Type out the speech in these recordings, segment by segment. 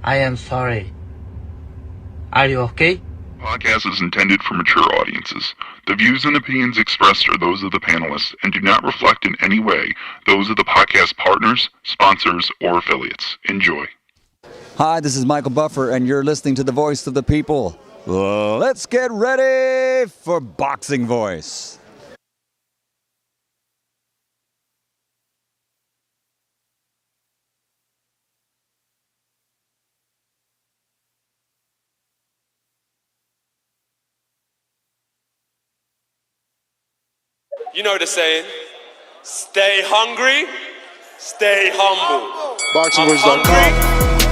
I am sorry. Are you okay? Podcast is intended for mature audiences. The views and opinions expressed are those of the panelists and do not reflect in any way those of the podcast partners, sponsors, or affiliates. Enjoy. Hi, this is Michael Buffer, and you're listening to the Voice of the People. Let's get ready for Boxing Voice. You know the saying, stay hungry, stay humble. BoxingVoice.com.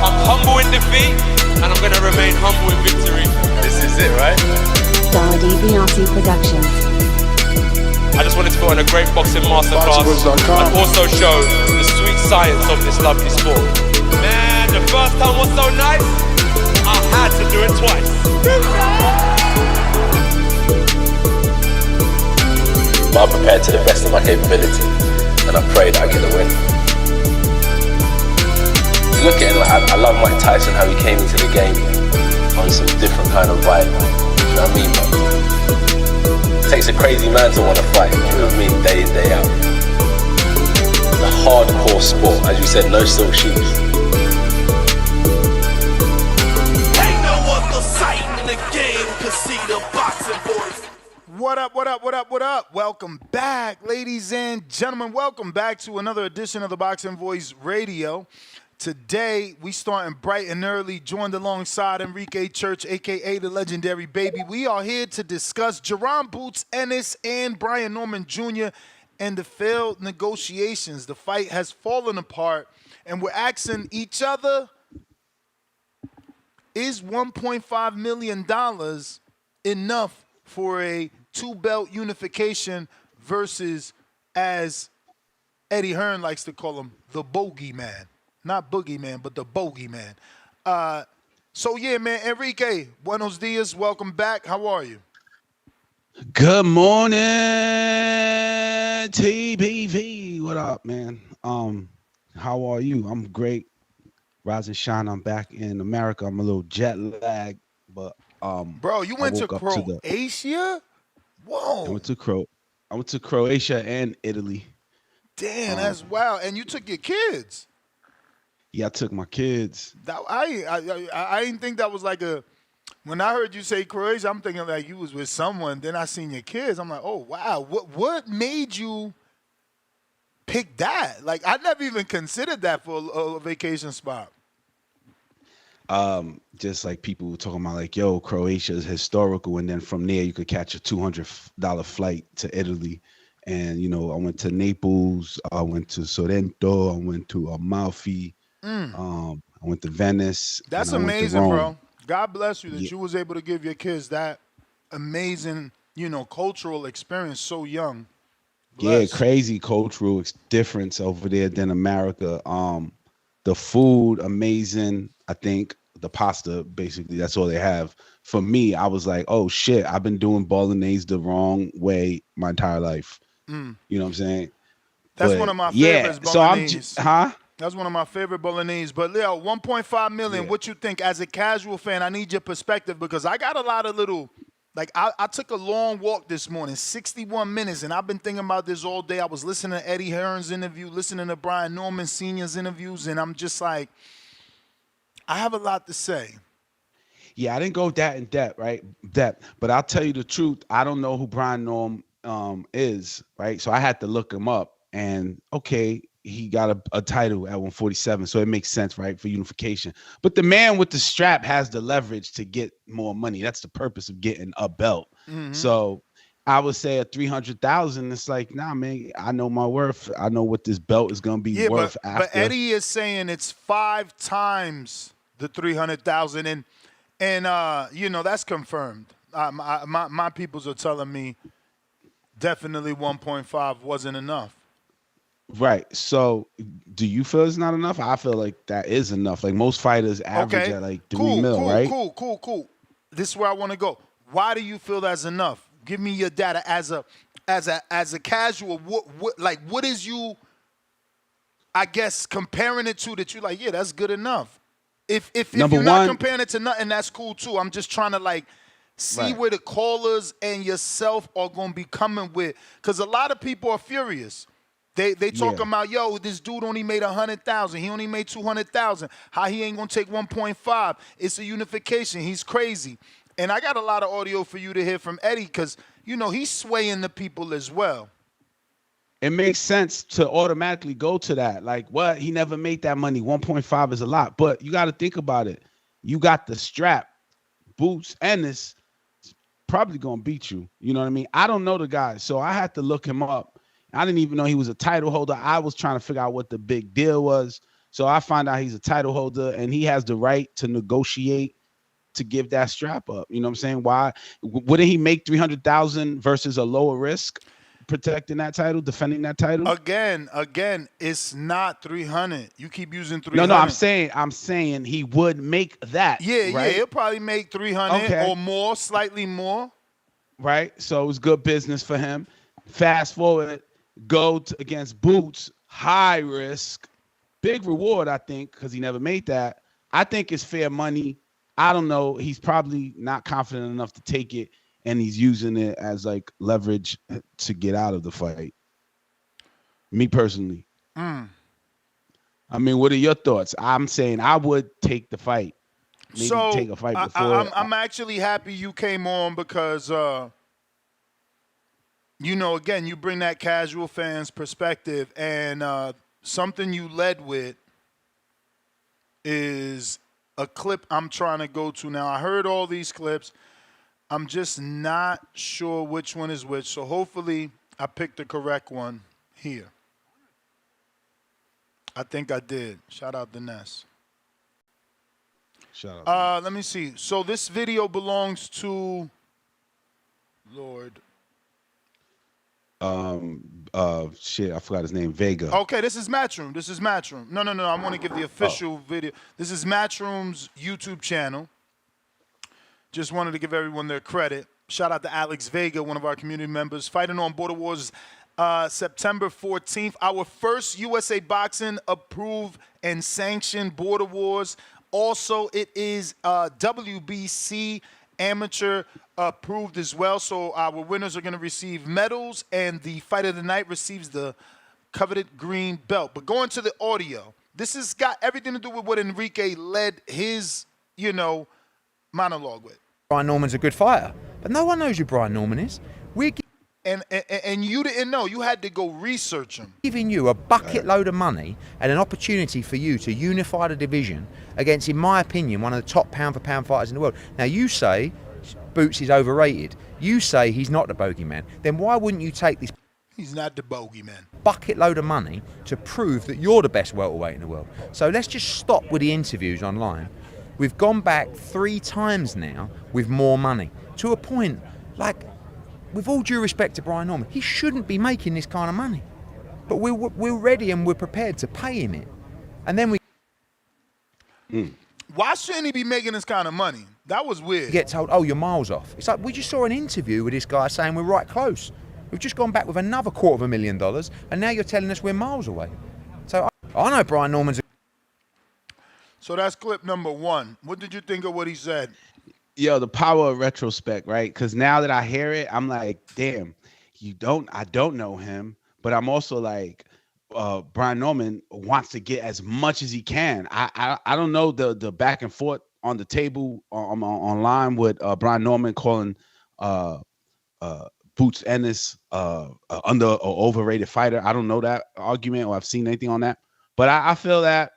I'm humble in defeat, and I'm going to remain humble in victory. This is it, right? Dardy Bianchi Productions. I just wanted to put on a great boxing masterclass BoxingVoice.com. and also show the sweet science of this lovely sport. Man, the first time was so nice, I had to do it twice. But I'm prepared to the best of my capability, and I pray that I get the win. Look at it, like, I love Mike Tyson, how he came into the game on some different kind of vibe. You know what I mean? But it takes a crazy man to want to fight, you know what I mean, day in, day out. A hardcore sport, as you said, no silk shoes. Ain't no other sight in the game to see the boxing boys. What up, what up, what up, what up? Welcome back, ladies and gentlemen. Welcome back to another edition of the Boxing Voice Radio. Today, we starting bright and early, joined alongside Enrique Church, a.k.a. the legendary Baby. We are here to discuss Jaron Boots Ennis and Brian Norman Jr. and the failed negotiations. The fight has fallen apart, and we're asking each other, is $1.5 million enough for a two-belt unification versus, as Eddie Hearn likes to call him, the bogeyman? Not boogeyman, but the bogeyman. So, yeah, man, Enrique, buenos dias. Welcome back. How are you? Good morning, TBV. What up, man? How are you? I'm great. Rise and shine. I'm back in America. I'm a little jet lagged, but Bro, you went to Croatia? Whoa. I went to Croatia and Italy. Damn, that's wild. And you took your kids. Yeah, I took my kids. I didn't think that was like a. When I heard you say Croatia, I'm thinking like you was with someone. Then I seen your kids. I'm like, oh wow, what made you pick that? Like I never even considered that for a vacation spot. Just like people were talking about, like, yo, Croatia is historical, and then from there you could catch a $200 flight to Italy. And you know, I went to Naples, I went to Sorrento, I went to Amalfi. I went to Venice. That's amazing, bro. God bless you that you was able to give your kids that amazing, cultural experience so young. Bless. Yeah, crazy cultural difference over there than America. The food, amazing. I think the pasta, basically, that's all they have. For me, I was like, oh shit, I've been doing bolognese the wrong way my entire life. You know what I'm saying? That's one of my favorites, bolognese. So That's one of my favorite bolognese. But, Leo, $1.5 million, what you think? As a casual fan, I need your perspective because I got a lot of little – like, I took a long walk this morning, 61 minutes, and I've been thinking about this all day. I was listening to Eddie Hearn's interview, listening to Brian Norman Sr.'s interviews, and I'm just like, I have a lot to say. Yeah, I didn't go that in depth, right? But I'll tell you the truth. I don't know who Brian Norman is, right? So I had to look him up, and, okay – he got a title at 147, so it makes sense, right, for unification. But the man with the strap has the leverage to get more money. That's the purpose of getting a belt. So I would say at 300,000, it's like, nah, man, I know my worth. I know what this belt is gonna be worth after. But Eddie is saying it's 5 times the 300,000, and that's confirmed. My peoples are telling me definitely 1.5 wasn't enough. Right. So do you feel it's not enough? I feel like that is enough. Like most fighters average at like 3 mil, right? Cool. This is where I want to go. Why do you feel that's enough? Give me your data as a casual. What is you, I guess, comparing it to that you're like, yeah, that's good enough. If Number you're not one, comparing it to nothing, that's cool too. I'm just trying to like see Right. where the callers and yourself are gonna be coming with, because a lot of people are furious. They talking about, yo, this dude only made 100,000. He only made 200,000. How he ain't gonna take 1.5? It's a unification. He's crazy. And I got a lot of audio for you to hear from Eddie, because you know he's swaying the people as well. it makes sense to automatically go to that. Like, what? He never made that money. 1.5 is a lot. But you got to think about it. You got the strap, Boots, Ennis probably going to beat you. You know what I mean? I don't know the guy, so I had to look him up. I didn't even know he was a title holder. I was trying to figure out what the big deal was. So I find out he's a title holder, and he has the right to negotiate to give that strap up. You know what I'm saying? Why wouldn't he make 300,000 versus a lower risk protecting that title, defending that title? Again, it's not 300. You keep using 300. No, I'm saying he would make that. Yeah, right? he'll probably make 300 Okay. or more, slightly more. Right. So it was good business for him. Fast forward, against Boots, high risk, big reward, I think, because he never made that. I think it's fair money. I don't know. He's probably not confident enough to take it, and he's using it as like leverage to get out of the fight. Me personally. I mean, what are your thoughts? I'm saying I would take the fight. Maybe So take a fight before. I'm actually happy you came on, because you know, again, you bring that casual fan's perspective, and something you led with is a clip I'm trying to go to now. I heard all these clips. I'm just not sure which one is which, so hopefully I picked the correct one here. I think I did. Shout out to Ness. Shout out. Let me see. So this video belongs to Lord. Shit, I forgot his name. Vega. Okay, this is Matchroom. No. I want to give the official video. This is Matchroom's YouTube channel. Just wanted to give everyone their credit. Shout out to Alex Vega, one of our community members. Fighting on Border Wars September 14th. Our first USA Boxing approved and sanctioned Border Wars. Also, it is WBC amateur approved as well. So our winners are going to receive medals, and the fight of the night receives the coveted green belt. But going to the audio, this has got everything to do with what Enrique led his, monologue with. Brian Norman's a good fighter, but no one knows who Brian Norman is. We're And you didn't know. You had to go research him. giving you a bucket load of money and an opportunity for you to unify the division against, in my opinion, one of the top pound-for-pound fighters in the world. Now, you say Boots is overrated. You say he's not the bogeyman. Then why wouldn't you take this He's not the bogeyman. bucket load of money to prove that you're the best welterweight in the world? So let's just stop with the interviews online. We've gone back 3 times now with more money, to a point, like, with all due respect to Brian Norman, he shouldn't be making this kind of money. But we're ready and we're prepared to pay him it. And then we Why shouldn't he be making this kind of money? That was weird. get told, oh, you're miles off. It's like, we just saw an interview with this guy saying we're right close. We've just gone back with another $250,000, and now you're telling us we're miles away. So I know Brian Norman's a So that's clip number 1. What did you think of what he said? Yo, the power of retrospect, right? Because now that I hear it, I'm like, damn, I don't know him, but I'm also like, Brian Norman wants to get as much as he can. I don't know the back and forth on the table online with Brian Norman calling Boots Ennis under or overrated fighter. I don't know that argument, or I've seen anything on that, but I feel that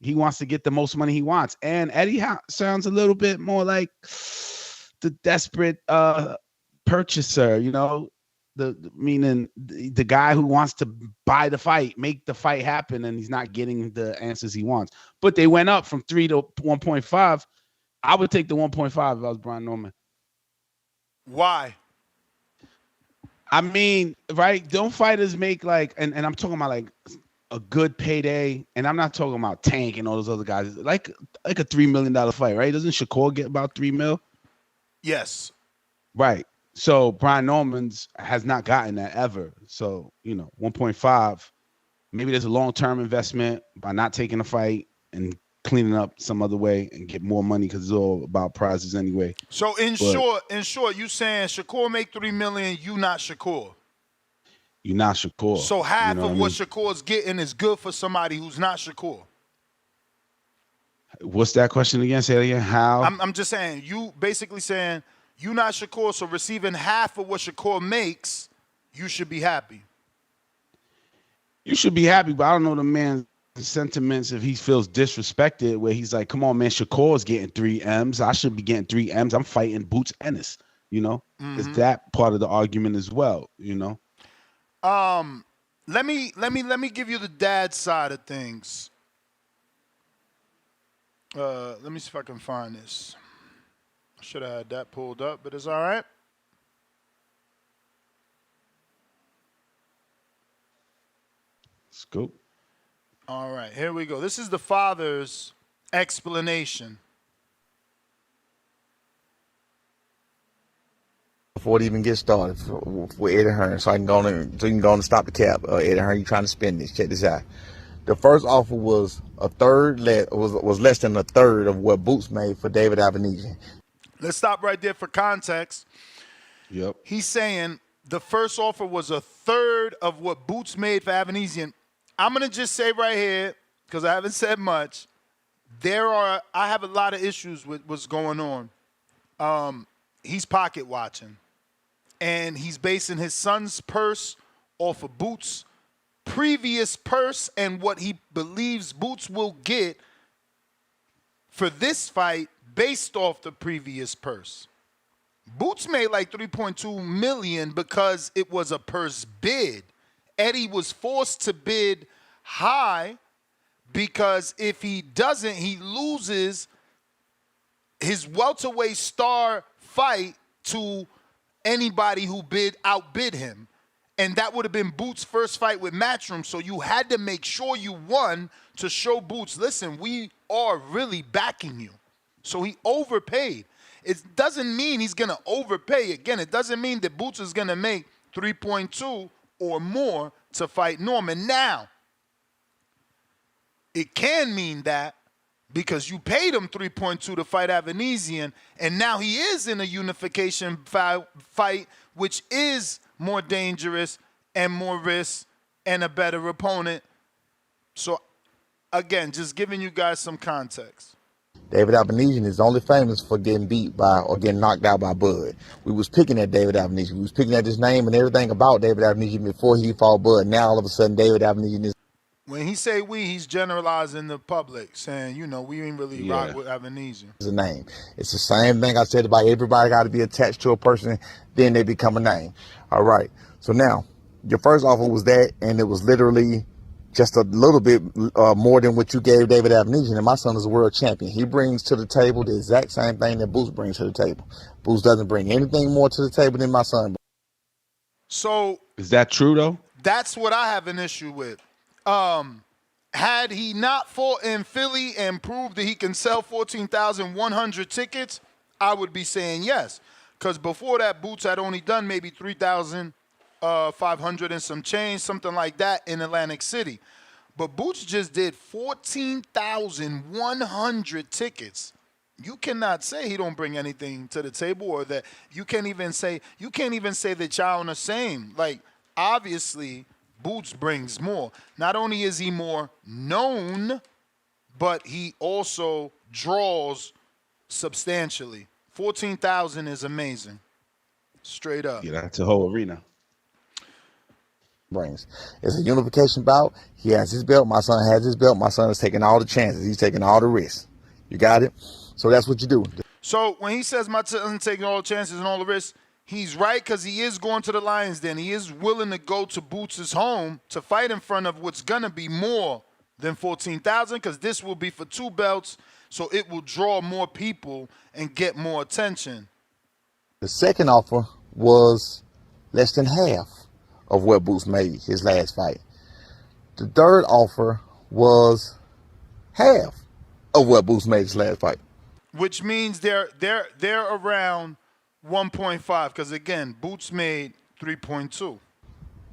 he wants to get the most money he wants. And Eddie sounds a little bit more like the desperate purchaser, meaning the guy who wants to buy the fight, make the fight happen, and he's not getting the answers he wants. But they went up from 3 to 1.5. I would take the 1.5 if I was Brian Norman. Why? I mean, right? Don't fighters make like, and I'm talking about like a good payday, and I'm not talking about Tank and all those other guys. Like a $3 million fight, right? Doesn't Shakur get about $3 million? Yes. Right. So Brian Norman's has not gotten that ever. So 1.5. Maybe there's a long-term investment by not taking a fight and clean it up some other way and get more money because it's all about prizes anyway. So in short, you saying Shakur make $3 million, you not Shakur. You're not Shakur. So half you know of what Shakur's getting is good for somebody who's not Shakur. What's that question again? Say it again. How? I'm just saying, you basically saying you not Shakur, so receiving half of what Shakur makes, you should be happy. You should be happy, but I don't know the man's sentiments if he feels disrespected, where he's like, come on, man, Shakur's getting 3 M's. I should be getting 3 M's. I'm fighting Boots Ennis, you know? Is that part of the argument as well, you know? Let me give you the dad side of things. Let me see if I can find this. I should have had that pulled up, but it's all right. Scoop. All right, here we go. This is the father's explanation. Before it even gets started with Eddie Hearn, so you can go and stop the cap. Eddie Hearn, you trying to spend this? Check this out. The first offer was was less than a third of what Boots made for David Avenesian. Let's stop right there for context. Yep. He's saying the first offer was a third of what Boots made for Avenesian. I'm gonna just say right here, because I haven't said much. I have a lot of issues with what's going on. He's pocket watching, and he's basing his son's purse off of Boots' previous purse and what he believes Boots will get for this fight based off the previous purse. Boots made like $3.2 million because it was a purse bid. Eddie was forced to bid high because if he doesn't, he loses his welterweight star fight to anybody who outbid him. And that would have been Boots' first fight with Matchroom. So you had to make sure you won to show Boots, listen, we are really backing you. So he overpaid. It doesn't mean he's going to overpay. Again, it doesn't mean that Boots is going to make 3.2 or more to fight Norman. Now, it can mean that because you paid him 3.2 to fight Avenesian, and now he is in a unification fight, which is more dangerous and more risk and a better opponent. So, again, just giving you guys some context. David Avenesian is only famous for getting beat by or getting knocked out by Bud. We was picking at David Avenesian. We was picking at his name and everything about David Avenesian before he fought Bud. Now all of a sudden David Avenesian is. When he say we, he's generalizing the public, saying, you know, we ain't really rock with Avenesian. It's a name. It's the same thing I said about everybody got to be attached to a person, then they become a name. All right. So now, your first offer was that, and it was literally just a little bit more than what you gave David Avenesian, and my son is a world champion. He brings to the table the exact same thing that Boots brings to the table. Boots doesn't bring anything more to the table than my son. So is that true though? That's what I have an issue with. Had he not fought in Philly and proved that he can sell 14,100 tickets, I would be saying yes. Because before that, Boots had only done maybe 3,500 and some change, something like that in Atlantic City. But Boots just did 14,100 tickets. You cannot say he don't bring anything to the table, or that you can't even say that y'all on the same. Like, obviously, Boots brings more. Not only is he more known, but he also draws substantially. 14,000 is amazing. Straight up. Yeah, that's a whole arena. Brings. It's a unification bout. He has his belt. My son has his belt. My son is taking all the chances. He's taking all the risks. You got it? So that's what you do. So when he says my son taking all the chances and all the risks, he's right, because he is going to the Lions Den. He is willing to go to Boots' home to fight in front of what's going to be more than 14,000, because this will be for 2 belts, so it will draw more people and get more attention. The second offer was less than half of what Boots made his last fight. The third offer was half of what Boots made his last fight. Which means they're around 1.5, because again, Boots made 3.2.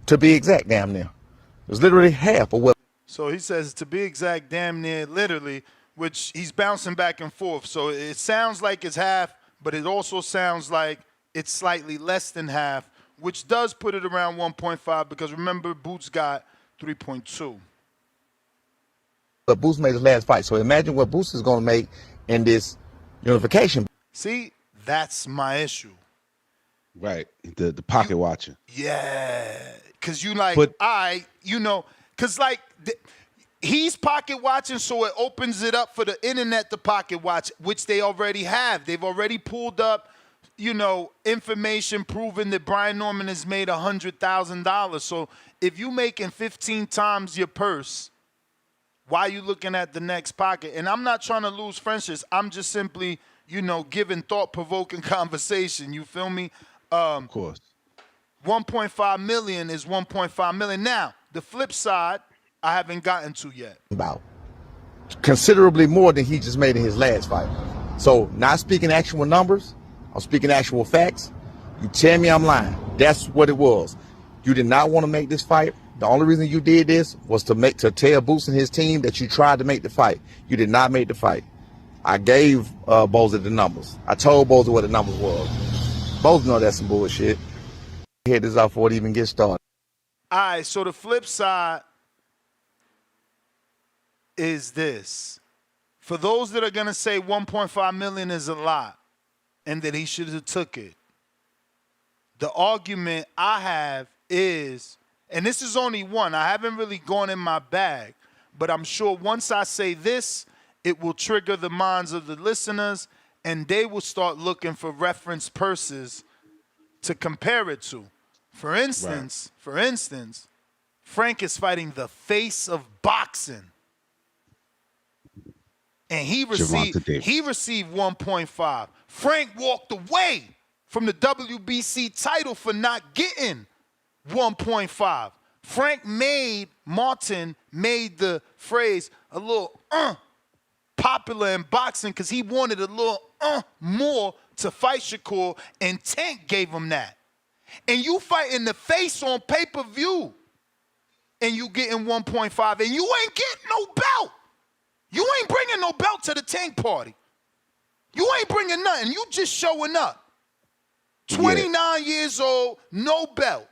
To be exact, damn near. It was literally half of what. So he says, to be exact, damn near literally, which he's bouncing back and forth. So it sounds like it's half, but it also sounds like it's slightly less than half, which does put it around 1.5 because remember, Boots got 3.2. But Boots made his last fight. So imagine what Boots is going to make in this unification. See, that's my issue. Right. The pocket watching. Yeah. Because you like, But- because like he's pocket watching, so it opens it up for the internet to pocket watch, which they already have. They've already pulled up, information proving that Brian Norman has made $100,000. So if you making 15 times your purse, why are you looking at the next pocket? And I'm not trying to lose friendships. I'm just simply, giving thought-provoking conversation. You feel me? Of course. 1.5 million is 1.5 million. Now, the flip side, I haven't gotten to yet. About considerably more than he just made in his last fight. So not speaking actual numbers, I'm speaking actual facts. You tell me I'm lying. That's what it was. You did not want to make this fight. The only reason you did this was to tell Boots and his team that you tried to make the fight. You did not make the fight. I gave Boza the numbers. I told Boza what the numbers was. Boza know that's some bullshit. Head this out before it even gets started. All right, so the flip side is this. For those that are going to say 1.5 million is a lot and that he should have took it, the argument I have is, and this is only one, I haven't really gone in my bag, but I'm sure once I say this, it will trigger the minds of the listeners and they will start looking for reference purses to compare it to. For instance, Frank is fighting the face of boxing. And he received 1.5. Frank walked away from the WBC title for not getting 1.5. Martin made the phrase a little popular in boxing because he wanted a little more to fight Shakur, and Tank gave him that. And you fight in the face on pay-per-view, and you getting 1.5, and you ain't getting no belt. You ain't bringing no belt to the Tank party. You ain't bringing nothing. You just showing up. 29 years old, no belt.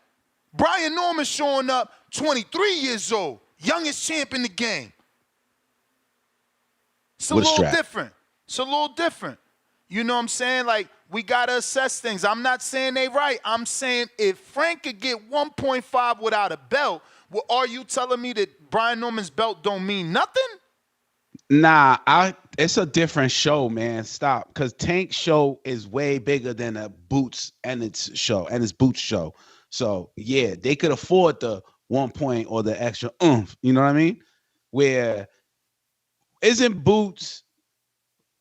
Brian Norman showing up, 23 years old, youngest champ in the game. It's a little different. It's a little different. You know what I'm saying? Like, we got to assess things. I'm not saying they right. I'm saying if Frank could get 1.5 without a belt, well, are you telling me that Brian Norman's belt don't mean nothing? Nah, it's a different show, man. Stop. Because Tank's show is way bigger than a Boots and its Boots show. So, yeah, they could afford the 1 point or the extra oomph. You know what I mean? Where isn't Boots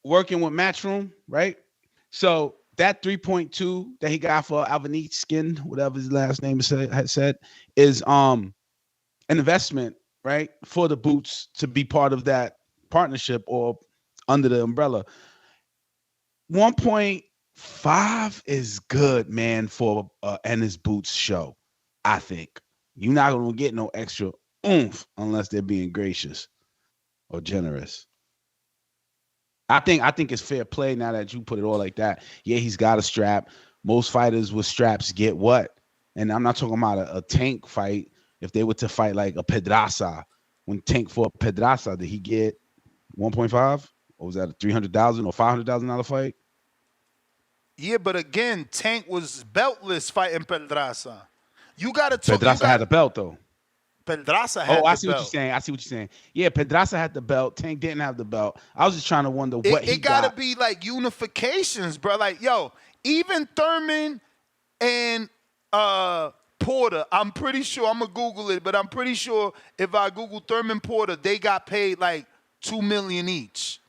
working with Matchroom, right? So that 3.2 that he got for Alvanese Skin, whatever his last name had said, is an investment, right, for the Boots to be part of that partnership or under the umbrella. 1.5 is good, man, for Ennis Boots show. I think you're not gonna get no extra oomph unless they're being gracious or generous. I think it's fair play now that you put it all like that. Yeah, he's got a strap. Most fighters with straps get what? And I'm not talking about a Tank fight. If they were to fight like a Pedraza, when Tank fought Pedraza, did he get 1.5? Or was that a $300,000 or $500,000 fight? Yeah, but again, Tank was beltless fighting Pedraza. You got to talk. Pedraza had a belt though. Pedraza had the belt. I see what you're saying. Yeah, Pedraza had the belt. Tank didn't have the belt. I was just trying to wonder what he got. It got to be like unifications, bro. Like, yo, even Thurman and Porter, I'm pretty sure, I'm going to Google it, but I'm pretty sure if I Google Thurman Porter, they got paid like $2 million each.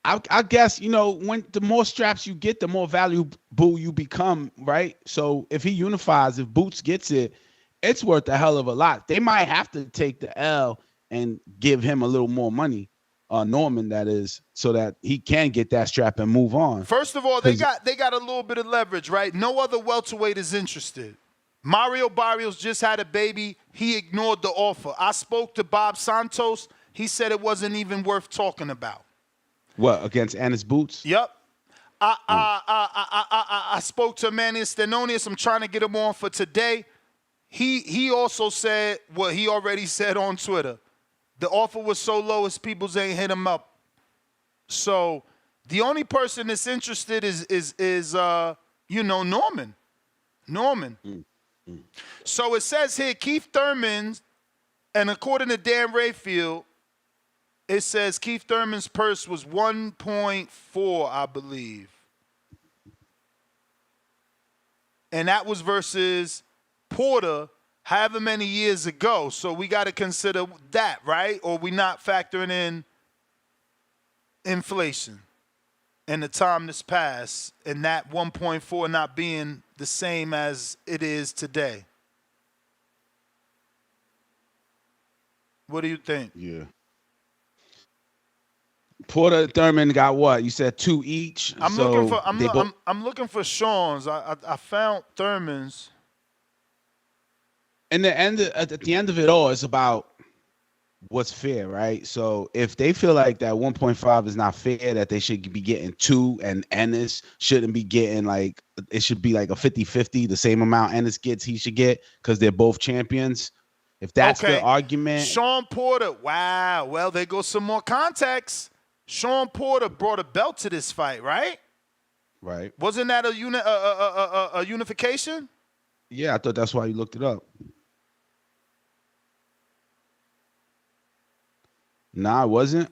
I guess, when the more straps you get, the more valuable you become, right? So if he unifies, if Boots gets it, it's worth a hell of a lot. They might have to take the L and give him a little more money, Norman, that is, so that he can get that strap and move on. First of all, they got a little bit of leverage, right? No other welterweight is interested. Mario Barrios just had a baby. He ignored the offer. I spoke to Bob Santos. he said it wasn't even worth talking about. What, against Ennis Boots? Yep. I spoke to a man in Stanionis. I'm trying to get him on for today. He also said what he already said on Twitter. The offer was so low as people's ain't hit him up. So the only person that's interested is Norman. So it says here, Keith Thurman, and according to Dan Rayfield, it says Keith Thurman's purse was 1.4, I believe. And that was versus Porter however many years ago. So we got to consider that, right? Or we not factoring in inflation and the time that's passed and that 1.4 not being the same as it is today. What do you think? Yeah. Porter, Thurman got what? You said 2 each. I'm looking for Sean's. I found Thurman's. And at the end of it all, it's about what's fair, right? So if they feel like that 1.5 is not fair, that they should be getting 2, and Ennis shouldn't be getting it should be like a 50-50, the same amount Ennis gets, he should get, because they're both champions. If that's the argument. Sean Porter, wow. Well, there goes some more context. Sean Porter brought a belt to this fight, right? Right. Wasn't that a unification? Yeah, I thought that's why you looked it up. Nah, it wasn't.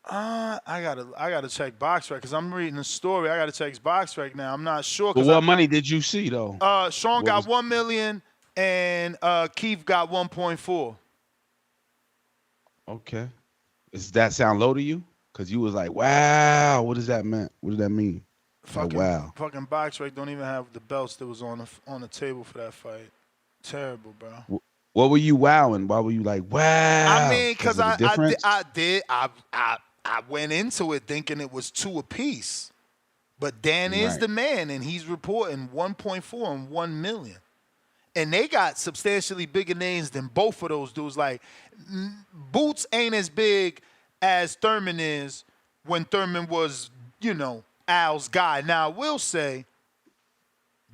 I gotta check BoxRec because I'm reading the story. I gotta check BoxRec now. I'm not sure. But what money did you see though? Sean got $1 million and Keith got 1.4. Okay. Does that sound low to you? Because you was like, wow, what does that mean? What does that mean? Wow. Fucking BoxRec don't even have the belts that was on the table for that fight. Terrible, bro. What were you wowing? Why were you like, wow? I mean, because I went into it thinking it was 2 apiece. But Dan is the man, and he's reporting 1.4 and 1 million. And they got substantially bigger names than both of those dudes. Like, Boots ain't as big as Thurman is when Thurman was, Al's guy. Now, I will say,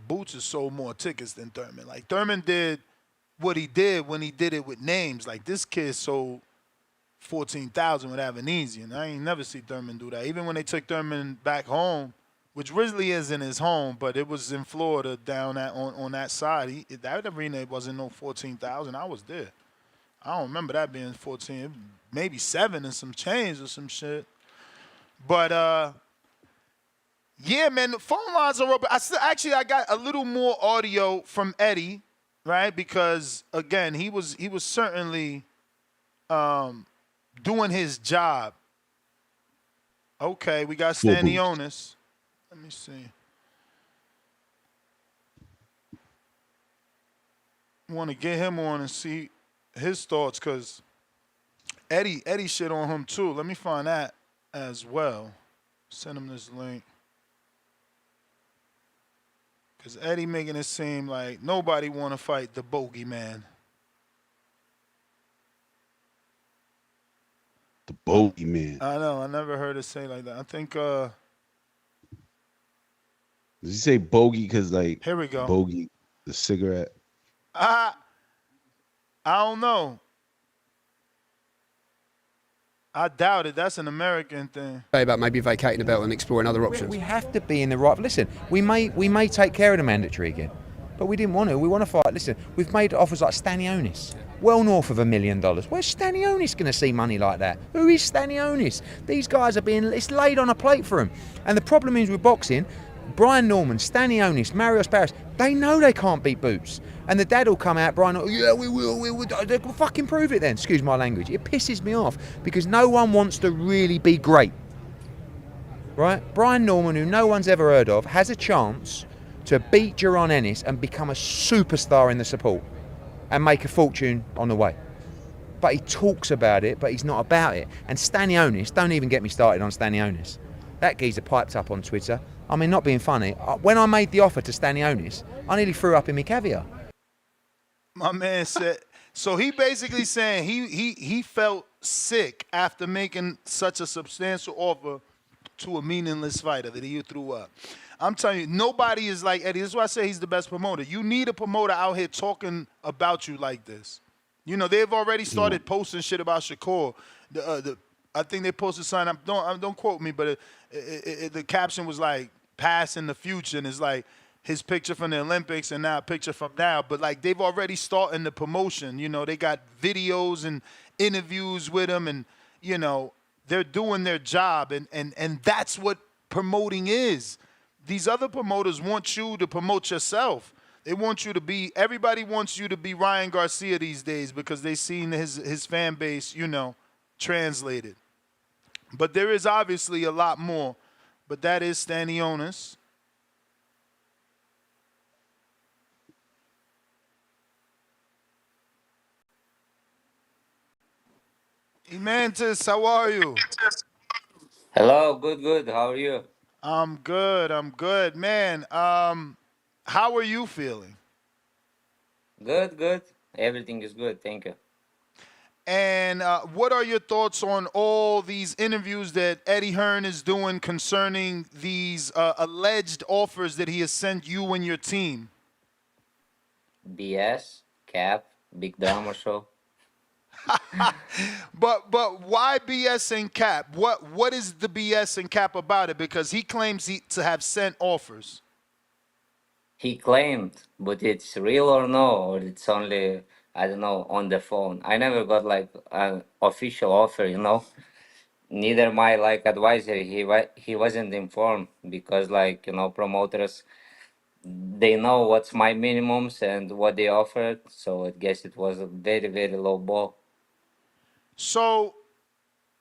Boots has sold more tickets than Thurman. Like, Thurman did what he did when he did it with names. Like, this kid sold 14,000 with Avenesian. I ain't never see Thurman do that. Even when they took Thurman back home, which really isn't his home, but it was in Florida down on that side. That arena wasn't no 14,000. I was there. I don't remember that being 14. Maybe 7 and some change or some shit. But, yeah, man, the phone lines are open. I got a little more audio from Eddie, right? Because, again, he was certainly doing his job. Okay, we got Stanionis. Let me see. Want to get him on and see his thoughts because Eddie shit on him too. Let me find that as well. Send him this link. Because Eddie making it seem like nobody want to fight the bogeyman. The bogeyman. I know. I never heard it say like that. I think Does he say bogey because, like, here we go. Bogey, the cigarette? I don't know. I doubt it. That's an American thing. About maybe vacating the belt and exploring other options. We have to be in the right. Listen, we may take care of the mandatory again, but we didn't want to. We want to fight. Listen, we've made offers like Stanionis, well north of $1 million. Where's Stanionis going to see money like that? Who is Stanionis? These guys are it's laid on a plate for them. And the problem is with boxing, Brian Norman, Stanionis, Marius Barris, they know they can't beat Boots. And the dad will come out, Brian, yeah, we will. They'll fucking prove it then. Excuse my language. It pisses me off because no one wants to really be great. Right? Brian Norman, who no one's ever heard of, has a chance to beat Jaron Ennis and become a superstar in the support and make a fortune on the way. But he talks about it, but he's not about it. And Stanionis, don't even get me started on Stanionis. That geezer piped up on Twitter. I mean, not being funny, when I made the offer to Stanionis, I nearly threw up in my caviar. My man said, so he basically saying he felt sick after making such a substantial offer to a meaningless fighter that he threw up. I'm telling you, nobody is like Eddie. This is why I say he's the best promoter. You need a promoter out here talking about you like this. You know, they've already started posting shit about Shakur. I think they posted something. Don't quote me, but the caption was like "past in the future," and it's like his picture from the Olympics and now a picture from now. But like they've already started the promotion. You know, they got videos and interviews with him, and you know they're doing their job, and that's what promoting is. These other promoters want you to promote yourself. They want you to be, everybody wants you to be Ryan Garcia these days because they've seen his fan base, you know, translated. But there is obviously a lot more. But that is Stanionis. Emantis, how are you? Hello, good. How are you? I'm good. Man, how are you feeling? Good. Everything is good. Thank you. And what are your thoughts on all these interviews that Eddie Hearn is doing concerning these alleged offers that he has sent you and your team? BS, cap, big drama show. But why BS and cap? What is the BS and cap about it? Because he claims to have sent offers. He claimed, but it's real or no, or it's only, I don't know, on the phone. I never got like an official offer, you know. Neither my like advisor. He wasn't informed because like you know promoters, they know what's my minimums and what they offered. So I guess it was a very low ball. So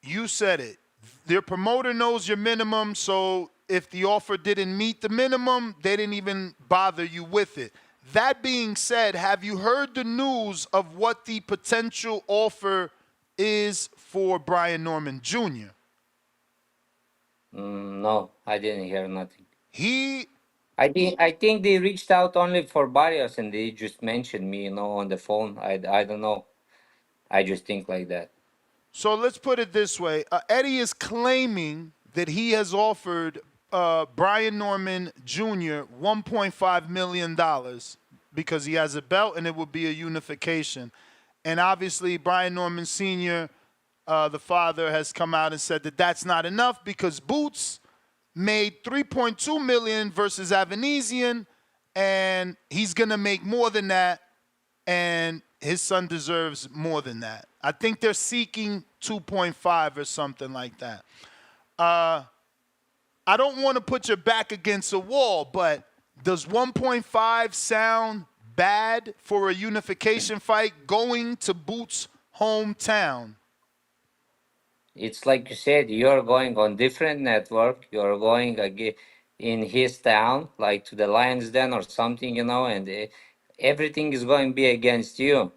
you said it. Their promoter knows your minimum, so if the offer didn't meet the minimum, they didn't even bother you with it. That being said, have you heard the news of what the potential offer is for Brian Norman Jr.? No, I didn't hear nothing. I think they reached out only for Barrios and they just mentioned me, you know, on the phone. I don't know. I just think like that. So let's put it this way. Eddie is claiming that he has offered Brian Norman Jr. $1.5 million because he has a belt and it would be a unification. And obviously Brian Norman Sr., the father, has come out and said that that's not enough because Boots made $3.2 million versus Avanesian, and he's going to make more than that, and his son deserves more than that. I think they're seeking 2.5 or something like that. I don't want to put your back against a wall, but does 1.5 sound bad for a unification fight going to Boots' hometown? It's like you said, you're going on different network. You're going in his town, like to the Lions Den or something, you know, and everything is going to be against you.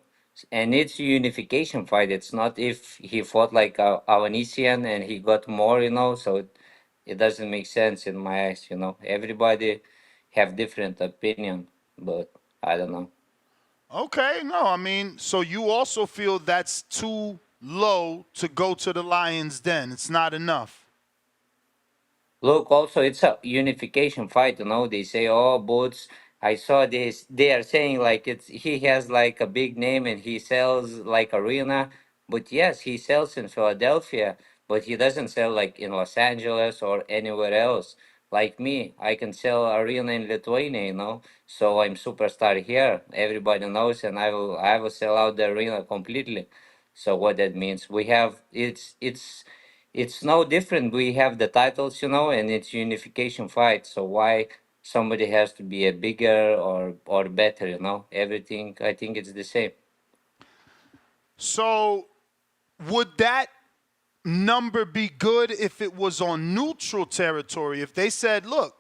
And it's a unification fight. It's not if he fought like Avanesian and he got more, you know. So it doesn't make sense in my eyes, you know. Everybody have different opinion, but I don't know. Okay, no, I mean, so you also feel that's too low to go to the Lions Den. It's not enough. Look, also it's a unification fight, you know. They say, oh, Boots. I saw this. They are saying like he has like a big name and he sells like arena. But yes, he sells in Philadelphia, but he doesn't sell like in Los Angeles or anywhere else. Like me, I can sell arena in Lithuania, you know. So I'm superstar here. Everybody knows, and I will sell out the arena completely. So what that means, we have it's no different. We have the titles, you know, and it's unification fight. So why somebody has to be a bigger or better, you know? Everything, I think it's the same. So would that number be good if it was on neutral territory? If they said, look,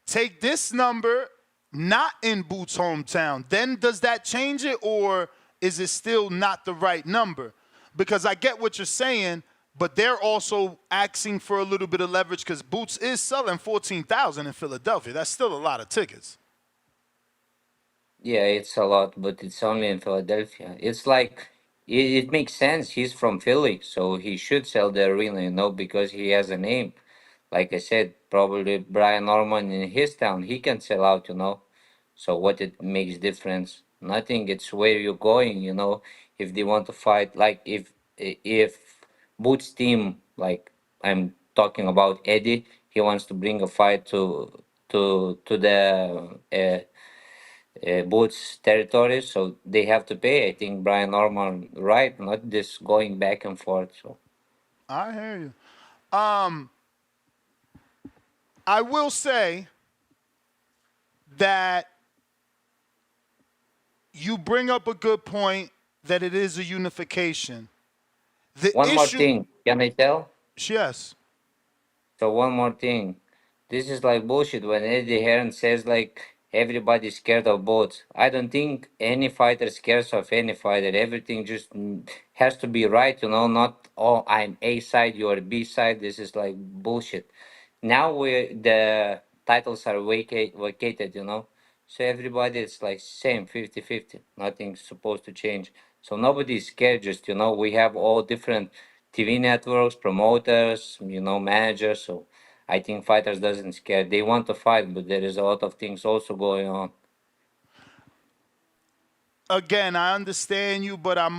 take this number not in Boots' hometown, then does that change it, or is it still not the right number? Because I get what you're saying, but they're also asking for a little bit of leverage because Boots is selling 14,000 in Philadelphia. That's still a lot of tickets. Yeah, it's a lot, but it's only in Philadelphia. It's like it makes sense. He's from Philly, so he should sell the arena, because he has a name. Like I said, probably Brian Norman in his town, he can sell out. So what it makes difference? Nothing. It's where you're going. If they want to fight, like if Boots team, like I'm talking about Eddie, he wants to bring a fight to the Boots territory, so they have to pay. I think Brian Norman, right? Not just going back and forth. So I hear you. I will say that you bring up a good point that it is a unification. The one more issue, thing, can I tell? yes. So one more thing. This is like bullshit when Eddie Hearn says like everybody's scared of bots. I don't think any fighter scares of any fighter. Everything just has to be right. Not I'm A side, you're B side. This is like bullshit. Now the titles are vacated. So everybody is like same 50-50. Nothing's supposed to change. So nobody's scared. Just we have all different TV networks, promoters, managers. So I think fighters doesn't scare. They want to fight, but there is a lot of things also going on. Again, I understand you, but I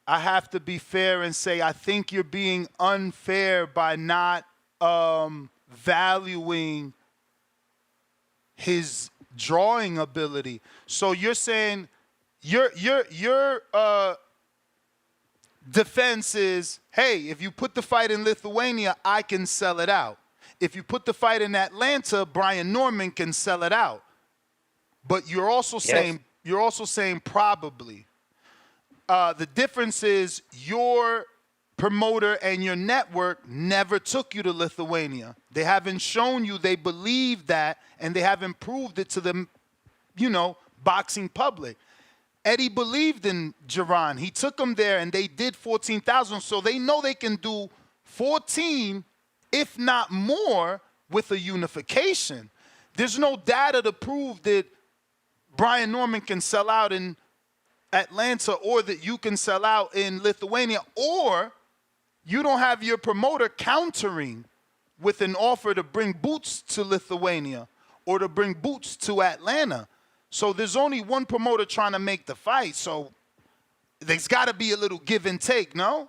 have to be fair and say I think you're being unfair by not valuing his drawing ability. So you're saying your defense is, hey, if you put the fight in Lithuania, I can sell it out. If you put the fight in Atlanta, Brian Norman can sell it out. But you're also saying probably. The difference is your promoter and your network never took you to Lithuania. They haven't shown you they believe that, and they haven't proved it to the, boxing public. Eddie believed in Jaron. He took him there, and they did 14,000. So they know they can do 14, if not more, with a unification. There's no data to prove that Brian Norman can sell out in Atlanta or that you can sell out in Lithuania, or you don't have your promoter countering with an offer to bring Boots to Lithuania or to bring Boots to Atlanta. So there's only one promoter trying to make the fight. So there's got to be a little give and take, no?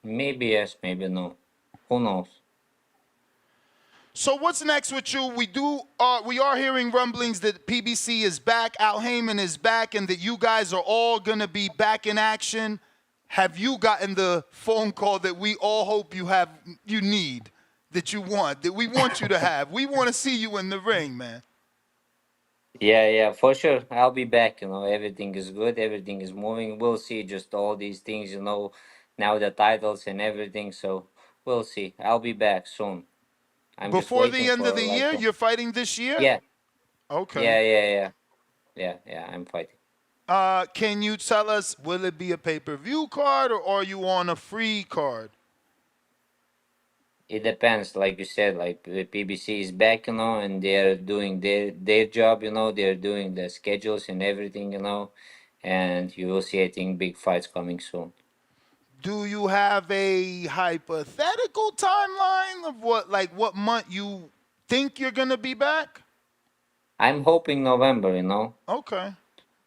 Maybe yes, maybe no. Who knows? So what's next with you? We are hearing rumblings that PBC is back, Al Heyman is back, and that you guys are all gonna be back in action. Have you gotten the phone call that we all hope you need, that you want, that we want you to have? We want to see you in the ring, man. Yeah, for sure. I'll be back. Everything is good. Everything is moving. We'll see just all these things, now the titles and everything. So we'll see. I'll be back soon. I'm just Before the waiting end for of the year, you're fighting this year? Yeah. Okay. Yeah, I'm fighting. Can you tell us, will it be a pay-per-view card or are you on a free card? It depends, like you said, like the PBC is back, and they're doing their job, they're doing the schedules and everything, and you will see, I think, big fights coming soon. Do you have a hypothetical timeline of what month you think you're gonna be back? I'm hoping November, Okay.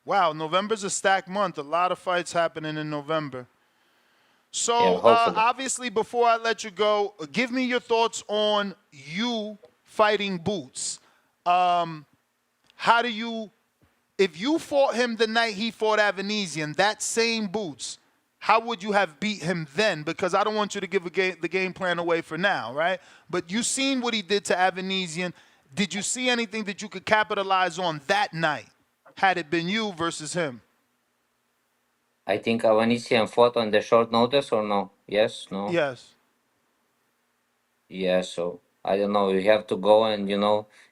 Wow, November's a stacked month. A lot of fights happening in November. So obviously, before I let you go, give me your thoughts on you fighting Boots. If you fought him the night he fought Avanesian, that same Boots, how would you have beat him then? Because I don't want you to give the game plan away for now, right? But you seen what he did to Avanesian. Did you see anything that you could capitalize on that night, had it been you versus him? I think Avanesian fought on the short notice, or no? Yes, no? Yes. Yeah, so I don't know. You have to go and,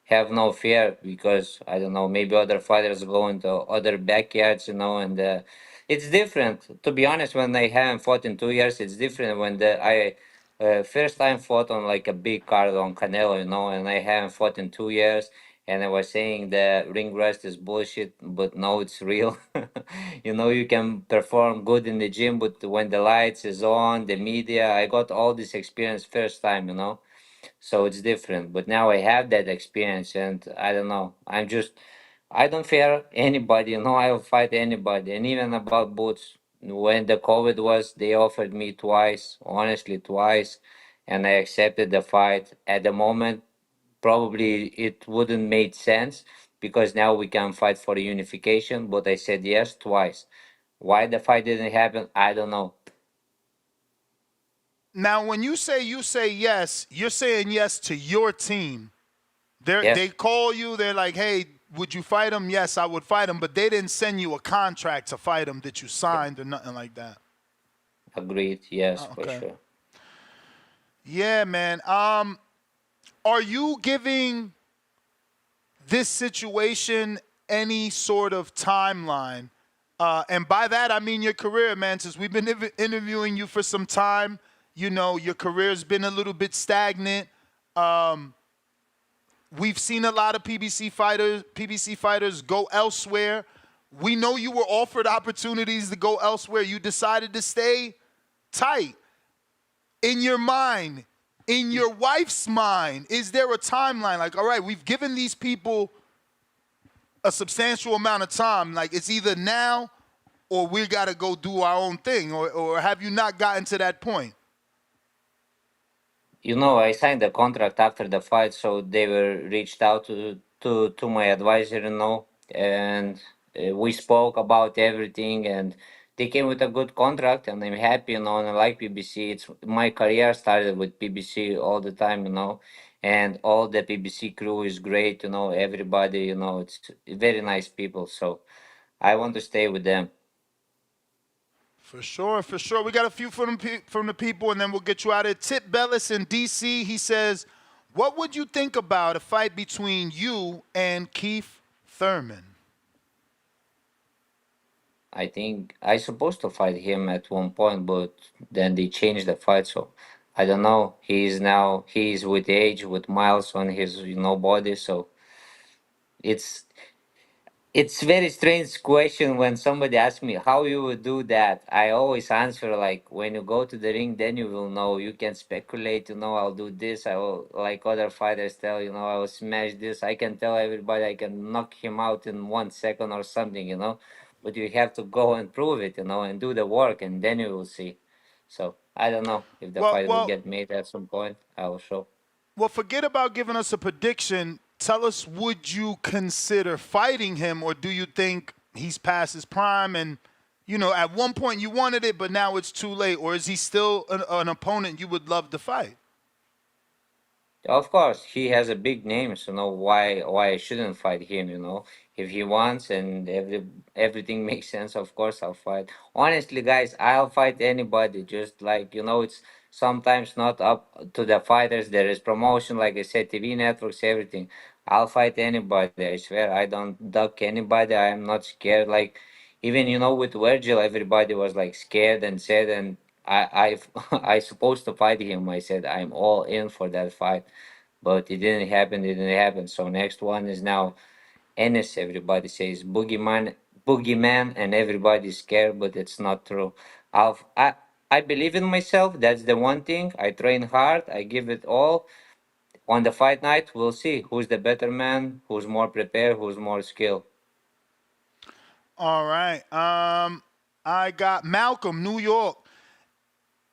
have no fear, because, I don't know, maybe other fighters go into other backyards, and it's different. To be honest, when I haven't fought in 2 years, it's different when I first time fought on like a big card on Canelo, and I haven't fought in 2 years. and I was saying the ring rust is bullshit, but no, it's real. You can perform good in the gym, but when the lights is on, the media, I got all this experience first time. So it's different. But now I have that experience, and I don't know. I don't fear anybody. I'll fight anybody. And even about boots, when the COVID was, they offered me twice, honestly, twice, and I accepted the fight. At the moment, probably it wouldn't make sense because now we can fight for the unification, but I said yes twice. Why the fight didn't happen, I don't know. Now, when you say yes, you're saying yes to your team. They Yes, call you. They're like, "Hey, would you fight him?" Yes, I would fight him. But they didn't send you a contract to fight him that you signed or nothing like that. agreed. Yes, Oh, for okay. sure. Yeah, man. Are you giving this situation any sort of timeline? And by that, I mean your career, man. Since we've been interviewing you for some time, your career's been a little bit stagnant. We've seen a lot of PBC fighters go elsewhere. We know you were offered opportunities to go elsewhere. You decided to stay tight. In your mind, in your wife's mind, is there a timeline? Like, all right, we've given these people a substantial amount of time. Like, it's either now or we got to go do our own thing. Or have you not gotten to that point? I signed the contract after the fight, so they were reached out to my advisor, and we spoke about everything, and they came with a good contract, and I'm happy, and I like PBC. It's my career started with PBC all the time, and all the PBC crew is great, everybody, it's very nice people, so I want to stay with them. For sure, for sure. We got a few from the people, and then we'll get you out of here. Tip Bellis in D.C., he says, what would you think about a fight between you and Keith Thurman? I think I supposed to fight him at one point, but then they changed the fight. So I don't know. He's with age, with miles on his body. So it's it's very strange question when somebody asks me how you would do that. I always answer like, when you go to the ring, then you will know. You can speculate. I'll do this. I will, like other fighters tell. I will smash this. I can tell everybody I can knock him out in 1 second or something. But you have to go and prove it. And do the work, and then you will see. So I don't know if the Well, fight will well, get made at some point. I will show. well, forget about giving us a prediction. Tell us, would you consider fighting him, or do you think he's past his prime and, at one point you wanted it, but now it's too late? Or is he still an opponent you would love to fight? Of course, he has a big name, so why I shouldn't fight him. If he wants and everything makes sense, of course I'll fight. Honestly, guys, I'll fight anybody. Just like it's sometimes not up to the fighters. There is promotion, like I said, TV networks, everything. I'll fight anybody. I swear, I don't duck anybody. I am not scared. Like even with Virgil, everybody was like scared and said, and I supposed to fight him. I said I'm all in for that fight, but it didn't happen. It didn't happen. So next one is now Ennis. Everybody says boogeyman, and everybody's scared, but it's not true. I believe in myself. That's the one thing. I train hard. I give it all. On the fight night, we'll see who's the better man, who's more prepared, who's more skilled. All right. I got Malcolm, New York.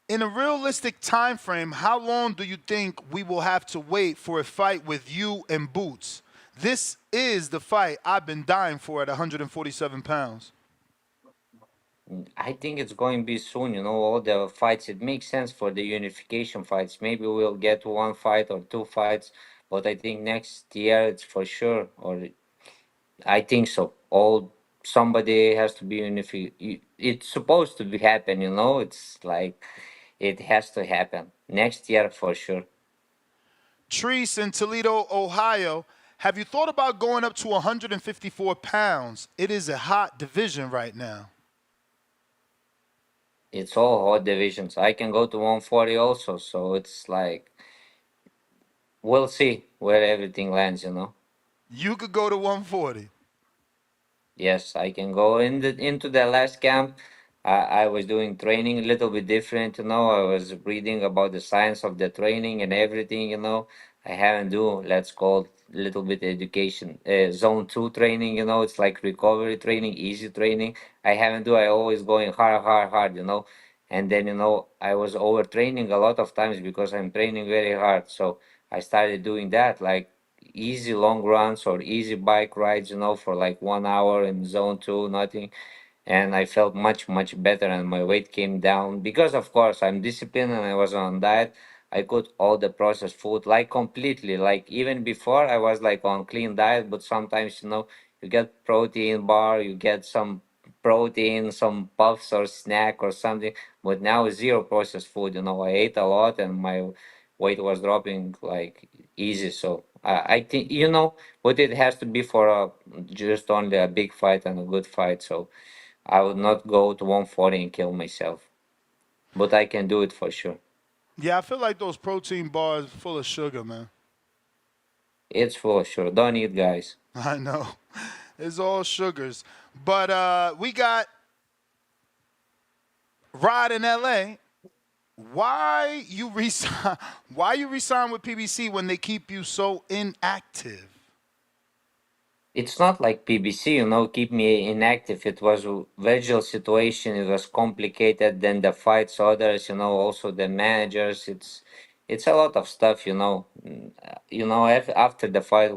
In a realistic time frame, how long do you think we will have to wait for a fight with you and Boots? This is the fight I've been dying for at 147 pounds. I think it's going to be soon, all the fights. It makes sense for the unification fights. Maybe we'll get one fight or two fights, but I think next year it's for sure, or I think so. Somebody has to be unified. It's supposed to be happen, It's like it has to happen next year for sure. Treese in Toledo, Ohio. Have you thought about going up to 154 pounds? It is a hot division right now. It's all hot divisions. I can go to 140 also, so it's like we'll see where everything lands. You could go to 140. Yes, I can go into the last camp. I was doing training a little bit different, you know. I was reading about the science of the training and everything, you know. I haven't do, let's call it a little bit education, zone two training, you know. It's like recovery training, easy training. I haven't do. I always going hard, hard, hard, you know. And then, you know, I was overtraining a lot of times because I'm training very hard. So I started doing that, like easy long runs or easy bike rides, you know, for like 1 hour in zone two, nothing. And I felt much, much better and my weight came down because of course I'm disciplined and I was on diet. I cut all the processed food like completely. Like even before I was like on clean diet, but sometimes, you know, you get protein bar, you get some protein, some puffs or snack or something. But now zero processed food, you know, I ate a lot and my weight was dropping like easy. So I think, you know, but it has to be for just only a big fight and a good fight. So I would not go to 140 and kill myself, but I can do it for sure. Yeah, I feel like those protein bars full of sugar, man. It's for sure. Don't eat, guys. I know. It's all sugars. But we got Rod in LA. Why you resign? Why you resign with PBC when they keep you so inactive? It's not like PBC, you know, keep me inactive. It was a visual situation. It was complicated. Then the fights, others, you know, also the managers. It's a lot of stuff, you know. You know, after the fight,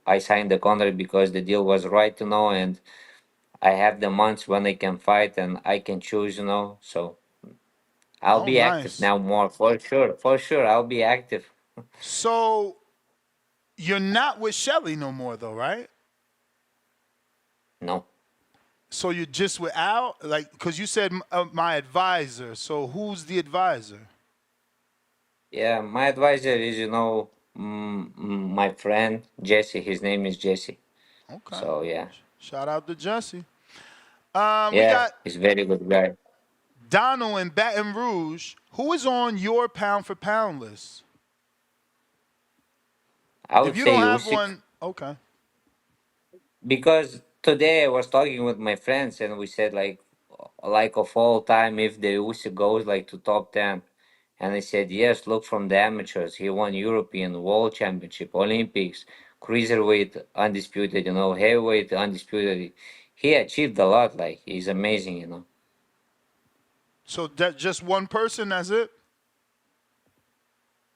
I signed the contract because the deal was right, you know, and I have the months when I can fight and I can choose, you know. So I'll Oh, be active nice. now more for sure. For sure, I'll be active. So you're not with Shelly no more, though, right? No. So you're just with Al, like, because you said my advisor. So who's the advisor? Yeah, my advisor is, you know, my friend Jesse. His name is Jesse. Okay. So yeah, Shout out to Jesse. We yeah, got he's very good guy. Donald in Baton Rouge. Who is on your pound for pound list? I If would you don't say have Usyk one, okay. because today I was talking with my friends and we said like of all time if the Usyk goes like to top 10, and I said yes. Look from the amateurs, he won European, World Championship, Olympics, cruiserweight undisputed, you know, heavyweight undisputed. He achieved a lot. Like he's amazing, you know. So that just one person, that's it?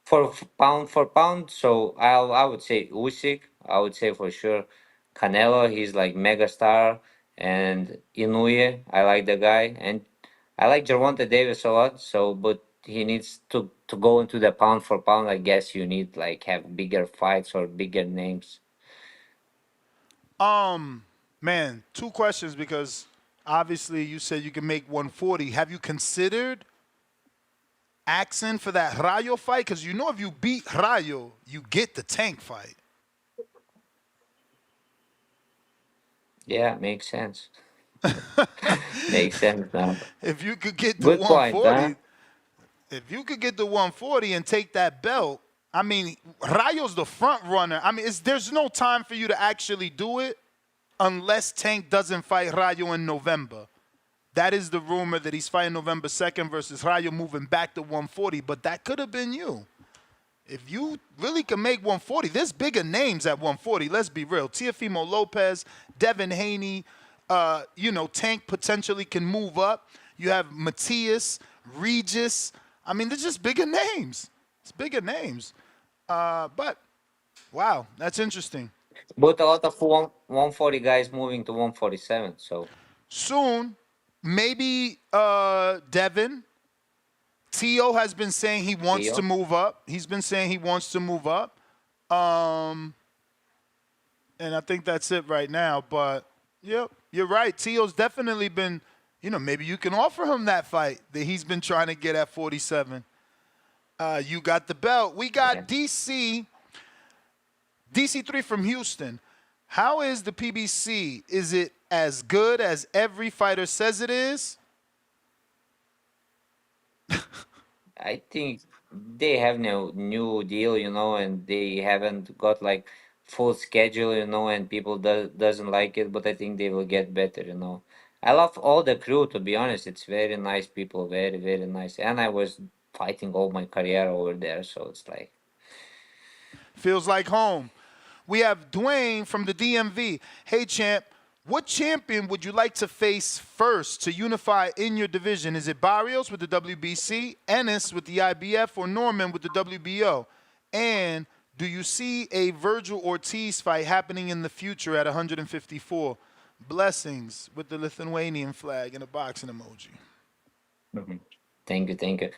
For pound, so I would say Usyk. I would say for sure Canelo. He's like mega star, and Inoue. I like the guy, and I like Gervonta Davis a lot. So, but he needs to go into the pound for pound. I guess you need like have bigger fights or bigger names. Man, two questions because obviously you said you can make 140. Have you considered asking for that Rayo fight? Because you know if you beat Rayo, you get the Tank fight. Yeah, makes sense. Makes sense now. If you could get the Good point, huh? 140, if you could get the 140 and take that belt, I mean, Rayo's the front runner. I mean, there's no time for you to actually do it unless Tank doesn't fight Rayo in November. That is the rumor that he's fighting November 2nd versus Rayo moving back to 140, but that could have been you. If you really can make 140, there's bigger names at 140. Let's be real. Teofimo Lopez, Devin Haney, you know, Tank potentially can move up. You have Matias, Regis. I mean, they're just bigger names. It's bigger names. But, wow, that's interesting. But a lot of 140 guys moving to 147. So Soon, maybe Devin. Tio has been saying he wants to Theo. move up. He's been saying he wants to move up. And I think that's it right now. But, yep, you're right. Tio's definitely been, you know, maybe you can offer him that fight that he's been trying to get at 47. You got the belt. We got DC3 from Houston. How is the PBC? Is it as good as every fighter says it is? I think they have no new deal, you know, and they haven't got like full schedule, and people doesn't like it, but I think they will get better. I love all the crew, to be honest. It's very nice people, very, very nice. And I was fighting all my career over there, so it's like. Feels like home. We have Dwayne from the DMV. Hey, champ, what champion would you like to face first to unify in your division? Is it Barrios with the WBC, Ennis with the IBF, or Norman with the WBO? And do you see a Virgil Ortiz fight happening in the future at 154? Blessings with the Lithuanian flag and a boxing emoji. Thank you.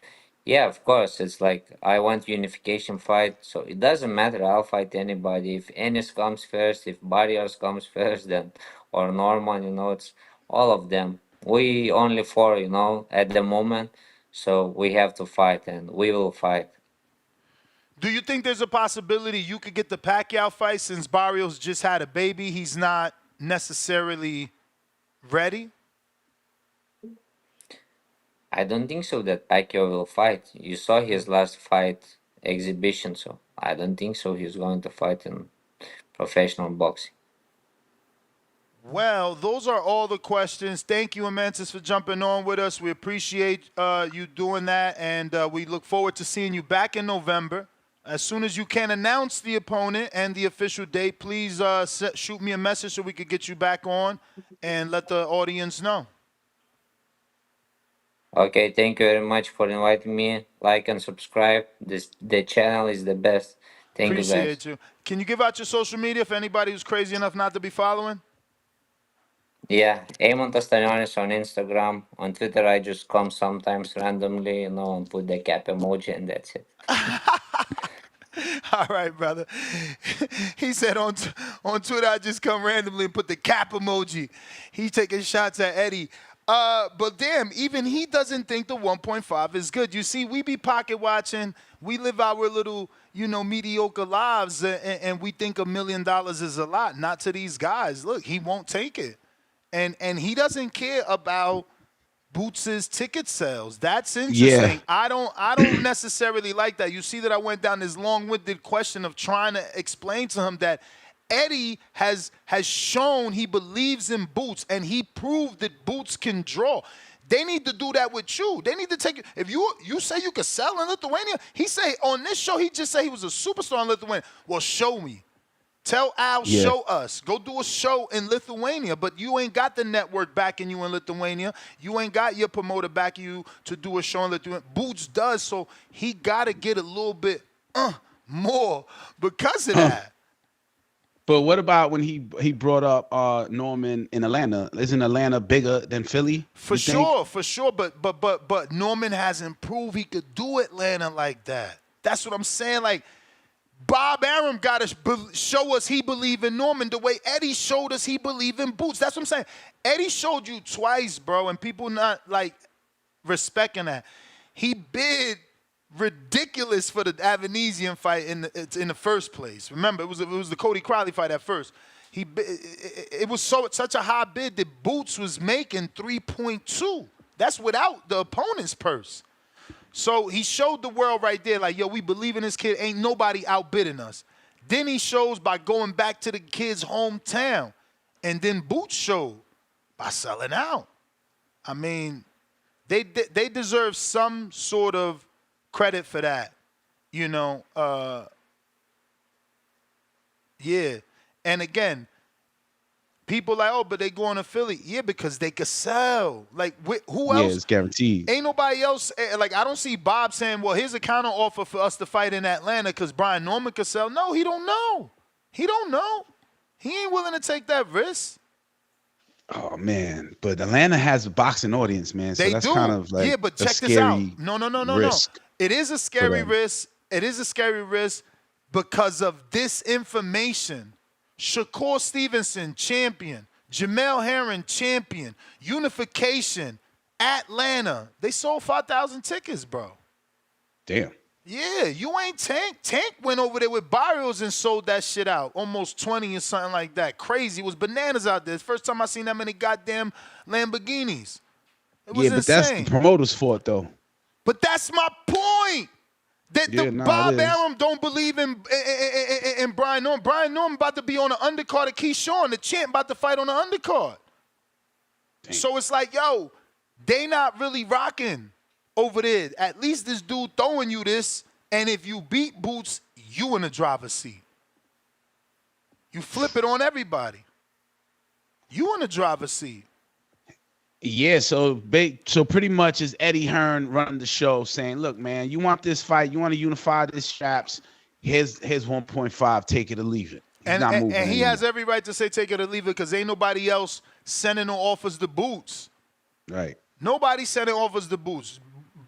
Yeah, of course. It's like I want unification fight, so it doesn't matter. I'll fight anybody. If Ennis comes first, if Barrios comes first, then or Norman, it's all of them. We only four, at the moment, so we have to fight, and we will fight. Do you think there's a possibility you could get the Pacquiao fight since Barrios just had a baby? He's not necessarily ready? I don't think so that Pacquiao will fight. You saw his last fight exhibition, so I don't think so he's going to fight in professional boxing. Well, those are all the questions. Thank you, Amantis, for jumping on with us. We appreciate you doing that, and we look forward to seeing you back in November. As soon as you can announce the opponent and the official date, please shoot me a message so we could get you back on and let the audience know. Okay, thank you very much for inviting me. Like and subscribe. The channel is the best. Thank you, guys. Appreciate you. Can you give out your social media for anybody who's crazy enough not to be following? Yeah, Stanionis on Instagram. On Twitter, I just come sometimes randomly, and put the cap emoji, and that's it. All right, brother. He said on Twitter, I just come randomly and put the cap emoji. He's taking shots at Eddie. But damn, even he doesn't think the 1.5 is good. You see, we be pocket watching. We live our little, mediocre lives, and we think $1 million is a lot. Not to these guys. Look, he won't take it. And he doesn't care about Boots' ticket sales. That's interesting. Yeah. I don't necessarily like that. You see that I went down this long-winded question of trying to explain to him that Eddie has shown he believes in Boots, and he proved that Boots can draw. They need to do that with you. They need to take it. If you say you could sell in Lithuania, he say on this show, he just say he was a superstar in Lithuania. Well, show me. Tell Al, show us. Go do a show in Lithuania, but you ain't got the network backing you in Lithuania. You ain't got your promoter backing you to do a show in Lithuania. Boots does, so he got to get a little bit more because of that. But what about when he brought up Norman in Atlanta? Isn't Atlanta bigger than Philly? For sure. But Norman hasn't proved he could do Atlanta like that. That's what I'm saying. Like, Bob Arum got to show us he believe in Norman the way Eddie showed us he believe in Boots. That's what I'm saying. Eddie showed you twice, bro, and people not, like, respecting that. He bid ridiculous for the Avanesian fight in the first place. Remember, it was the Cody Crowley fight at first. It was such a high bid that Boots was making 3.2. That's without the opponent's purse. So he showed the world right there, like, yo, we believe in this kid. Ain't nobody outbidding us. Then he shows by going back to the kid's hometown. And then Boots showed by selling out. I mean, they deserve some sort of credit for that. Yeah. And again, people like, oh, but they going to Philly. Yeah, because they could sell. Like, who else? Yeah, it's guaranteed. Ain't nobody else. Like, I don't see Bob saying, well, here's a counter offer for us to fight in Atlanta because Brian Norman could sell. No, he don't know. He don't know. He ain't willing to take that risk. Oh, man. But Atlanta has a boxing audience, man. So that's kind of like but check scary this out. No. risk. It is a scary risk. It is a scary risk because of this information. Shakur Stevenson, champion. Jamel Hearn, champion. Unification, Atlanta. They sold 5,000 tickets, bro. Damn. Yeah, you ain't Tank. Tank went over there with Barrios and sold that shit out. Almost 20 or something like that. Crazy. It was bananas out there. It's the first time I seen that many goddamn Lamborghinis. It was insane. That's the promoter's fault, though. But that's my point. Bob Arum don't believe in Brian Norman. Brian Norman about to be on the undercard of Keyshawn. The champ about to fight on the undercard. Dang. So it's like, yo, they not really rocking over there. At least this dude throwing you this, and if you beat Boots, you in the driver's seat. You flip it on everybody. You in the driver's seat. Yeah, so pretty much is Eddie Hearn running the show saying, look, man, you want this fight, you want to unify these straps, here's 1.5, take it or leave it. And he has every right to say take it or leave it because ain't nobody else sending no offers to Boots. Right. Nobody sending offers to Boots.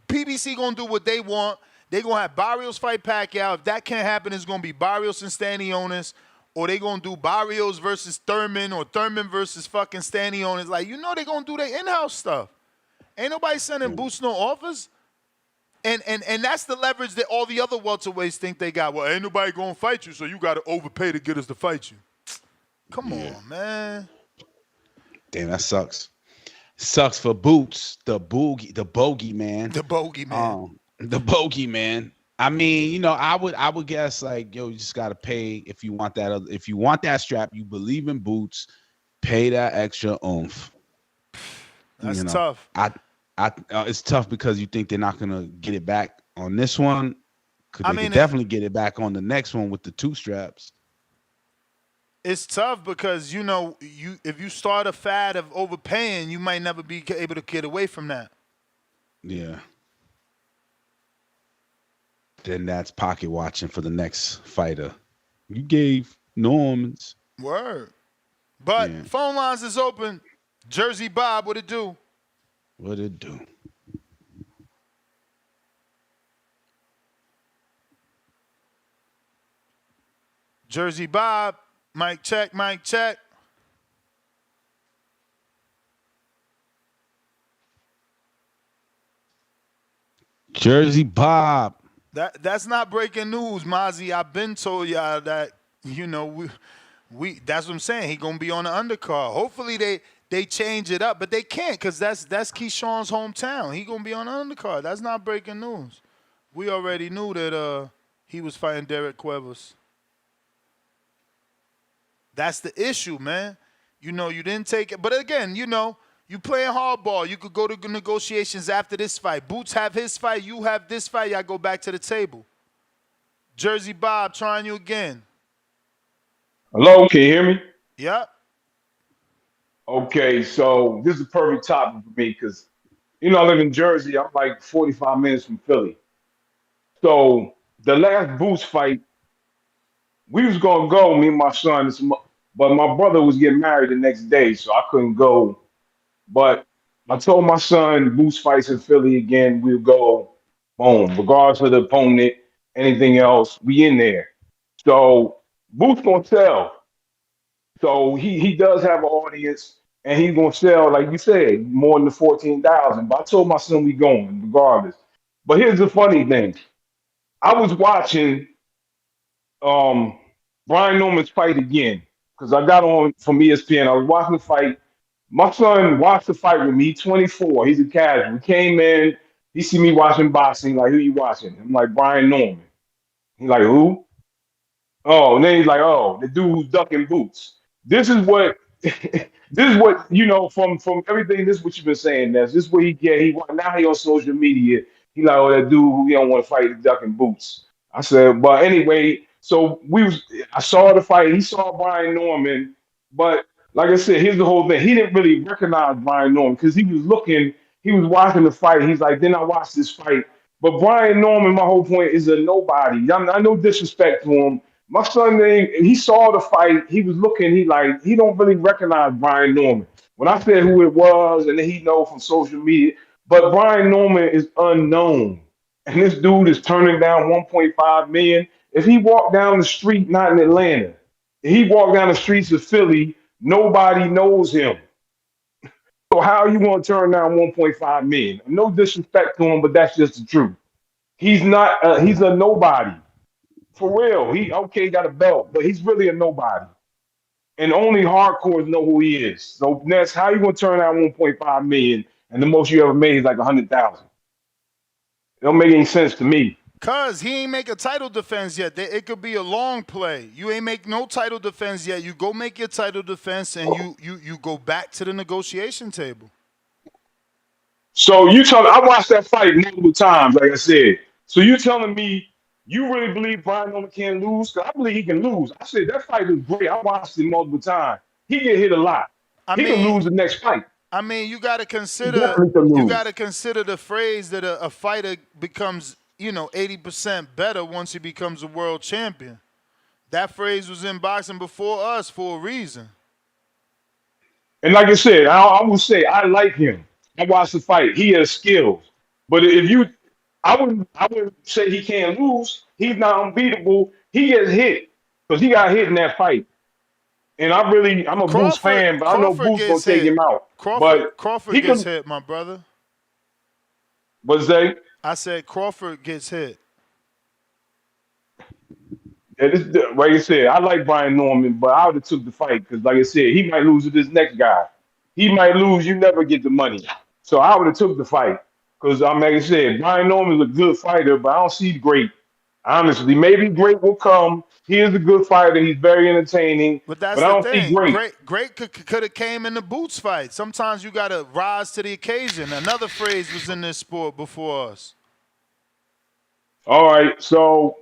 PBC going to do what they want. They going to have Barrios fight Pacquiao. If that can't happen, it's going to be Barrios and Stanionis. Or they going to do Barrios versus Thurman or Thurman versus fucking Stanionis. Like, you know they going to do their in-house stuff. Ain't nobody sending Boots no offers. And that's the leverage that all the other welterweights think they got. Well, ain't nobody going to fight you, so you got to overpay to get us to fight you. Come on, man. Damn, that sucks. Sucks for Boots, the bogey man. The bogey man. The bogey man. I mean, you know, I would guess like, yo, you just gotta pay if you want that. If you want that strap, you believe in Boots, pay that extra oomph. That's tough. It's tough because you think they're not gonna get it back on this one. They could definitely get it back on the next one with the 2 straps. It's tough because you know if you start a fad of overpaying, you might never be able to get away from that. Yeah. Then that's pocket watching for the next fighter. You gave Normans. Word. But phone lines is open. Jersey Bob, what it do? What it do? Jersey Bob, mic check, mic check. Jersey Bob. That's not breaking news, Mozzie. I've been told y'all that, you know, we that's what I'm saying. He gonna be on the undercard. Hopefully they change it up, but they can't because that's Keyshawn's hometown. He gonna be on the undercard. That's not breaking news. We already knew that he was fighting Derek Cuevas. That's the issue, man. You know, you didn't take it. But again, you know, you playing hardball. You could go to negotiations after this fight. Boots have his fight. You have this fight. Y'all go back to the table. Jersey Bob, trying you again. Hello, can you hear me? Yep. Okay, so this is a perfect topic for me because, you know, I live in Jersey. I'm like 45 minutes from Philly. So the last Boots fight, we was going to go, me and my son, but my brother was getting married the next day, so I couldn't go. But I told my son, Boots fights in Philly again, we'll go, boom, regardless of the opponent, anything else, we in there. So Boots gonna sell. So he does have an audience, and he's gonna sell, like you said, more than the 14,000. But I told my son we going regardless. But here's the funny thing: I was watching Brian Norman's fight again because I got on from ESPN. I was watching the fight. My son watched the fight with me. He's 24. He's a casual. He came in. He see me watching boxing. Like, who you watching? I'm like, Brian Norman. He's like, who? Oh, and then he's like, oh, the dude who's ducking Boots. This is what, you know, from everything. This is what you've been saying. This is what he get. Now he on social media. He like, oh, that dude who you don't want to fight is ducking Boots. I said, but anyway, so I saw the fight. He saw Brian Norman, but like I said, here's the whole thing. He didn't really recognize Brian Norman because he was watching the fight. He's like, then I watched this fight. But Brian Norman, my whole point, is a nobody. I no disrespect to him. My son, he saw the fight. He was looking. He don't really recognize Brian Norman. When I said who it was, and then he know from social media. But Brian Norman is unknown, and this dude is turning down 1.5 million. If he walked down the street, not in Atlanta, if he walked down the streets of Philly, nobody knows him. So how are you going to turn down 1.5 million? No disrespect to him, but that's just the truth. He's not. He's a nobody. For real. He got a belt, but he's really a nobody. And only hardcores know who he is. So Ness, how you going to turn down 1.5 million and the most you ever made is like 100,000? It don't make any sense to me. Cuz he ain't make a title defense yet. It could be a long play. You ain't make no title defense yet. You go make your title defense and you go back to the negotiation table. So I watched that fight multiple times, like I said. So you telling me you really believe Brian Norman can lose? 'Cause I believe he can lose. I said that fight was great. I watched it multiple times. He get hit a lot. He can lose the next fight. You got to He consider definitely can you lose. got to consider the phrase that a fighter becomes 80% better once he becomes a world champion. That phrase was in boxing before us for a reason. And like I said, I would say I like him. I watched the fight. He has skills. But I wouldn't say he can't lose. He's not unbeatable. He gets hit because he got hit in that fight. And I'm a Boots fan, but I know Boots gonna take him out. Crawford He gets can. hit, my brother. What's that? I said Crawford gets hit. Yeah, like I said, I like Brian Norman, but I would have took the fight because, like I said, he might lose to this next guy. He might lose. You never get the money. So I would have took the fight because, like I said, Brian Norman's a good fighter, but I don't see great. Honestly, maybe great will come. He is a good fighter. He's very entertaining, But but that's I the don't see thing. great. Great could have came in the Boots fight. Sometimes you got to rise to the occasion. Another phrase was in this sport before us. All right, so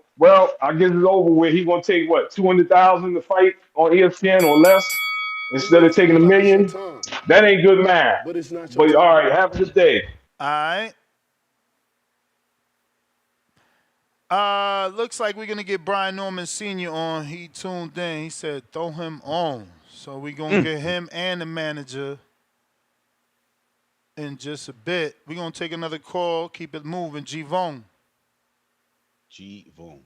I guess it's over with. He gonna take what 200,000 to fight on ESPN or less instead of taking $1 million. That ain't good math. But it's not your But time. all right, have a good day. All right. Looks like we're gonna get Brian Norman Sr. on. He tuned in. He said throw him on. So we're gonna get him and the manager in just a bit. We're gonna take another call. Keep it moving. G-Von. G-Von.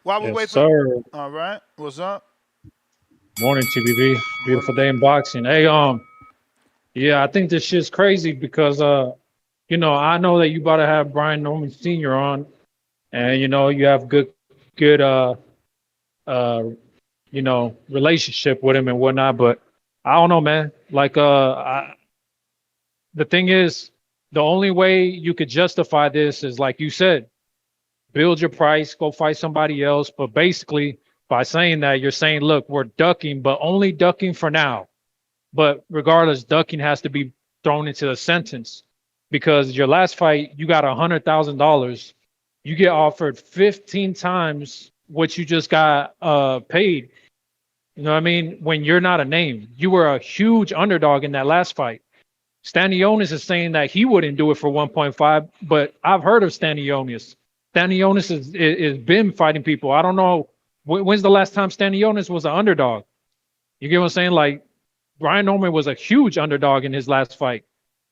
While we Yes, wait sir. All right. What's up? Morning, TBB. Beautiful day in boxing. Hey, yeah, I think this shit's crazy because, I know that you about to have Brian Norman Sr. on, and you have good, relationship with him and whatnot. But I don't know, man. Like, the thing is, the only way you could justify this is like you said, build your price, go fight somebody else. But basically, by saying that, you're saying, look, we're ducking, but only ducking for now. But regardless, ducking has to be thrown into the sentence because your last fight, you got $100,000. You get offered 15 times what you just got paid. You know what I mean? When you're not a name, you were a huge underdog in that last fight. Stanionis is saying that he wouldn't do it for 1.5, but I've heard of Stanionis. Stanionis is been fighting people. I don't know when's the last time Stanionis was an underdog. You get what I'm saying? Like Brian Norman was a huge underdog in his last fight.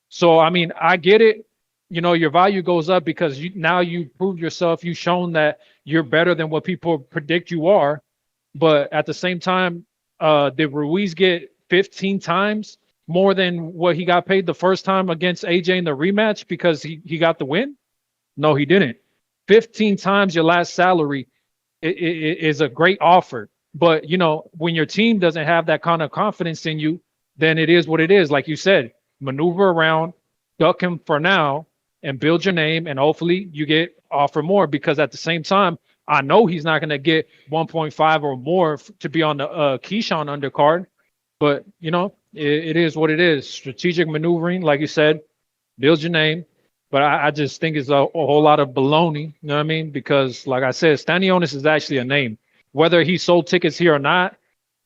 So I mean, I get it. Your value goes up because now you proved yourself. You've shown that you're better than what people predict you are. But at the same time, did Ruiz get 15 times more than what he got paid the first time against AJ in the rematch because he got the win? No, he didn't. 15 times your last salary is a great offer. But, when your team doesn't have that kind of confidence in you, then it is what it is. Like you said, maneuver around, duck him for now, and build your name, and hopefully you get offer more because at the same time, I know he's not going to get 1.5 or more to be on the Keyshawn undercard. But, it is what it is. Strategic maneuvering, like you said, build your name. But I just think it's a whole lot of baloney, you know what I mean? Because, like I said, Stanionis is actually a name. Whether he sold tickets here or not,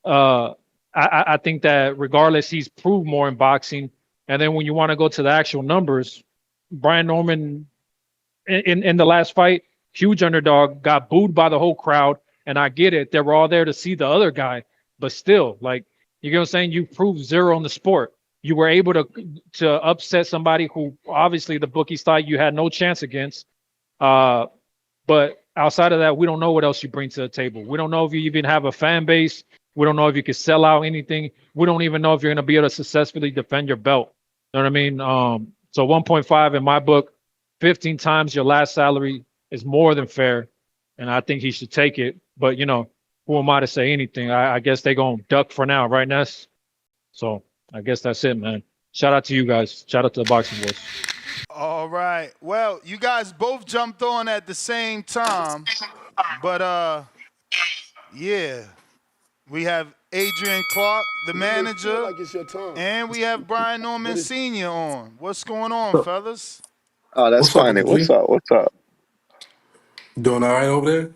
I think that regardless, he's proved more in boxing. And then when you want to go to the actual numbers, Brian Norman in the last fight, huge underdog, got booed by the whole crowd. And I get it. They were all there to see the other guy. But still, like, you know what I'm saying? You proved zero in the sport. You were able to upset somebody who obviously the bookies thought you had no chance against. But outside of that, we don't know what else you bring to the table. We don't know if you even have a fan base. We don't know if you can sell out anything. We don't even know if you're going to be able to successfully defend your belt. You know what I mean? So 1.5 in my book, 15 times your last salary is more than fair. And I think he should take it. But, who am I to say anything? I guess they're going to duck for now, right, Ness? So I guess that's it, man. Shout out to you guys. Shout out to the Boxing Voice. All right. Well, you guys both jumped on at the same time, but yeah, we have Adrian Clark, the You may feel manager, like it's your time, and we have Brian Norman but it's Sr. on. What's going on, fellas? Oh, that's What's up, funny. What's OG? up? What's up? Doing all right over there?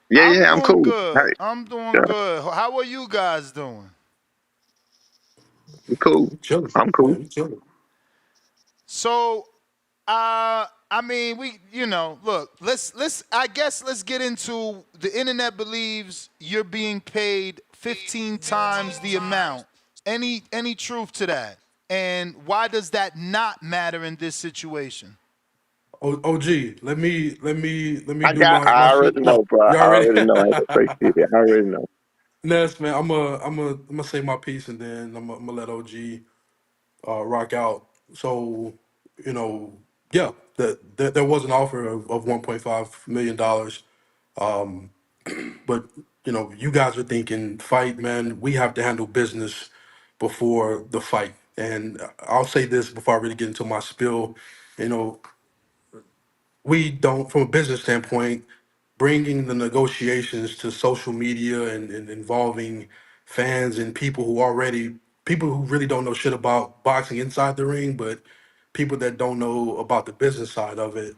Yeah, I'm yeah, I'm doing cool. good. Hey, I'm doing yeah, good. How are you guys doing? I'm cool. We chilling, I'm cool. man. We chilling. So, I mean, look, I guess let's get into the internet believes you're being paid 15 times the amount. Any truth to that? And why does that not matter in this situation? OG, let me I do got. my I shit. already know, No, bro. you I already. already know. I ain't gonna say shit. I already know. Ness, man, I'm gonna say my piece and then I'm gonna let OG rock out. So, you know, yeah, there was an offer of $1.5 million. But you guys are thinking fight, man. We have to handle business before the fight. And I'll say this before I really get into my spiel. You know, we don't, from a business standpoint, bringing the negotiations to social media and involving fans and people who really don't know shit about boxing inside the ring, but people that don't know about the business side of it.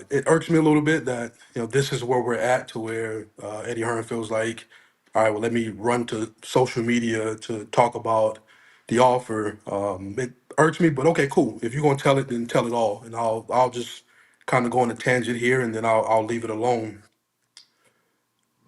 It irks me a little bit that this is where we're at, to where Eddie Hearn feels like, all right, well, let me run to social media to talk about the offer. It irks me, but okay, cool. If you're gonna tell it, then tell it all, and I'll just kind of go on a tangent here, and then I'll leave it alone.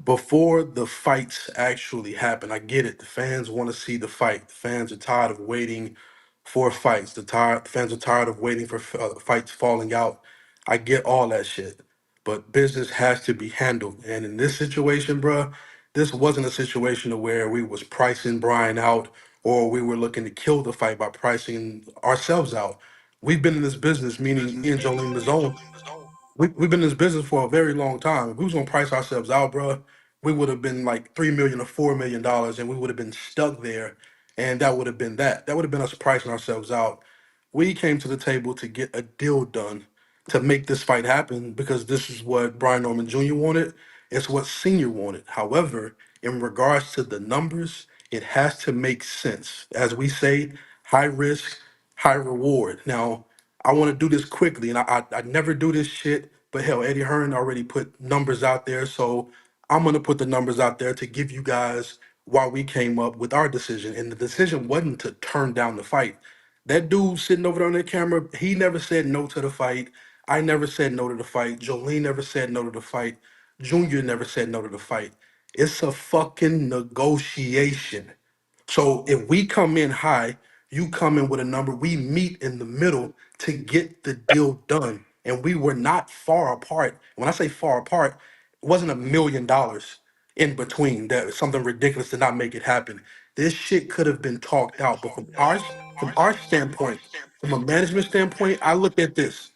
Before the fights actually happen, I get it. The fans want to see the fight. The fans are tired of waiting for fights. The fans are tired of waiting for fights falling out. I get all that shit, but business has to be handled. And in this situation, bruh, this wasn't a situation where we was pricing Brian out, or we were looking to kill the fight by pricing ourselves out. We've been in this business, meaning me and Jolene Mazone, we've been in this business for a very long time. If we was gonna price ourselves out, bro, we would have been like $3 million or $4 million, and we would have been stuck there, and that would have been that. That would have been us pricing ourselves out. We came to the table to get a deal done, to make this fight happen, because this is what Brian Norman Jr. wanted. It's what Senior wanted. However, in regards to the numbers, it has to make sense. As we say, high risk, high reward. Now, I want to do this quickly, and I never do this shit, but hell, Eddie Hearn already put numbers out there, so I'm gonna put the numbers out there to give you guys why we came up with our decision. And the decision wasn't to turn down the fight. That dude sitting over there on the camera, he never said no to the fight. I never said no to the fight. Jolene never said no to the fight. Junior never said no to the fight. It's a fucking negotiation. So if we come in high, you come in with a number, we meet in the middle to get the deal done. And we were not far apart. When I say far apart, it wasn't $1 million in between. That was something ridiculous to not make it happen. This shit could have been talked out. But from our standpoint, from a management standpoint, I look at this.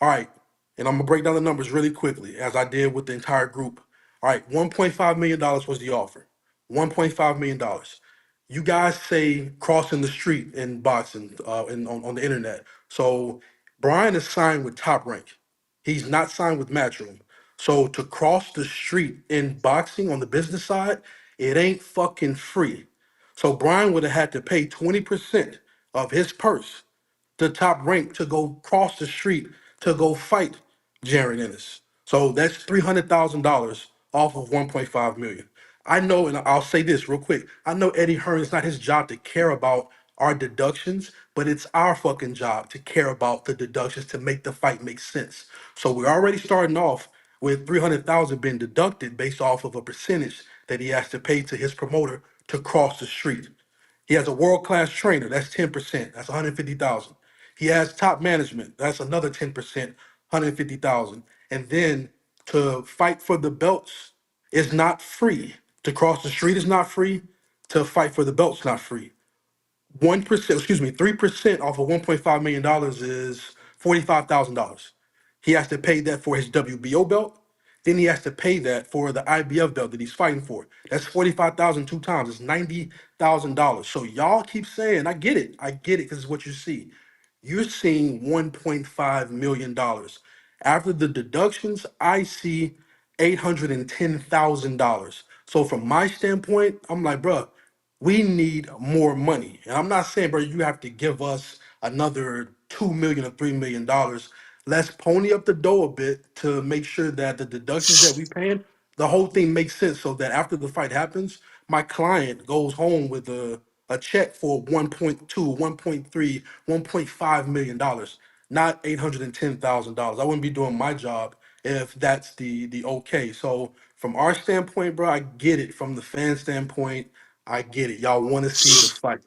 All right, and I'm gonna break down the numbers really quickly, as I did with the entire group. All right, $1.5 million was the offer. $1.5 million. You guys say crossing the street in boxing, on the internet. So Brian is signed with Top Rank. He's not signed with Matchroom. So to cross the street in boxing on the business side, it ain't fucking free. So Brian would have had to pay 20% of his purse to Top Rank to go cross the street to go fight Jaron Ennis. So that's $300,000 off of 1.5 million. I know, and I'll say this real quick. I know Eddie Hearn, it's not his job to care about our deductions, but it's our fucking job to care about the deductions to make the fight make sense. So we're already starting off with 300,000 being deducted based off of a percentage that he has to pay to his promoter to cross the street. He has a world-class trainer, that's 10%, that's 150,000. He has top management, that's another 10%, 150,000. And then to fight for the belts is not free. To cross the street is not free. To fight for the belt's not free. 1%, excuse me, 3% off of $1.5 million is $45,000. He has to pay that for his WBO belt. Then he has to pay that for the IBF belt that he's fighting for. That's 45,000 two times. It's $90,000. So y'all keep saying, I get it, because it's what you see. You're seeing $1.5 million. After the deductions, I see $810,000. So from my standpoint, I'm like, bruh, we need more money. And I'm not saying, bro, you have to give us another 2 million or $3 million. Let's pony up the dough a bit to make sure that the deductions that we paying, the whole thing makes sense, so that after the fight happens, my client goes home with a check for 1.2, 1.3, $1.5 million, not $810,000. I wouldn't be doing my job if that's the okay. So from our standpoint, bro, I get it. From the fan standpoint, I get it. Y'all want to see the fight.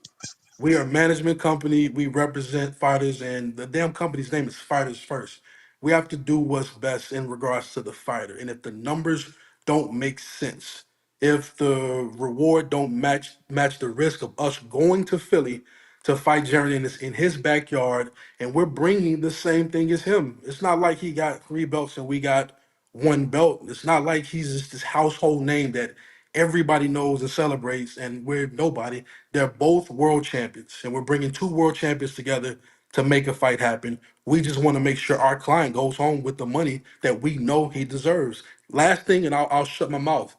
We are a management company. We represent fighters, and the damn company's name is Fighters First. We have to do what's best in regards to the fighter. And if the numbers don't make sense, if the reward don't match the risk of us going to Philly to fight Jaron Ennis in his backyard, and we're bringing the same thing as him. It's not like he got 3 belts and we got 1 belt. It's not like he's just this household name that everybody knows and celebrates, and we're nobody. They're both world champions, and we're bringing 2 world champions together to make a fight happen. We just want to make sure our client goes home with the money that we know he deserves. Last thing, and I'll shut my mouth.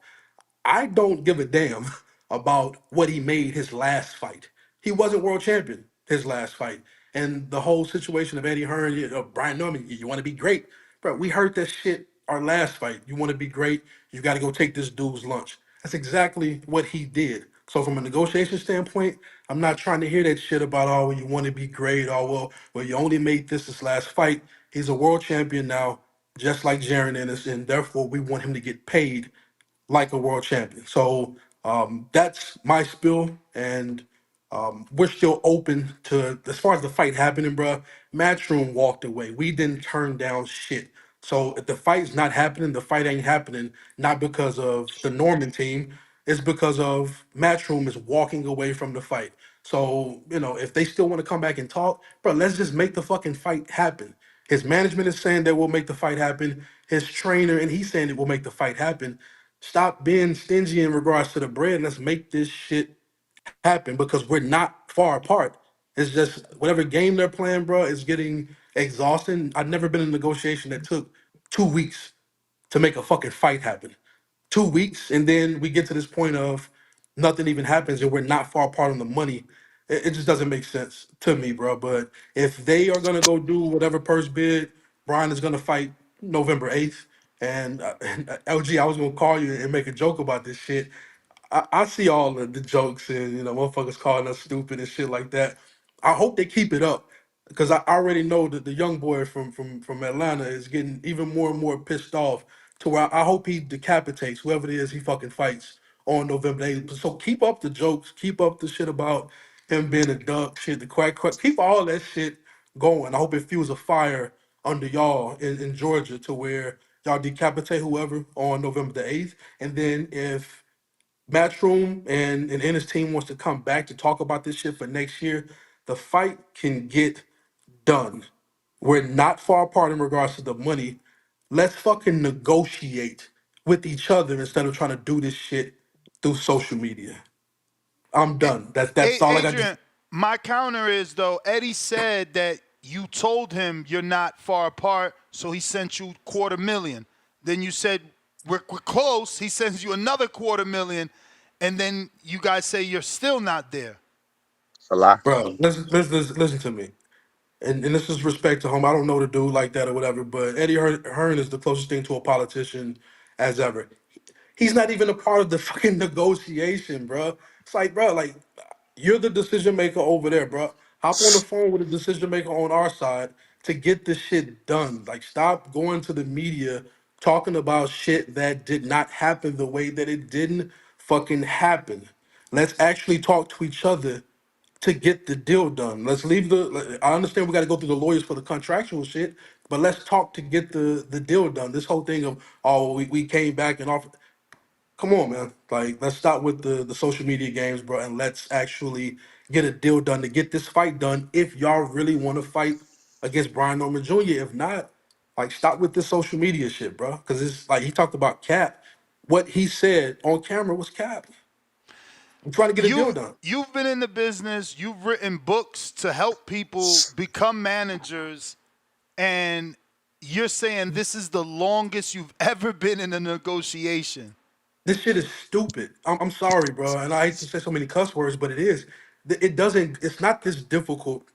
I don't give a damn about what he made his last fight. He wasn't world champion his last fight. And the whole situation of Eddie Hearn, Brian Norman, you want to be great. Bro, we heard that shit our last fight. You want to be great, you got to go take this dude's lunch. That's exactly what he did. So from a negotiation standpoint, I'm not trying to hear that shit about, oh, well, you want to be great, oh, well, you only made this last fight. He's a world champion now, just like Jaron Ennis, and therefore we want him to get paid like a world champion. So that's my spiel, and we're still open to, as far as the fight happening, bruh. Matchroom walked away. We didn't turn down shit. So if the fight's not happening, the fight ain't happening. Not because of the Norman team. It's because of Matchroom is walking away from the fight. So if they still want to come back and talk, bro, let's just make the fucking fight happen. His management is saying they will make the fight happen. His trainer and he's saying it will make the fight happen. Stop being stingy in regards to the bread. Let's make this shit happen, because we're not far apart. It's just whatever game they're playing, bro, is getting exhausting. I've never been in a negotiation that took 2 weeks to make a fucking fight happen. 2 weeks, and then we get to this point of nothing even happens, and we're not far apart on the money. It just doesn't make sense to me, bro. But if they are gonna go do whatever purse bid, Brian is gonna fight November 8th. And LG, I was gonna call you and make a joke about this shit. I see all of the jokes and motherfuckers calling us stupid and shit like that. I hope they keep it up, because I already know that the young boy from Atlanta is getting even more and more pissed off, to where I hope he decapitates whoever it is he fucking fights on November 8th. So keep up the jokes, keep up the shit about him being a duck, shit, the quack, keep all that shit going. I hope it fuels a fire under y'all in Georgia, to where y'all decapitate whoever on November 8th. And then if Matchroom and Ennis team wants to come back to talk about this shit for next year, the fight can get done. We're not far apart in regards to the money. Let's fucking negotiate with each other instead of trying to do this shit through social media. I'm done. That's all I got to. Adrian, my counter is, though, Eddie said that you told him you're not far apart, so he sent you $250,000. Then you said we're close. He sends you another $250,000, and then you guys say you're still not there. It's a lie. Bro, listen to me. And this is respect to him. I don't know the dude like that or whatever, but Eddie Hearn is the closest thing to a politician as ever. He's not even a part of the fucking negotiation, bro. It's like, bro, like, you're the decision maker over there, bro. Hop on the phone with the decision maker on our side to get this shit done. Like, stop going to the media talking about shit that did not happen the way that it didn't fucking happen. Let's actually talk to each other to get the deal done. Let's leave I understand we got to go through the lawyers for the contractual shit, but let's talk to get the deal done. This whole thing of, oh, we came back and offered. Come on, man. Like, let's stop with the social media games, bro, and let's actually get a deal done to get this fight done. If y'all really want to fight against Brian Norman Jr., if not, Like, stop with this social media shit, bro. Because it's like he talked about cap. What he said on camera was cap. I'm trying to get a deal done. You've been in the business. You've written books to help people become managers, and you're saying this is the longest you've ever been in a negotiation. This shit is stupid. I'm sorry, bro, and I hate to say so many cuss words, but it is. It doesn't. It's not this difficult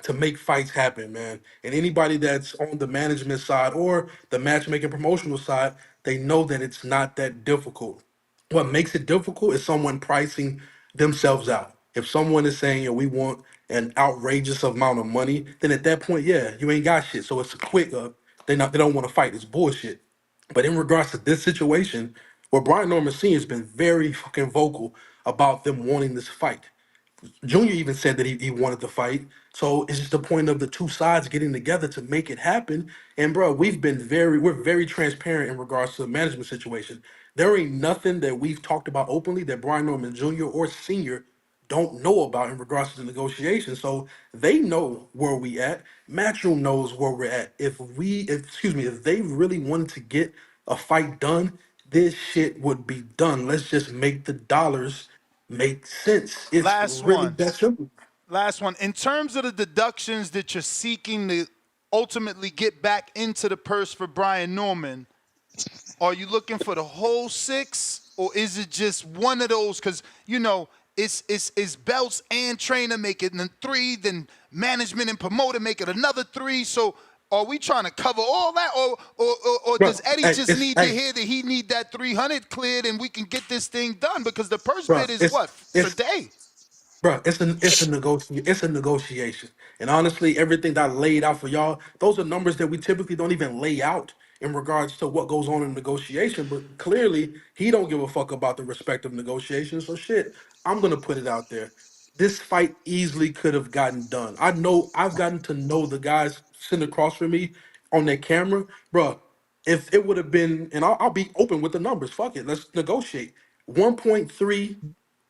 to make fights happen, man. And anybody that's on the management side or the matchmaking promotional side, they know that it's not that difficult. What makes it difficult is someone pricing themselves out. If someone is saying, "Yo, we want an outrageous amount of money," then at that point, yeah, you ain't got shit. So it's a quick. They don't want to fight. It's bullshit. But in regards to this situation, where Brian Norman Sr. has been very fucking vocal about them wanting this fight. Junior even said that he wanted to fight. So it's just the point of the two sides getting together to make it happen. And bro, we're very transparent in regards to the management situation. There ain't nothing that we've talked about openly that Brian Norman Jr. or Senior don't know about in regards to the negotiation. So they know where we at. Matchroom knows where we're at. If they really wanted to get a fight done, this shit would be done. Let's just make the dollars make sense. It's Last really one. that simple. Last one. In terms of the deductions that you're seeking to ultimately get back into the purse for Brian Norman, are you looking for the whole 6, or is it just one of those? Because, it's belts and trainer make it 3, then management and promoter make it another 3. So are we trying to cover all that, or Bro, does Eddie just need to hear that he need that 300 cleared and we can get this thing done? Because the purse bro, bid is what today. Bro, it's a negotiation. And honestly, everything that I laid out for y'all, those are numbers that we typically don't even lay out in regards to what goes on in negotiation. But clearly, he don't give a fuck about the respective negotiations. So shit, I'm gonna put it out there. This fight easily could have gotten done. I know I've gotten to know the guys sitting across from me on their camera, bro. If it would have been, and I'll be open with the numbers. Fuck it, let's negotiate. 1.3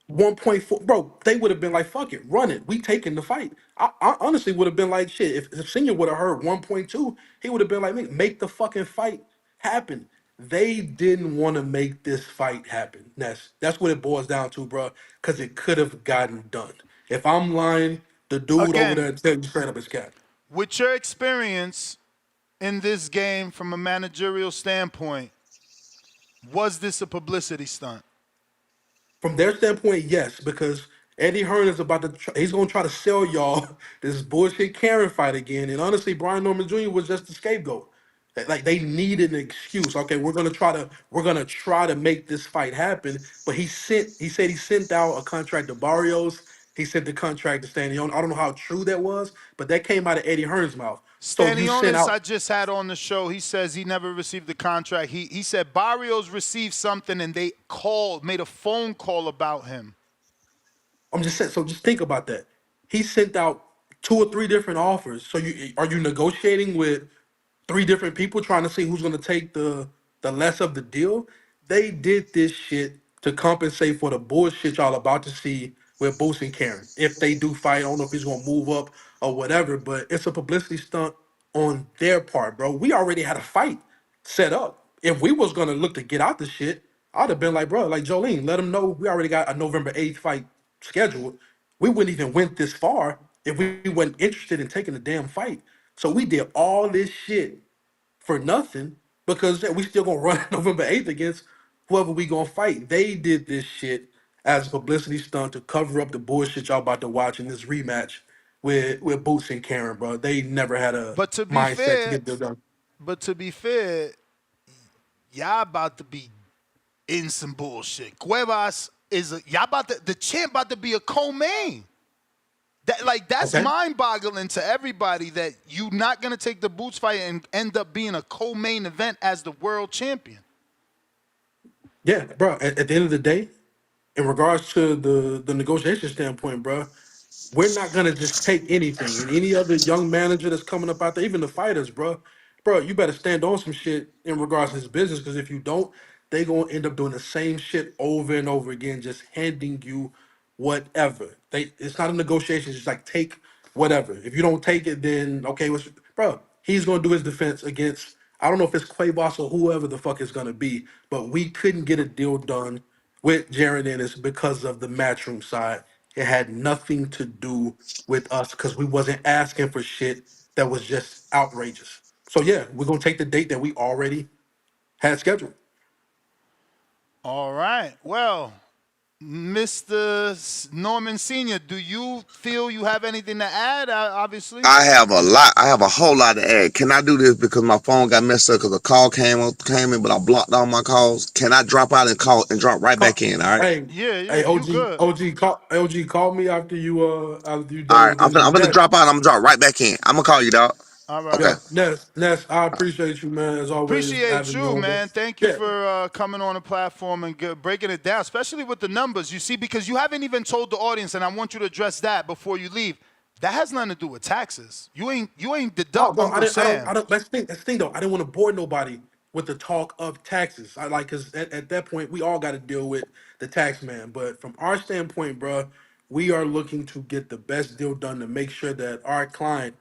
1.4, bro, they would have been like, fuck it, run it. We taking the fight. I honestly would have been like, shit, if Senior would have heard 1.2, he would have been like, make the fucking fight happen. They didn't want to make this fight happen. That's what it boils down to, bro, because it could have gotten done. If I'm lying, the dude over Again, there tell you straight up his cap. with your experience in this game from a managerial standpoint, was this a publicity stunt? From their standpoint, yes, because Eddie Hearn is about to he's gonna try to sell y'all this bullshit Karen fight again. And honestly, Brian Norman Jr. was just the scapegoat. Like they needed an excuse. Okay, we're gonna try to make this fight happen. But he said he sent out a contract to Barrios. He sent the contract to Stanionis. I don't know how true that was, but that came out of Eddie Hearn's mouth. So you sent Stanionis, I out. just had on the show. He says he never received the contract. He said Barrios received something and they made a phone call about him. I'm just saying. So just think about that. He sent out 2 or 3 different offers. So you negotiating with 3 different people trying to see who's going to take the less of the deal? They did this shit to compensate for the bullshit y'all about to see with Boost and Karen. If they do fight, I don't know if he's going to move up or whatever, but it's a publicity stunt on their part, bro. We already had a fight set up. If we was going to look to get out the shit, I'd have been like, bro, like Jolene, let them know we already got a November 8th fight scheduled. We wouldn't even went this far if we weren't interested in taking the damn fight. So we did all this shit for nothing because we still gonna run November 8th against whoever we gonna fight. They did this shit as a publicity stunt to cover up the bullshit y'all about to watch in this rematch with Boots and Karen, bro. They never had a But to be mindset to fair, get this done. y'all about to be in some bullshit. Cuevas y'all about to, the champ about to be a co-main. That's Okay. mind-boggling to everybody that you not gonna take the Boots fight and end up being a co-main event as the world champion. Yeah, bro. At the end of the day, in regards to the negotiation standpoint, bro, we're not gonna just take anything. And any other young manager that's coming up out there, even the fighters, bro, you better stand on some shit in regards to this business. Because if you don't, they gonna end up doing the same shit over and over again, just handing you whatever. It's not a negotiation. It's just like take whatever. If you don't take it, then okay, bro. He's going to do his defense against, I don't know if it's Quavos or whoever the fuck it's going to be, but we couldn't get a deal done with Jaron Ennis because of the matchroom side. It had nothing to do with us because we wasn't asking for shit that was just outrageous. So yeah, we're going to take the date that we already had scheduled. All right. Well, Mr. Norman Sr., do you feel you have anything to add? Obviously. I have a lot. I have a whole lot to add. Can I do this because my phone got messed up because a call came in, but I blocked all my calls? Can I drop out and call and drop right back in? All right. Hey, Yeah, hey, you OG, good. call me after you All done right. with I'm this. gonna, And I'm gonna Ness, drop out. I'm gonna drop right back in. I'm gonna call you, dog. All right. Okay. yeah, Ness, I appreciate you, man, as always, Appreciate having me you, on. man. Thank you Yeah, for coming on the platform and breaking it down, especially with the numbers. You see, because you haven't even told the audience, and I want you to address that before you leave. That has nothing to do with taxes. You ain't oh, deduct bro, Uncle Sam. I don't. That's the thing, though. I didn't want to bore nobody with the talk of taxes. I like because at that point we all got to deal with the tax man. But from our standpoint, bro, we are looking to get the best deal done to make sure that our client,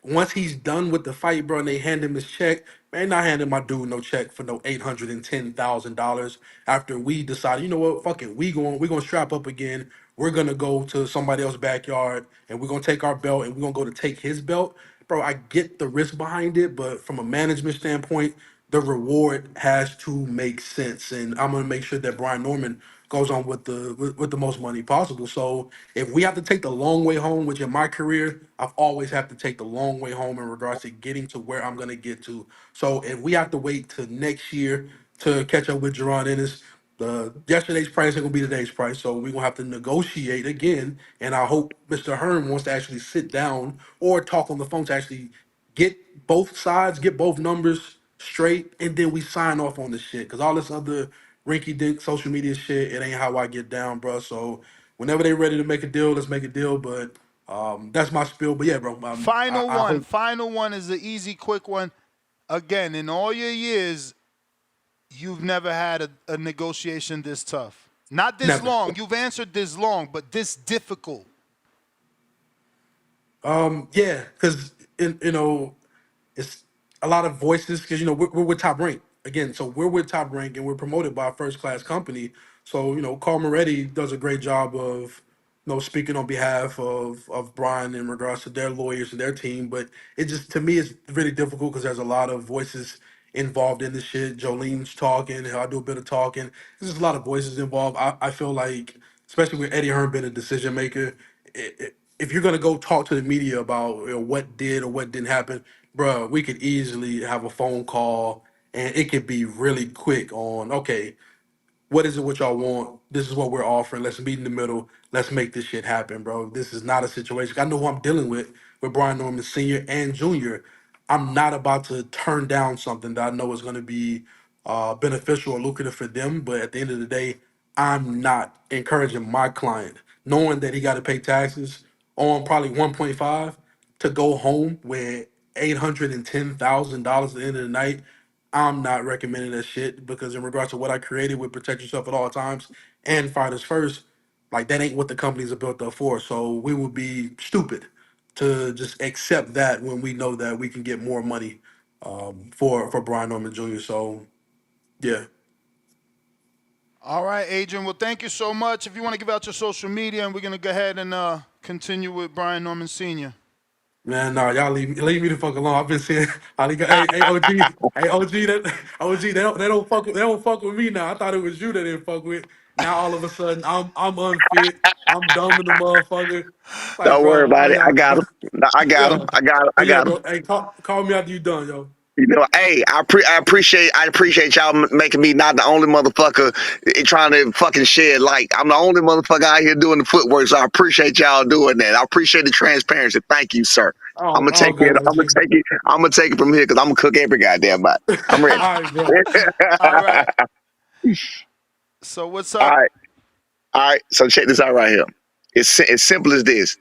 once he's done with the fight, bro, and they hand him his check, man, not handing my dude no check for no $810,000 after we decided, you know what, fuck it, we're gonna strap up again. We're gonna go to somebody else's backyard and we're gonna take our belt and we're gonna go to take his belt. Bro, I get the risk behind it, but from a management standpoint, the reward has to make sense. And I'm gonna make sure that Brian Norman goes on with the most money possible. So if we have to take the long way home, which in my career, I've always have to take the long way home in regards to getting to where I'm gonna get to. So if we have to wait till next year to catch up with Jaron Ennis, the yesterday's price ain't gonna be today's price. So we're gonna have to negotiate again. And I hope Mr. Hearn wants to actually sit down or talk on the phone to actually get both sides, get both numbers straight, and then we sign off on the shit. Cause all this other rinky dink social media shit, it ain't how I get down, bro. So whenever they ready to make a deal, let's make a deal. But that's my spiel. But yeah, bro. I hope Final one is an easy, quick one. Again, in all your years, you've never had a negotiation this tough. Not this never. long. You've answered this long, but this difficult. Yeah, because it's a lot of voices because we're with Top Rank again, so we're with Top Rank and we're promoted by a first class company. So Carl Moretti does a great job of speaking on behalf of Brian in regards to their lawyers and their team. But it just to me it's really difficult because there's a lot of voices involved in this shit. Jolene's talking, I do a bit of talking. There's just a lot of voices involved. I feel like, especially with Eddie Hearn being a decision maker, if you're gonna go talk to the media about what did or what didn't happen, bro, we could easily have a phone call and it could be really quick on, okay, what is it what y'all want? This is what we're offering. Let's meet in the middle. Let's make this shit happen, bro. This is not a situation. I know who I'm dealing with Brian Norman Sr. and Jr. I'm not about to turn down something that I know is going to be beneficial or lucrative for them. But at the end of the day, I'm not encouraging my client, knowing that he got to pay taxes on probably 1.5 to go home with $810,000 at the end of the night. I'm not recommending that shit because in regards to what I created with protect yourself at all times and fighters first, like that ain't what the companies are built up for. So we would be stupid to just accept that when we know that we can get more money for Brian Norman Jr. So yeah. All right, Adrian. Well, thank you so much. If you want to give out your social media, and we're going to go ahead and continue with Brian Norman Sr. Man, nah, y'all leave me the fuck alone. I've been seeing hey OG, they don't fuck with me now. I thought it was you that didn't fuck with. Now all of a sudden I'm unfit. I'm dumb in the motherfucker. Like, Don't worry bro, about it. I got but, him. I got him. yeah. I got him. I But yeah, got him. bro. Hey, call me after you done, yo. Hey, I appreciate y'all making me not the only motherfucker trying to fucking shed light. I'm the only motherfucker out here doing the footwork, so I appreciate y'all doing that. I appreciate the transparency. Thank you, sir. I'm gonna All take it. good, OG. I'm gonna take it from here because I'm gonna cook every goddamn bite. I'm All ready. right, bro. All right. So what's All up? right, all right. So check this out right here. It's as simple as this.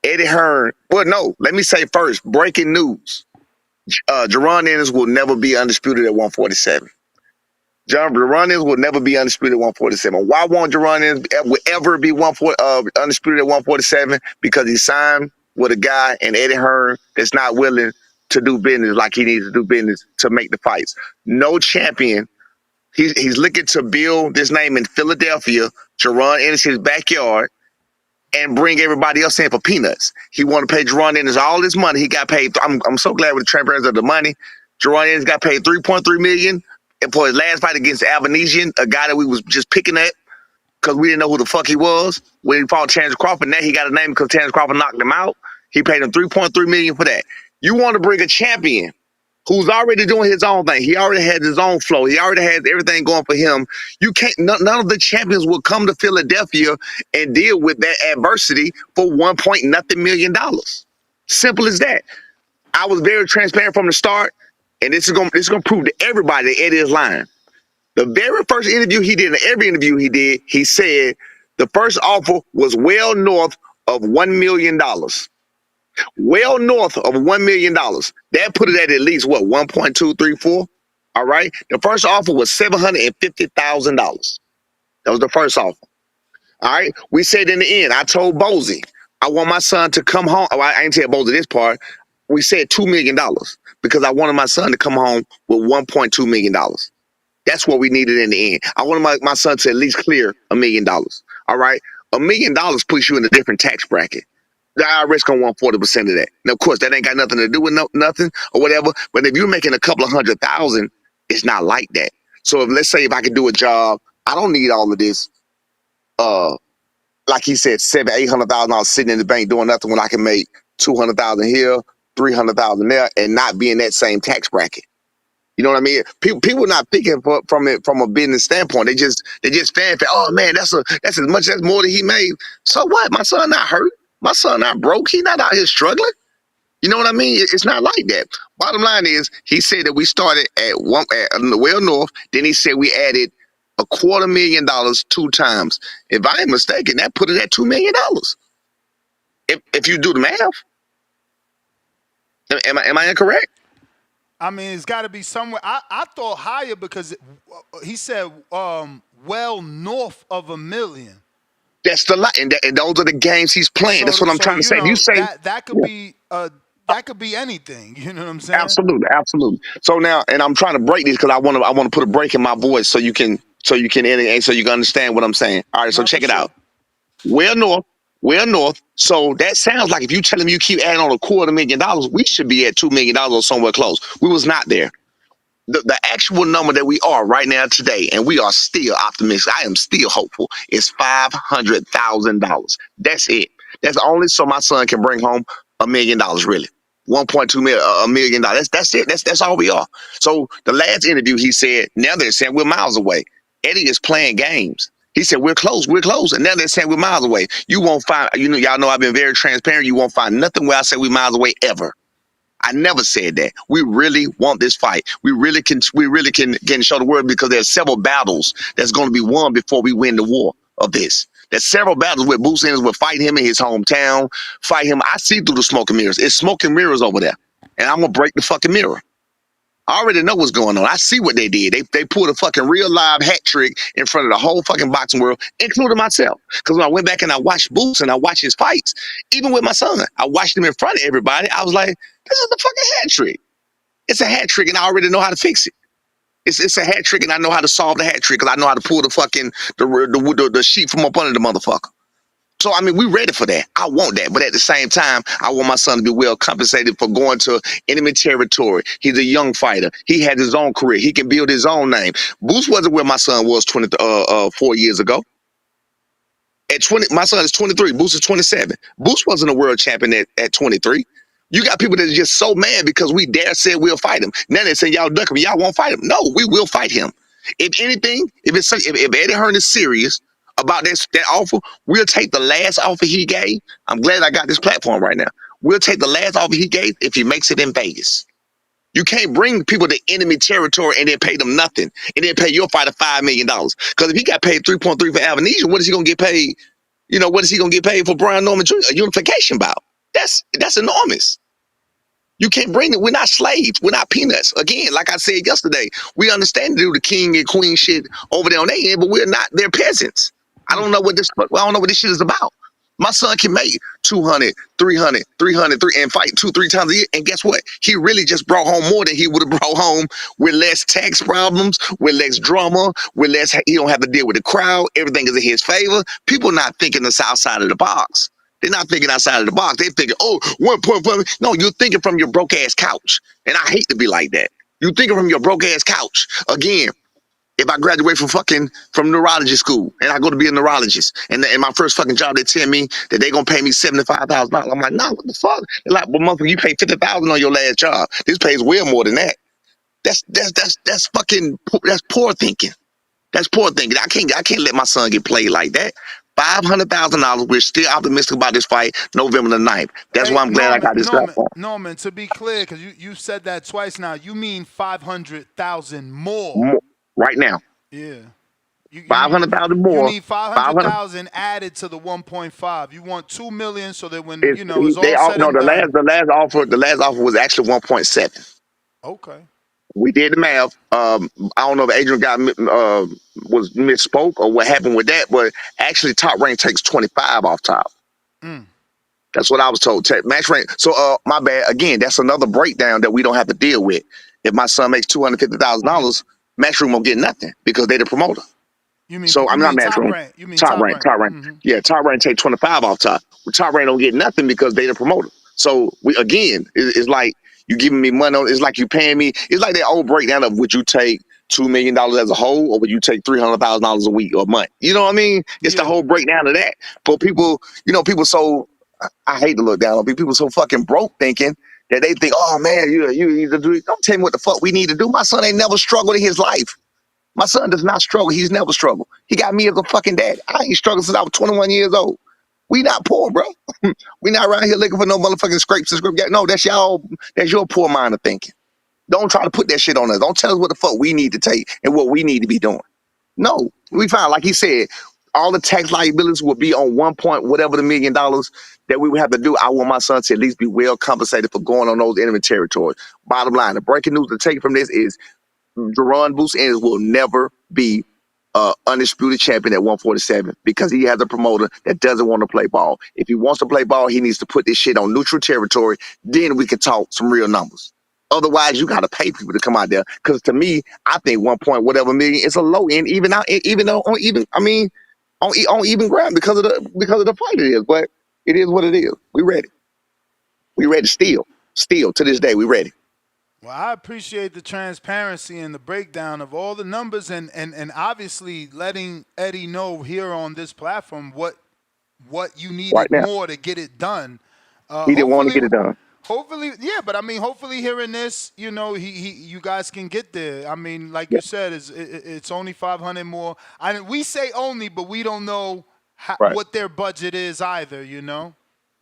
Eddie Hearn. Well, no. Let me say first. Breaking news. Jaron Ennis will never be undisputed at 147. Jaron Ennis will never be undisputed at 147. Why won't Jaron Ennis ever be undisputed at 147? Because he signed with a guy in Eddie Hearn that's not willing to do business like he needs to do business to make the fights. No champion. He's looking to build this name in Philadelphia, Jaron Ennis, his backyard, and bring everybody else in for peanuts. He want to pay Jaron Ennis all this money. He got paid. I'm so glad with the transparency of the money. Jaron Ennis got paid $3.3 million for his last fight against Albanesian, a guy that we was just picking at because we didn't know who the fuck he was when he fought Terrence Crawford. Now he got a name because Terrence Crawford knocked him out. He paid him $3.3 million for that. You want to bring a champion who's already doing his own thing. He already has his own flow. He already has everything going for him. You can't. None of the champions will come to Philadelphia and deal with that adversity for $1 million. Simple as that. I was very transparent from the start, and this is gonna prove to everybody that Eddie is lying. The very first interview he did, and every interview he did, he said the first offer was well north of $1 million. Well north of $1 million. That put it at least what, 1.234? All right. The first offer was $750,000. That was the first offer. All right. We said in the end, I told Bozy, I want my son to come home. Oh, I ain't tell Bozy this part. We said $2 million because I wanted my son to come home with $1.2 million. That's what we needed in the end. I wanted my son to at least clear $1 million. All right. $1 million puts you in a different tax bracket. The IRS gonna want 40% of that. Now, of course, that ain't got nothing to do with nothing or whatever. But if you're making a couple of $100,000, it's not like that. So let's say if I could do a job, I don't need all of this. Like he said, $700,000-$800,000 sitting in the bank doing nothing when I can make $200,000 here, $300,000 there, and not be in that same tax bracket. You know what I mean? People not thinking from a business standpoint. They just fanfare. Oh man, that's as much. That's more than he made. So what? My son not hurt. My son not broke. He not out here struggling. You know what I mean? It's not like that. Bottom line is, he said that we started at well north. Then he said we added $250,000 2 times. If I ain't mistaken, that put it at $2 million. If you do the math, am I incorrect? I mean, it's got to be somewhere. I thought higher because he said well north of $1 million. That's the lot, and those are the games he's playing. That's what I'm trying to say. You say that could be that could be anything. You know what I'm saying? Absolutely. So now, and I'm trying to break this because I want to put a break in my voice so you can understand what I'm saying. All right, so check it out. Well north. So that sounds like if you telling me you keep adding on $250,000, we should be at $2 million or somewhere close. We was not there. The actual number that we are right now today, and we are still optimistic, I am still hopeful, is $500,000. That's it. That's only so my son can bring home $1 million, really. 1.2 million, $1 million. That's it. That's all we are. So the last interview, he said, now they're saying we're miles away. Eddie is playing games. He said, we're close. And now they're saying we're miles away. You won't find, y'all know I've been very transparent. You won't find nothing where I say we're miles away ever. I never said that. We really want this fight. We really can show the world because there's several battles that's going to be won before we win the war of this. There's several battles where Bruce Ennis will fight him in his hometown, fight him. I see through the smoke and mirrors. It's smoke and mirrors over there. And I'm going to break the fucking mirror. I already know what's going on. I see what they did. They pulled a fucking real live hat trick in front of the whole fucking boxing world, including myself. Because when I went back and I watched Boots and I watched his fights, even with my son, I watched him in front of everybody. I was like, this is the fucking hat trick. It's a hat trick and I already know how to fix it. It's a hat trick and I know how to solve the hat trick because I know how to pull the fucking the sheet from up under the motherfucker. So, I mean, we ready for that. I want that. But at the same time, I want my son to be well compensated for going to enemy territory. He's a young fighter. He had his own career. He can build his own name. Boots wasn't where my son was 4 years ago. At 20, my son is 23. Boots is 27. Boots wasn't a world champion at 23. You got people that are just so mad because we dare said we'll fight him. Now they say y'all duck him. Y'all won't fight him. No, we will fight him. If anything, if Eddie Hearn is serious about that offer, we'll take the last offer he gave. I'm glad I got this platform right now. We'll take the last offer he gave if he makes it in Vegas. You can't bring people to enemy territory and then pay them nothing and then pay your fighter $5 million. Because if he got paid 3.3 for Albanesian, what is he going to get paid? What is he going to get paid for Brian Norman Jr.? A unification bout. That's enormous. You can't bring it. We're not slaves. We're not peanuts. Again, like I said yesterday, we understand to do the king and queen shit over there on their end, but we're not. They're peasants. I don't know what this shit is about. My son can make 200, 300, 300, and fight 2-3 times a year. And guess what? He really just brought home more than he would have brought home with less tax problems, with less drama, with less, he don't have to deal with the crowd. Everything is in his favor. People not thinking the south side of the box. They're not thinking outside of the box. They're thinking, oh, 1.5. No, you're thinking from your broke ass couch. And I hate to be like that. You're thinking from your broke ass couch. Again, if I graduate from neurology school and I go to be a neurologist, and in my first fucking job, they tell me that they gonna pay me $75,000. I'm like, nah, what the fuck? They're like, well, monthly, you pay $50,000 on your last job. This pays way more than that. That's poor thinking. That's poor thinking. I can't let my son get played like that. $500,000. We're still optimistic about this fight, November the 9th. That's why I'm glad I got this platform. Norman, to be clear, because you said that twice now, you mean 500,000 more. Right now. Yeah. 500,000 more. You need 500,000 added to the 1.5. You want 2 million so that when it's all said and done. The last offer was actually 1.7. Okay. We did the math. I don't know if Adrian was misspoke or what happened with that, but actually Top Rank takes 25 off top. That's what I was told. Match rank. So my bad. Again, that's another breakdown that we don't have to deal with. If my son makes $250,000, Matchroom won't get nothing because they're the promoter. You mean so I'm not Matchroom. Top rank. Mm-hmm. Yeah, Top Rank take 25 off top. Top Rank don't get nothing because they the promoter. So it's like you giving me money on. It's like you paying me. It's like that old breakdown of would you take $2 million as a whole, or would you take $300,000 a week or a month? You know what I mean? It's the whole breakdown of that. But people, people so. I hate to look down on people. People so fucking broke thinking that they think, oh man, you need to do. Don't tell me what the fuck we need to do. My son ain't never struggled in his life. My son does not struggle. He's never struggled. He got me as a fucking dad. I ain't struggled since I was 21 years old. We not poor, bro. We not around here looking for no motherfucking scrapes and scrapes. No, that's y'all. That's your poor mind of thinking. Don't try to put that shit on us. Don't tell us what the fuck we need to take and what we need to be doing. No, we found, like he said, all the tax liabilities will be on whatever the $1 million that we would have to do. I want my son to at least be well compensated for going on those enemy territories. Bottom line, the breaking news to take from this is Jaron Ennis will never be undisputed champion at 147 because he has a promoter that doesn't want to play ball. If he wants to play ball, he needs to put this shit on neutral territory. Then we can talk some real numbers. Otherwise, you got to pay people to come out there. Because to me, I think 1 point whatever million is a low end, even though on even ground because of the fight it is. But it is what it is. We ready. We ready still. Still to this day, we ready. Well, I appreciate the transparency and the breakdown of all the numbers and obviously letting Eddie know here on this platform what you needed more to get it done. He didn't want to get it done. Hopefully, yeah, but I mean, hopefully hearing this, you guys can get there. I mean, like you said, it's only 500 more. We say only, but we don't know what their budget is either,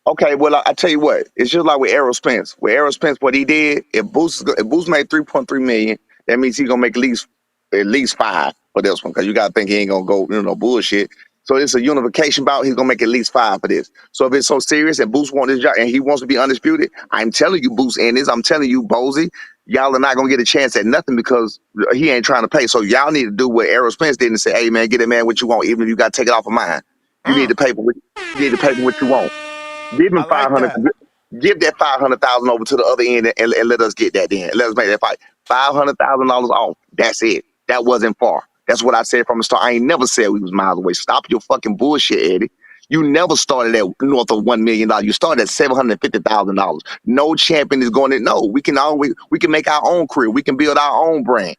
Okay, well, I tell you what, it's just like with Errol Spence. With Errol Spence, what he did, if Boost made 3.3 million, that means he's gonna make at least 5 for this one, because you gotta think he ain't gonna go, bullshit. So it's a unification bout. He's gonna make at least 5 for this. So if it's so serious and Boost wants this job and he wants to be undisputed, I'm telling you, Boost Ennis, I'm telling you, Bozy, y'all are not gonna get a chance at nothing because he ain't trying to pay. So y'all need to do what Errol Spence did and say, hey man, get that man what you want, even if you gotta take it off of mine. You need to pay for what you want. Give him 500. Give that 500,000 over to the other end and let us get that then. Let us make that fight. $500,000 off. That's it. That wasn't far. That's what I said from the start. I ain't never said we was miles away. Stop your fucking bullshit, Eddie. You never started at north of $1 million. You started at $750,000. No champion is going to. No, we can make our own career. We can build our own brand.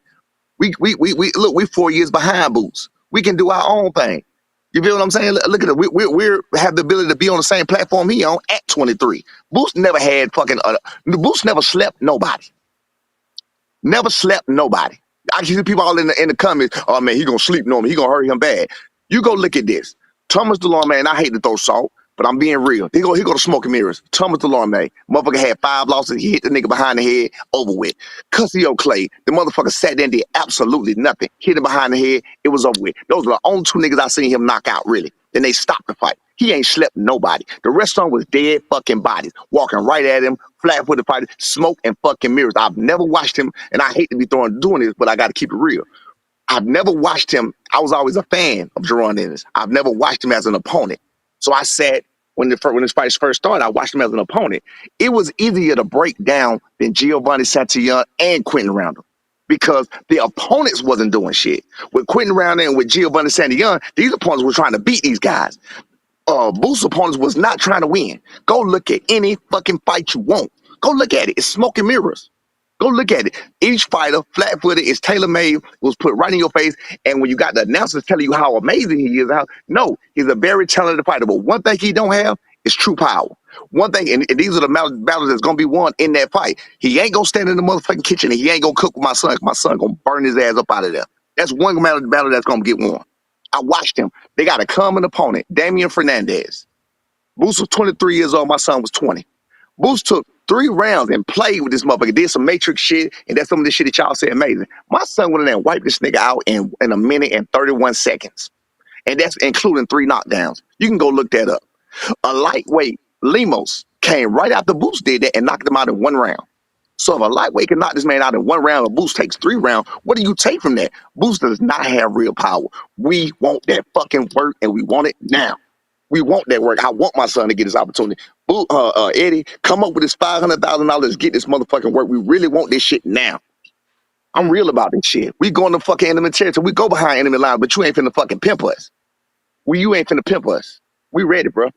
We look. We're 4 years behind Boots. We can do our own thing. You feel what I'm saying? Look at it. We have the ability to be on the same platform he on at 23. Boost never had Boost never slept nobody. Never slept nobody. I see people all in the comments. Oh man, he gonna sleep Norman. He gonna hurt him bad. You go look at this. Thomas DeLorme, man. I hate to throw salt, but I'm being real. He go to smoke and mirrors. Thomas DeLorme, motherfucker had 5 losses. He hit the nigga behind the head. Over with. Cussio Clay, the motherfucker sat there and did absolutely nothing. Hit him behind the head. It was over with. Those are the only 2 niggas I seen him knock out really. Then they stopped the fight. He ain't slept nobody. The rest of them was dead fucking bodies walking right at him, flat-footed fighting, smoke and fucking mirrors. I've never watched him, and I hate to be doing this, but I got to keep it real. I've never watched him. I was always a fan of Jaron Ennis. I've never watched him as an opponent. So I sat when this fight first started, I watched him as an opponent. It was easier to break down than Giovanni Santillon and Quentin Roundle because the opponents wasn't doing shit. With Quentin Roundle and with Giovanni Santillon, these opponents were trying to beat these guys. Boost opponents was not trying to win. Go look at any fucking fight you want. Go look at it. It's smoke and mirrors. Go look at it. Each fighter, flat-footed, is tailor-made, was put right in your face. And when you got the announcers telling you how amazing he is, he's a very talented fighter. But one thing he don't have is true power. One thing, and these are the battles that's going to be won in that fight. He ain't going to stand in the motherfucking kitchen and he ain't going to cook with my son. My son going to burn his ass up out of there. That's one battle that's going to get won. I watched him. They got a common opponent, Damian Fernandez. Boost was 23 years old. My son was 20. Boost took 3 rounds and played with this motherfucker, did some matrix shit, and that's some of the shit that y'all say amazing. My son went in there and wiped this nigga out in a minute and 31 seconds. And that's including 3 knockdowns. You can go look that up. A lightweight, Lemos, came right after Boost did that and knocked him out in 1 round. So if a lightweight can knock this man out in 1 round, a Boost takes 3 rounds, what do you take from that? Boost does not have real power. We want that fucking work, and we want it now. We want that work. I want my son to get his opportunity. Eddie, come up with this $500,000, get this motherfucking work. We really want this shit now. I'm real about this shit. We go in the fucking enemy territory. We go behind enemy lines, but you ain't finna fucking pimp us. You ain't finna pimp us. We ready, bro.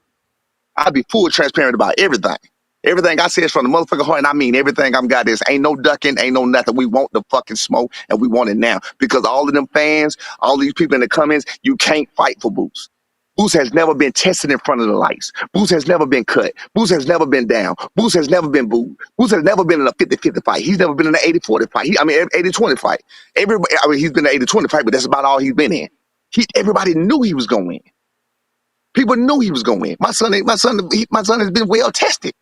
I'll be full transparent about everything. Everything I say is from the motherfucking heart, and I mean everything I'm got. This ain't no ducking, ain't no nothing. We want the fucking smoke, and we want it now. Because all of them fans, all these people in the comments, you can't fight for Boost. Boost has never been tested in front of the lights. Boost has never been cut. Boost has never been down. Boost has never been booed. Boost has never been in a 50-50 fight. He's never been in an 80-40 fight. 80-20 fight. He's been in an 80-20 fight, but that's about all he's been in. Everybody knew he was going to win. People knew he was going to win. My son has been well tested.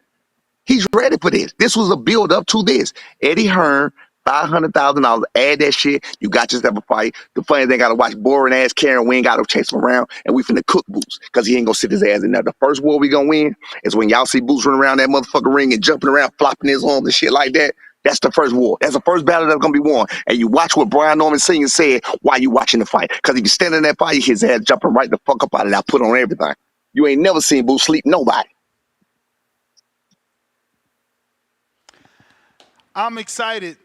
He's ready for this. This was a build up to this. Eddie Hearn, $500,000. Add that shit. You got yourself a fight. The funny thing, got to watch boring ass Karen. We ain't got to chase him around, and we finna cook Boots because he ain't gonna sit his ass in there. The first war we gonna win is when y'all see Boots running around that motherfucking ring and jumping around, flopping his arms and shit like that. That's the first war. That's the first battle that's gonna be won. And you watch what Brian Norman Sr. said while you watching the fight. Because if you stand in that fight, his ass jumping right the fuck up out of that. Put on everything. You ain't never seen Boots sleep nobody. I'm excited.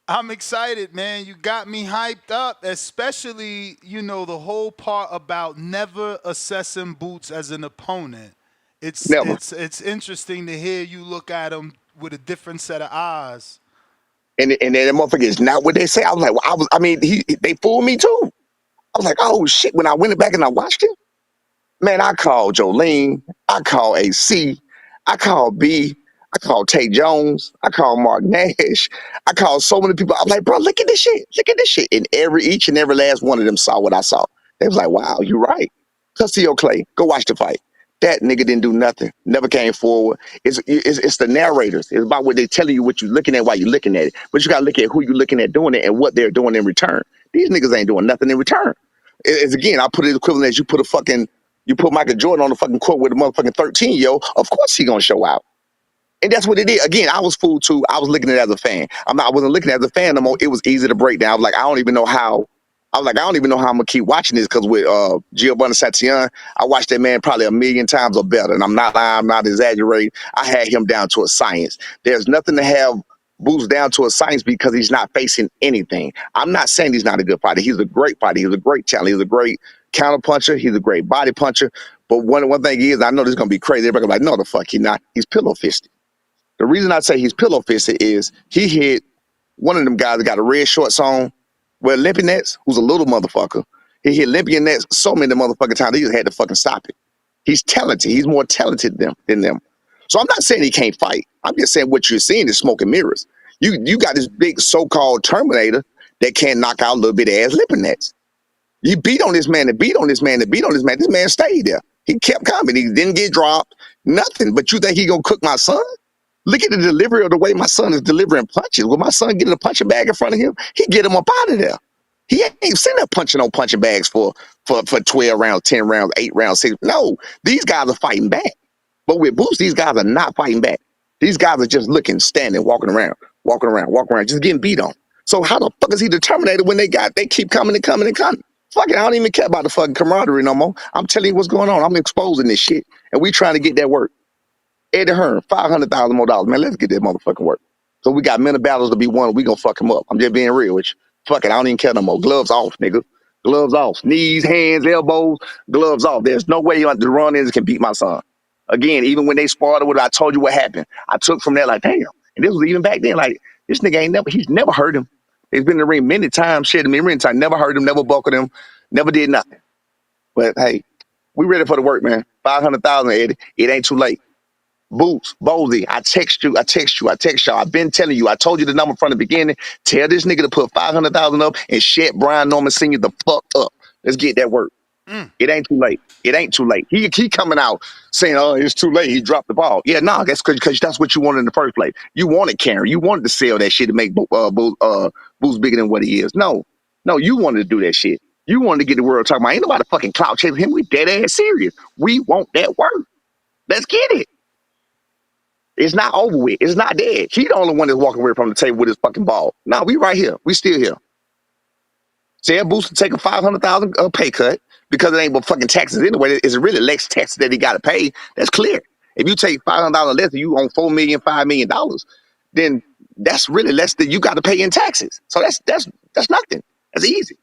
I'm excited, man. You got me hyped up, especially, the whole part about never assessing Boots as an opponent. It's interesting to hear you look at him with a different set of eyes. And then that motherfucker is not what they say. I was like, they fooled me too. I was like, oh shit. When I went back and I watched it, man, I called Jolene, I called AC, I called B, I called Tate Jones, I called Mark Nash, I called so many people. I'm like, bro, look at this shit. Look at this shit. And each and every last one of them saw what I saw. They was like, wow, you're right. Custio Clay, go watch the fight. That nigga didn't do nothing. Never came forward. It's the narrators. It's about what they're telling you, what you're looking at while you're looking at it. But you got to look at who you're looking at doing it and what they're doing in return. These niggas ain't doing nothing in return. It's again, I put it equivalent as you put Michael Jordan on the fucking court with a motherfucking 13-year-old. Of course he gonna show out. And that's what it is. Again, I was fooled too. I was looking at it as a fan. I wasn't looking at it as a fan no more. It was easy to break down. I was like, I don't even know how I'm gonna keep watching this because with Giovanni Santillon, I watched that man probably 1,000,000 times or better. And I'm not lying, I'm not exaggerating. I had him down to a science. There's nothing to have Boost down to a science because he's not facing anything. I'm not saying he's not a good fighter. He's a great fighter. He's a great talent. He's a great counter puncher. He's a great body puncher. But one thing is, I know this is gonna be crazy. Everybody's like, no, the fuck he's not. He's pillow fisted. The reason I say he's pillow fisted is he hit one of them guys that got a red shorts on, well, Limpy Nets, who's a little motherfucker. He hit Limpy Nets so many motherfucking times, he just had to fucking stop it. He's talented. He's more talented than them. So I'm not saying he can't fight. I'm just saying what you're seeing is smoke and mirrors. You got this big so-called Terminator that can't knock out little bit ass Limpy Nets. You beat on this man, beat on this man. This man stayed there. He kept coming. He didn't get dropped, nothing. But you think he gonna cook my son? Look at the delivery of the way my son is delivering punches. When my son get a punching bag in front of him, he get him up out of there. He ain't sitting there punching on punching bags for 12 rounds, 10 rounds, 8 rounds, 6. No, these guys are fighting back. But with Boost, these guys are not fighting back. These guys are just looking, standing, walking around, just getting beat on. So how the fuck is he the Terminator when they keep coming and coming and coming? Fuck it, I don't even care about the fucking camaraderie no more. I'm telling you what's going on. I'm exposing this shit, and we trying to get that work. Eddie Hearn, $500,000 more dollars, man. Let's get that motherfucking work. So we got many battles to be won. We gonna fuck him up. I'm just being real with you. Fuck it, I don't even care no more. Gloves off, nigga. Gloves off. Knees, hands, elbows, gloves off. There's no way the Jaron Ennis can beat my son. Again, even when they sparred with it, I told you what happened. I took from that like, damn. And this was even back then, like, this nigga he's never hurt him. He's been in the ring many times, shit in the ring time, never hurt him, never buckled him, never did nothing. But hey, we ready for the work, man. 500,000, Eddie. It ain't too late. Boots, Boldy, I text y'all. I've been telling you. I told you the number from the beginning. Tell this nigga to put 500,000 up and shut Brian Norman Sr. the fuck up. Let's get that work. It ain't too late. It ain't too late. He coming out saying, "Oh, it's too late." He dropped the ball. Yeah, nah, that's because that's what you wanted in the first place. You wanted Karen. You wanted to sell that shit to make Boots bigger than what he is. No, you wanted to do that shit. You wanted to get the world talking about. Ain't nobody fucking clout chasing him. We dead ass serious. We want that work. Let's get it. It's not over with. It's not dead. He the only one that's walking away from the table with his fucking ball. No, we right here. We still here. Say Boots to take a 500,000 pay cut because it ain't but fucking taxes anyway. It's really less taxes that he got to pay. That's clear. If you take $500 less and you own $4 million, $5 million, then that's really less than you got to pay in taxes. So that's nothing. That's easy.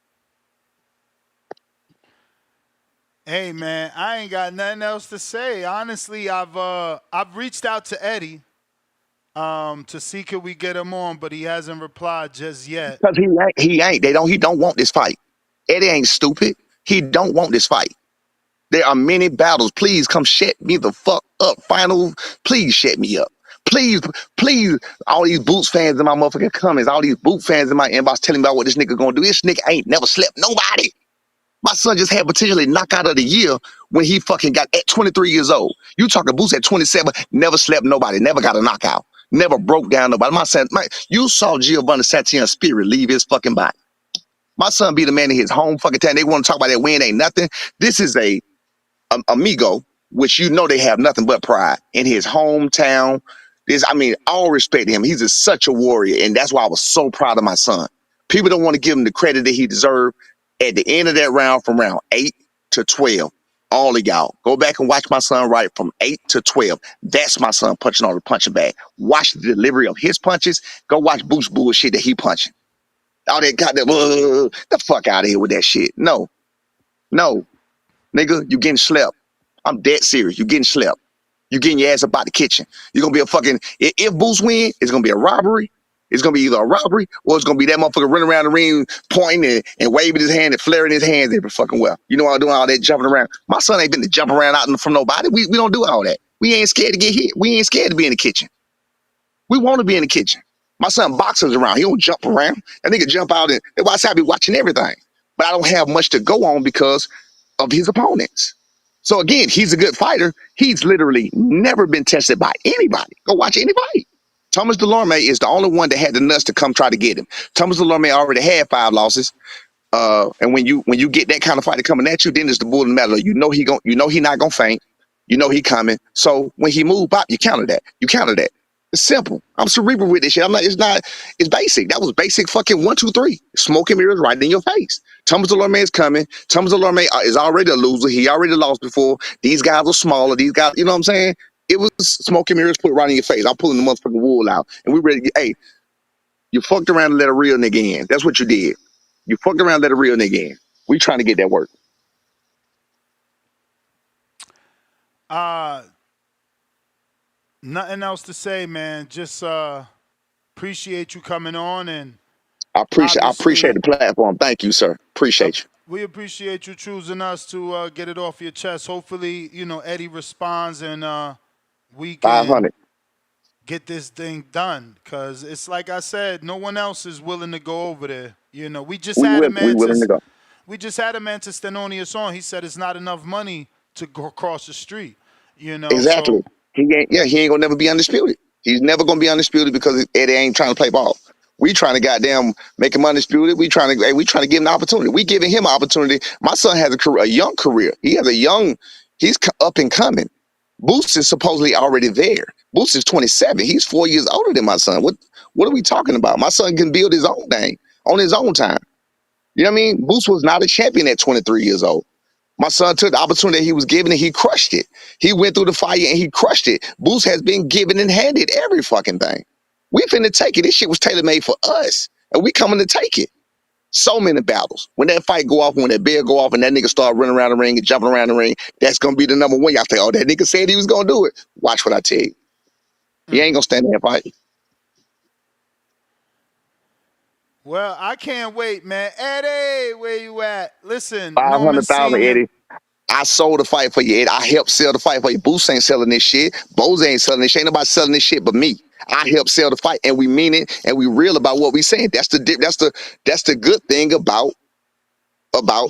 Hey man, I ain't got nothing else to say. Honestly, I've reached out to Eddie to see could we get him on, but he hasn't replied just yet. Because he ain't. He don't want this fight. Eddie ain't stupid. He don't want this fight. There are many battles. Please come shut me the fuck up. Final, please shut me up. Please, all these Boots fans in my motherfucking comments, all these Boot fans in my inbox telling me about what this nigga gonna do. This nigga ain't never slept nobody. My son just had potentially knockout of the year when he fucking got at 23 years old. You talking Boots at 27, never slept nobody, never got a knockout, never broke down nobody. My son, you saw Giovanni Sattian's spirit leave his fucking body. My son be the man in his home fucking town. They want to talk about that win ain't nothing. This is a amigo, which you know they have nothing but pride in his hometown. All respect to him. He's such a warrior, and that's why I was so proud of my son. People don't want to give him the credit that he deserved. At the end of that round, from round 8 to 12, all of y'all go back and watch my son right from 8 to 12. That's my son punching on the punching bag. Watch the delivery of his punches. Go watch Boots bullshit that he punching. All that goddamn the fuck out of here with that shit. No, nigga, you getting slept. I'm dead serious. You getting slept. You getting your ass up out the kitchen. You're gonna be a fucking. If Boots win, it's gonna be a robbery. It's gonna be either a robbery or it's gonna be that motherfucker running around the ring, pointing and waving his hand and flaring his hands every fucking well. You know, I'm doing all that jumping around. My son ain't been to jump around out from nobody. We don't do all that. We ain't scared to get hit. We ain't scared to be in the kitchen. We want to be in the kitchen. My son boxes around. He don't jump around. That nigga jump out and that's why I say I be watching everything. But I don't have much to go on because of his opponents. So again, he's a good fighter. He's literally never been tested by anybody. Go watch anybody. Thomas Delorme is the only one that had the nuts to come try to get him. Thomas Delorme already had 5 losses. And when you get that kind of fighter coming at you, then it's the bull in the metal. You know he not gonna faint. You know he coming. So when he move up, you counter that. It's simple. I'm cerebral with this shit. It's basic. That was basic fucking 1, 2, 3. Smoke and mirrors right in your face. Thomas Delorme is coming. Thomas Delorme is already a loser. He already lost before. These guys are smaller. These guys, you know what I'm saying? It was smoke and mirrors put right in your face. I'm pulling the motherfucking wool out. And we ready to get, hey, you fucked around and let a real nigga in. That's what you did. You fucked around and let a real nigga in. We trying to get that work. Nothing else to say, man. Just appreciate you coming on, and I appreciate the platform. Thank you, sir. Appreciate you. We appreciate you choosing us to get it off your chest. Hopefully, Eddie responds and we can 500. get this thing done. Because it's like I said, no one else is willing to go over there. We just had a man to Stanionis on. He said it's not enough money to go across the street. Exactly. So, he ain't gonna never be undisputed. He's never gonna be undisputed because Eddie ain't trying to play ball. We trying to goddamn make him undisputed. We trying to give him an opportunity. We giving him an opportunity. My son has a young career. He's up and coming. Boost is supposedly already there. Boost is 27. He's 4 years older than my son. What are we talking about? My son can build his own thing on his own time. You know what I mean? Boots was not a champion at 23 years old. My son took the opportunity that he was given and he crushed it. He went through the fire and he crushed it. Boots has been given and handed every fucking thing. We finna take it. This shit was tailor made for us, and we coming to take it. So many battles. When that fight go off, when that bell go off, and that nigga start running around the ring and jumping around the ring, that's gonna be the number one. Y'all think, oh, that nigga said he was gonna do it. Watch what I tell you. He ain't gonna stand in that fight. Well, I can't wait, man. Eddie, where you at? Listen, Norman 500,000, Senior. Eddie. I sold the fight for you, Eddie. I helped sell the fight for you. Boots ain't selling this shit. Bose ain't selling this shit. Ain't nobody selling this shit but me. I helped sell the fight, and we mean it, and we real about what we saying. That's the good thing about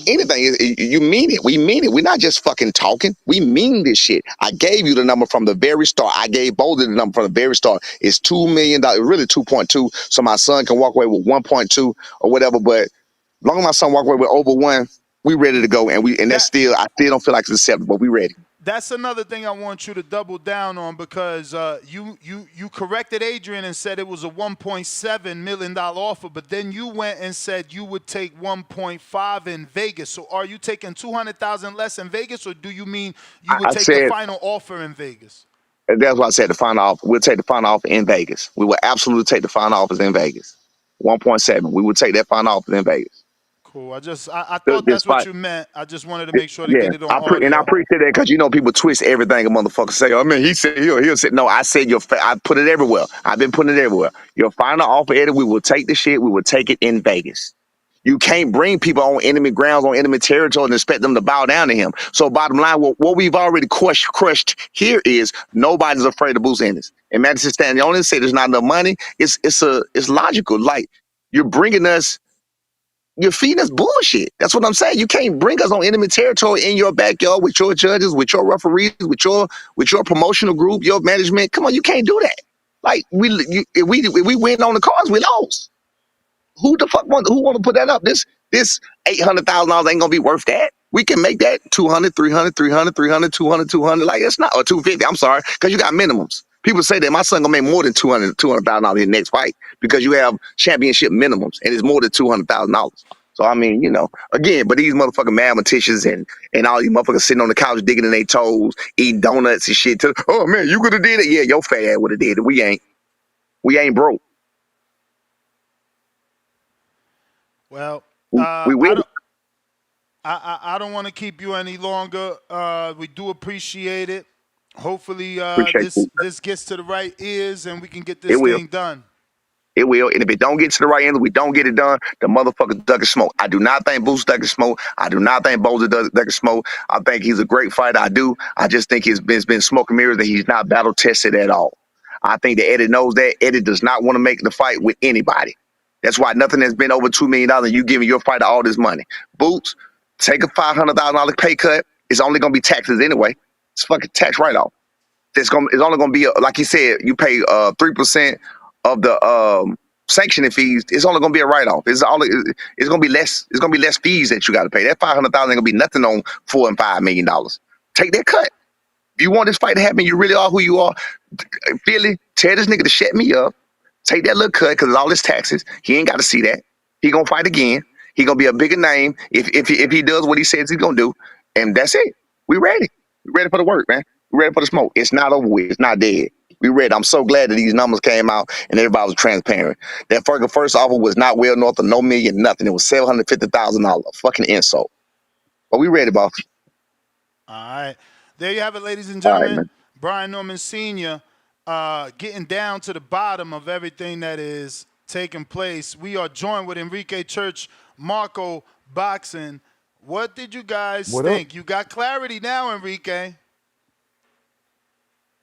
anything. You mean it. We mean it. We're not just fucking talking. We mean this shit. I gave you the number from the very start. I gave both of the number from the very start. It's $2 million, really 2.2, so my son can walk away with 1.2 or whatever. But long as my son walk away with over one, we ready to go. And that's still, I still don't feel like it's acceptable. We ready. That's another thing I want you to double down on, because you corrected Adrian and said it was a $1.7 million offer, but then you went and said you would take 1.5 in Vegas. So are you taking 200,000 less in Vegas, or do you mean you would take the final offer in Vegas? That's why I said the final offer. We'll take the final offer in Vegas. We will absolutely take the final offers in Vegas. 1.7. We would take that final offer in Vegas. Cool. I thought that's what you meant. I just wanted to make sure to get it on audio. And I appreciate that, because you know people twist everything a motherfucker say. Oh man, he said he'll say. No, I said I put it everywhere. I've been putting it everywhere. Your final offer, Eddie, we will take the shit. We will take it in Vegas. You can't bring people on enemy grounds, on enemy territory, and expect them to bow down to him. So bottom line, what we've already crushed here is nobody's afraid of Boots Ennis. And Madison Stanionis said there's not enough money. It's logical. Like, you're feeding us bullshit. That's what I'm saying. You can't bring us on enemy territory in your backyard with your judges, with your referees, with your promotional group, your management. Come on, you can't do that. Like, if we win on the cards, we lost. Who want to put that up? This $800,000 ain't gonna be worth that. We can make that 200, 300, 300, 300, 200, 200. Like, it's not, or 250. I'm sorry, because you got minimums. People say that my son gonna make more than $200,000 in the next fight, because you have championship minimums, and it's more than $200,000. So I mean, again, but these motherfucking mathematicians and all these motherfuckers sitting on the couch digging in their toes, eating donuts and shit. Oh man, you could have did it. Yeah, your fat ass would have did it. We ain't broke. Well, we will. I don't want to keep you any longer. We do appreciate it. Hopefully, this gets to the right ears and we can get this thing done. It will. And if it don't get to the right end, we don't get it done, the motherfucker ducking smoke. I do not think Boots ducking smoke. I do not think Boza ducking smoke. I think he's a great fighter. I do. I just think it's been smoke and mirrors, that he's not battle tested at all. I think that Eddie knows that. Eddie does not want to make the fight with anybody. That's why nothing has been over $2 million and you giving your fighter all this money. Boots, take a $500,000 pay cut. It's only going to be taxes anyway. It's fucking tax write-off. It's only going to be, like you said, you pay 3% of the sanctioning fees. It's only going to be a write-off. It's going to be less. It's going to be less fees that you got to pay. That $500,000 ain't going to be nothing on $4 and $5 million. Take that cut. If you want this fight to happen, you really are who you are. Philly, tell this nigga to shut me up. Take that little cut, because it's all his taxes. He ain't got to see that. He gonna fight again. He gonna be a bigger name if he does what he says he's gonna do. And that's it. We ready. We ready for the work, man. We ready for the smoke. It's not over with. It's not dead. We ready. I'm so glad that these numbers came out and everybody was transparent. That first offer was not well north of no million, nothing. It was $750,000. Fucking insult. But we ready, boss. All right. There you have it, ladies and gentlemen. Right, Brian Norman Sr. Getting down to the bottom of everything that is taking place. We are joined with Enrique Church, Marco Boxing. What did you guys think? You got clarity now, Enrique.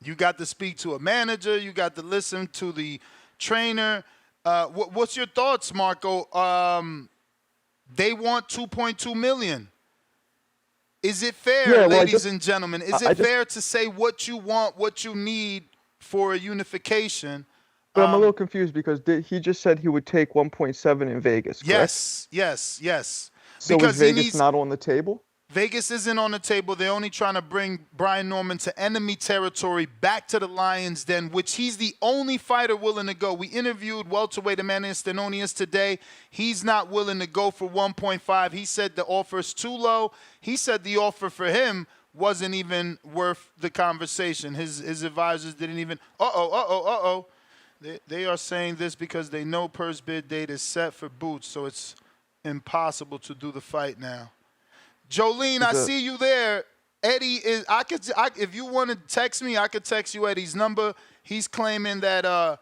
You got to speak to a manager. You got to listen to the trainer. What's your thoughts, Marco? They want $2.2 million. Is it fair, ladies and gentlemen? Is it fair to say what you want, what you need for a unification? But I'm a little confused, because he just said he would take 1.7 in Vegas, correct? Yes. So is Vegas not on the table? Vegas isn't on the table. They're only trying to bring Brian Norman to enemy territory, back to the Lions Den, which he's the only fighter willing to go. We interviewed welterweight Amanda Stanionis today. He's not willing to go for 1.5. He said the offer is too low. He said the offer for him wasn't even worth the conversation. His advisors didn't even, They are saying this because they know purse bid date is set for Boots, so it's impossible to do the fight now. Jolene, I see you there. Eddie is. If you want to text me, I could text you Eddie's number. He's claiming that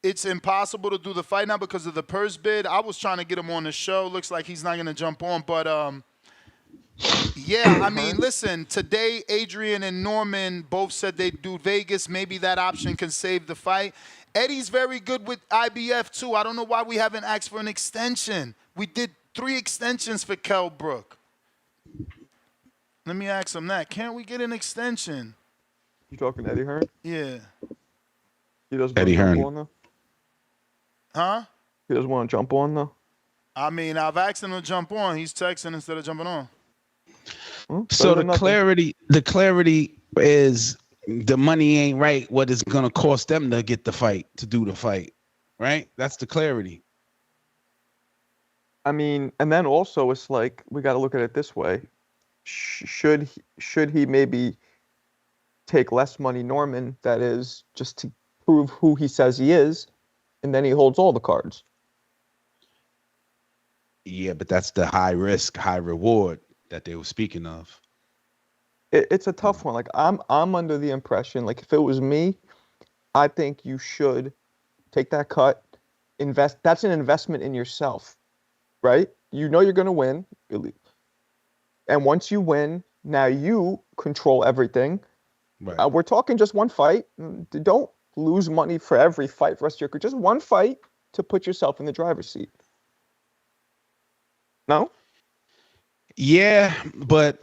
it's impossible to do the fight now because of the purse bid. I was trying to get him on the show. Looks like he's not going to jump on, but yeah. I mean, listen. Today, Adrian and Norman both said they'd do Vegas. Maybe that option can save the fight. Eddie's very good with IBF too. I don't know why we haven't asked for an extension. We did 3 extensions for Kell Brook. Let me ask him that. Can't we get an extension? You talking to Eddie Hearn? Yeah. He doesn't Eddie want to Hearn. jump on though? Huh? He doesn't want to jump on though? I mean, I've asked him to jump on. He's texting instead of jumping on. So the clarity is the money ain't right. What it's gonna cost them to get the fight, to do the fight, right? That's the clarity. I mean, and then also it's like we got to look at it this way. Should he maybe take less money, Norman, that is, just to prove who he says he is, and then he holds all the cards? Yeah, but that's the high risk, high reward that they were speaking of. It's a tough one. Like I'm under the impression, like if it was me, I think you should take that cut, invest. That's an investment in yourself, right? You know you're going to win. And once you win, now you control everything. Right. We're talking just one fight. Don't lose money for every fight for the rest of your career. Just one fight to put yourself in the driver's seat. No? Yeah, but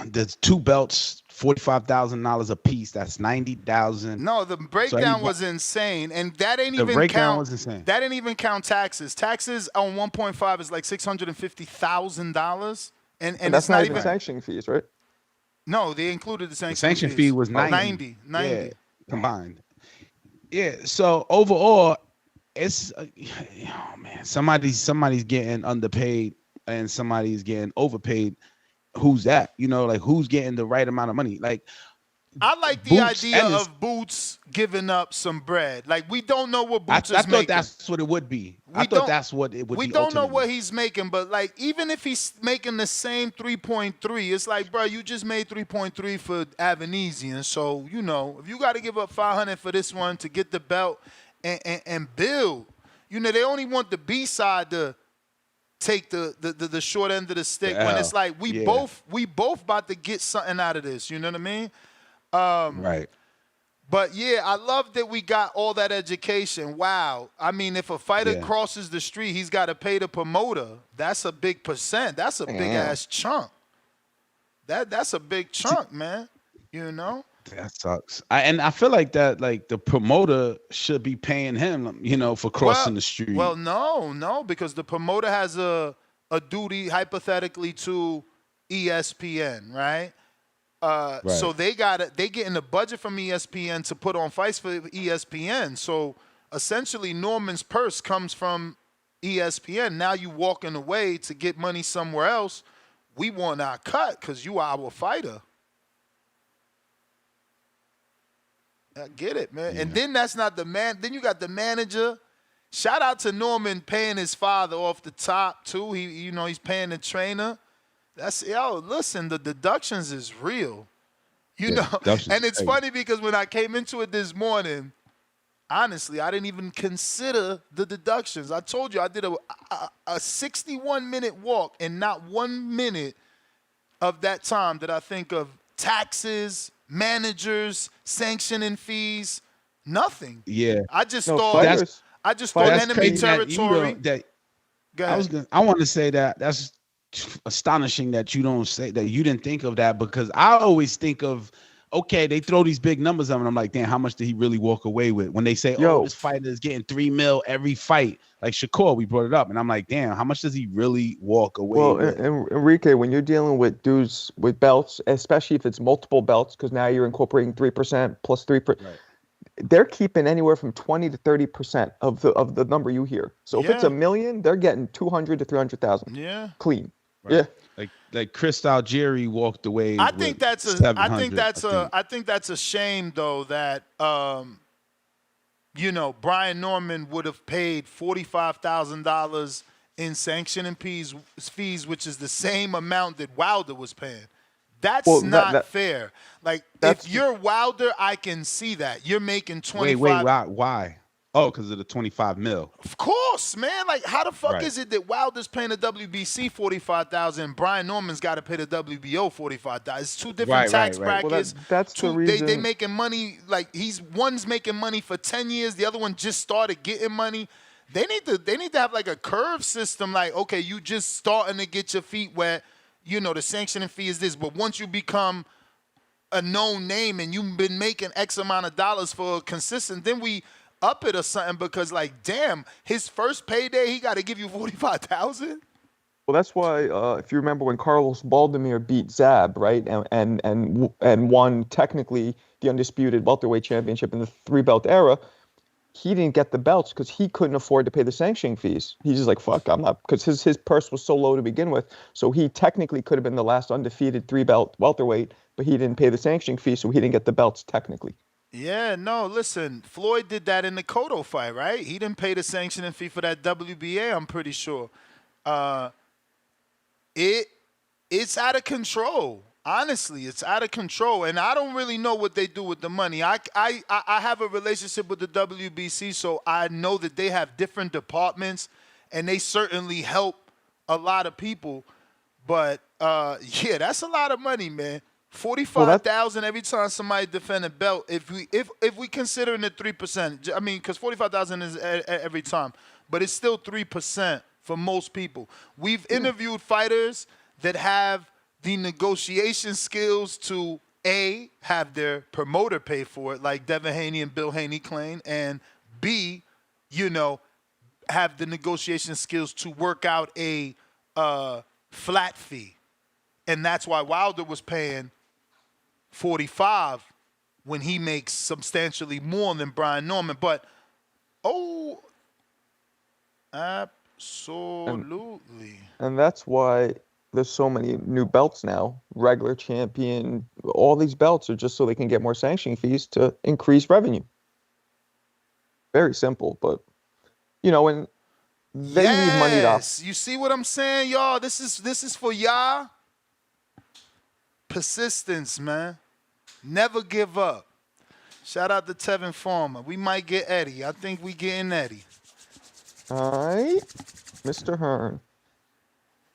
there's 2 belts, $45,000 a piece. That's $90,000. No, the breakdown was insane, and that ain't The even breakdown count. was insane. That didn't even count taxes. Taxes on 1.5 is like $650,000, and that's it's not even sanctioning fees, right? No, they included the sanction. The sanction fees. fee was 90. 90. Yeah, combined. Yeah, so overall, it's oh man, somebody's getting underpaid and somebody's getting overpaid. Who's that? You know, like who's getting the right amount of money? Like, I like the Boots idea Ennis- of Boots giving up some bread. Like, we don't know what I Boots is thought making. that's what it would be. I We thought don't- that's what it would We be. don't know ultimately. what he's making, but like, even if he's making the same 3.3, it's like, bro, you just made 3.3 for Avanesian. So, you know, if you got to give up 500 for this one to get the belt and build, you know, they only want the B side to take the short end of the stick when it's like we both about to get something out of this. You know what I mean? Right. But yeah, I love that we got all that education. Wow. I mean, if a fighter crosses the street, he's got to pay the promoter. That's a big percent. That's a big ass chunk. That's a big chunk, man. You know? That sucks. I feel like that, like the promoter should be paying him, you know, for crossing the street. Well, no, because the promoter has a duty hypothetically to ESPN, right? So they getting the budget from ESPN to put on fights for ESPN. So essentially, Norman's purse comes from ESPN. Now you walking away to get money somewhere else. We want our cut because you are our fighter. I get it, man. And then that's not the man. Then you got the manager. Shout out to Norman paying his father off the top too. He's paying the trainer. Listen, the deductions is real. You know, and it's funny because when I came into it this morning, honestly, I didn't even consider the deductions. I told you I did a 61-minute walk, and not 1 minute of that time did I think of taxes, managers, sanctioning fees, nothing. Yeah. I just thought enemy territory. I want to say that's astonishing that you don't say that. You didn't think of that, because I always think of okay, they throw these big numbers on, and I'm like, damn, how much did he really walk away with? When they say, oh, this fighter is getting $3 million every fight, like Shakur, we brought it up, and I'm like, damn, how much does he really walk away with? Enrique, when you're dealing with dudes with belts, especially if it's multiple belts, because now you're incorporating 3% plus 3%. Right. They're keeping anywhere from 20 to 30% of the number you hear. So if it's $1 million, they're getting 200 to 300,000. Yeah, clean. Right. Yeah, like Chris Algieri walked away. I think that's a shame though that Brian Norman would have paid $45,000 in sanctioning fees, which is the same amount that Wilder was paying. That's not fair. Like, if you're Wilder, I can see that. You're making 25. Wait, why? Oh, because of the 25 mil. Of course, man. Like, how the fuck is it that Wilder's paying the WBC $45,000 and Brian Norman's got to pay the WBO $45,000? It's two different tax brackets. Well, that's the reason. They making money. Like, one's making money for 10 years. The other one just started getting money. They need to have like a curve system. Like, okay, you just starting to get your feet wet. The sanctioning fee is this, but once you become a known name and you've been making X amount of dollars for consistent, then we up it or something, because like, damn, his first payday, he got to give you $45,000. Well, that's why if you remember when Carlos Baldomir beat Zab, right, and won technically the undisputed welterweight championship in the 3-belt era, he didn't get the belts because he couldn't afford to pay the sanctioning fees. He's just like, fuck, I'm not, because his purse was so low to begin with. So he technically could have been the last undefeated 3-belt welterweight, but he didn't pay the sanctioning fee, so he didn't get the belts technically. Yeah, no, listen, Floyd did that in the Cotto fight, right? He didn't pay the sanctioning fee for that WBA, I'm pretty sure. It's out of control. Honestly, it's out of control, and I don't really know what they do with the money. I have a relationship with the WBC, so I know that they have different departments, and they certainly help a lot of people. But yeah, that's a lot of money, man. $45,000 every time somebody defend a belt. If we consider the 3%, I mean, because $45,000 is every time, but it's still 3% for most people. We've interviewed fighters that have the negotiation skills to A, have their promoter pay for it, like Devin Haney and Bill Haney claim, and B, have the negotiation skills to work out a flat fee. And that's why Wilder was paying $45 when he makes substantially more than Brian Norman. But, absolutely. And that's why there's so many new belts now. Regular champion, all these belts are just so they can get more sanctioning fees to increase revenue. Very simple, but and they need money to. You see what I'm saying, y'all? This is for y'all. Persistence, man. Never give up. Shout out to Tevin Farmer. We might get Eddie. I think we getting Eddie. All right, Mr. Hearn.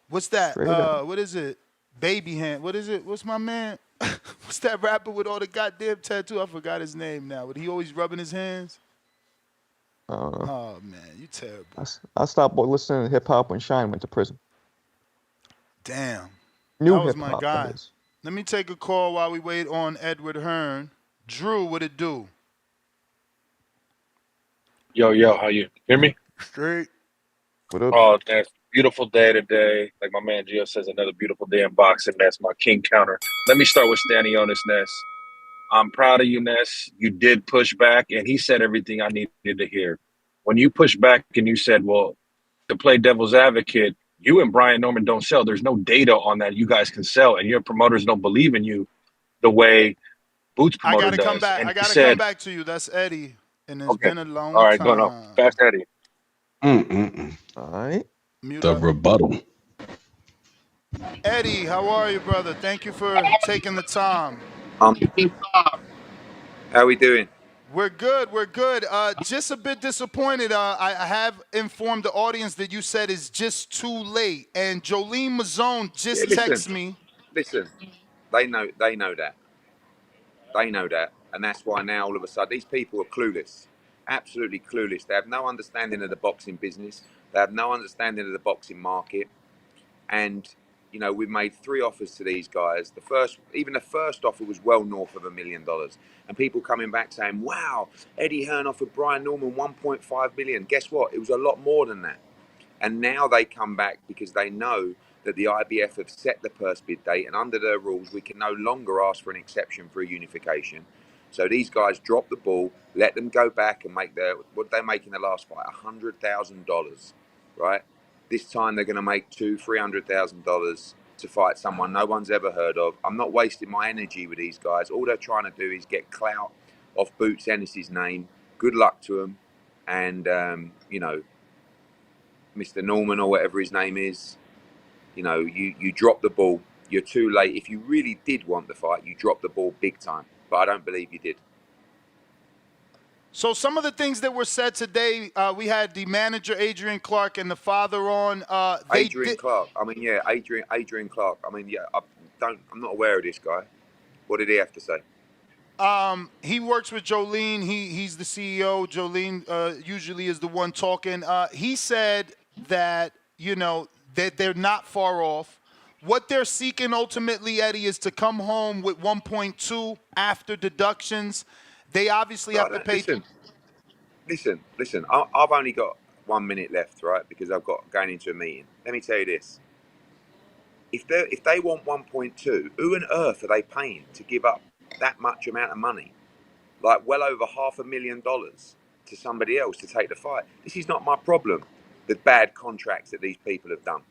What's that? What is it? Baby hand. What is it? What's my man? What's that rapper with all the goddamn tattoo? I forgot his name now. But he always rubbing his hands. Oh man, you terrible. I stopped listening to hip hop when Shine went to prison. Damn. New that was hip-hop, my guy. that is. Let me take a call while we wait on Edward Hearn. Drew, what it do? Yo, how you hear me? Straight. What up? Oh, that's a beautiful day today. Like my man Gio says, another beautiful day in boxing. That's my king counter. Let me start with Stanionis, Ness. I'm proud of you, Ness. You did push back, and he said everything I needed to hear. When you pushed back and you said, well, to play devil's advocate, you and Brian Norman don't sell. There's no data on that you guys can sell, and your promoters don't believe in you the way Boots promoter does. I gotta come back to you. That's Eddie, and it's been a long time. All right, going on. Fast Eddie. All right. The rebuttal. Eddie, how are you, brother? Thank you for taking the time. How we doing? We're good. We're good. Just a bit disappointed. I have informed the audience that you said it's just too late. And Jolene Mazzone just texted me. Listen, they know that. They know that. And that's why now all of a sudden these people are clueless. Absolutely clueless. They have no understanding of the boxing business. They have no understanding of the boxing market. And You know, we've made 3 offers to these guys. Even the first offer was well north of $1 million. And people coming back saying, wow, Eddie Hearn offered Brian Norman 1.5 million. Guess what? It was a lot more than that. And now they come back because they know that the IBF have set the purse bid date, and under their rules, we can no longer ask for an exception for a unification. So these guys drop the ball, let them go back and make what they make in the last fight, $100,000, right? This time they're going to make $200,000-$300,000 to fight someone no one's ever heard of. I'm not wasting my energy with these guys. All they're trying to do is get clout off Boots Ennis's name. Good luck to them, and you know, Mr. Norman or whatever his name is, you know, you drop the ball. You're too late. If you really did want the fight, you dropped the ball big time. But I don't believe you did. So some of the things that were said today, we had the manager, Adrian Clark, and the father on. Adrian Clark. I mean, yeah, Adrian Clark. I mean, yeah, I'm not aware of this guy. What did he have to say? He works with Jolene. He's the CEO. Jolene usually is the one talking. He said that, you know, that they're not far off. What they're seeking ultimately, Eddie, is to come home with 1.2 after deductions. They obviously have to pay. Listen. I've only got 1 minute left, right? Because I've got going into a meeting. Let me tell you this. If they want 1.2, who on earth are they paying to give up that much amount of money? Like well over $500,000 to somebody else to take the fight. This is not my problem, the bad contracts that these people have done.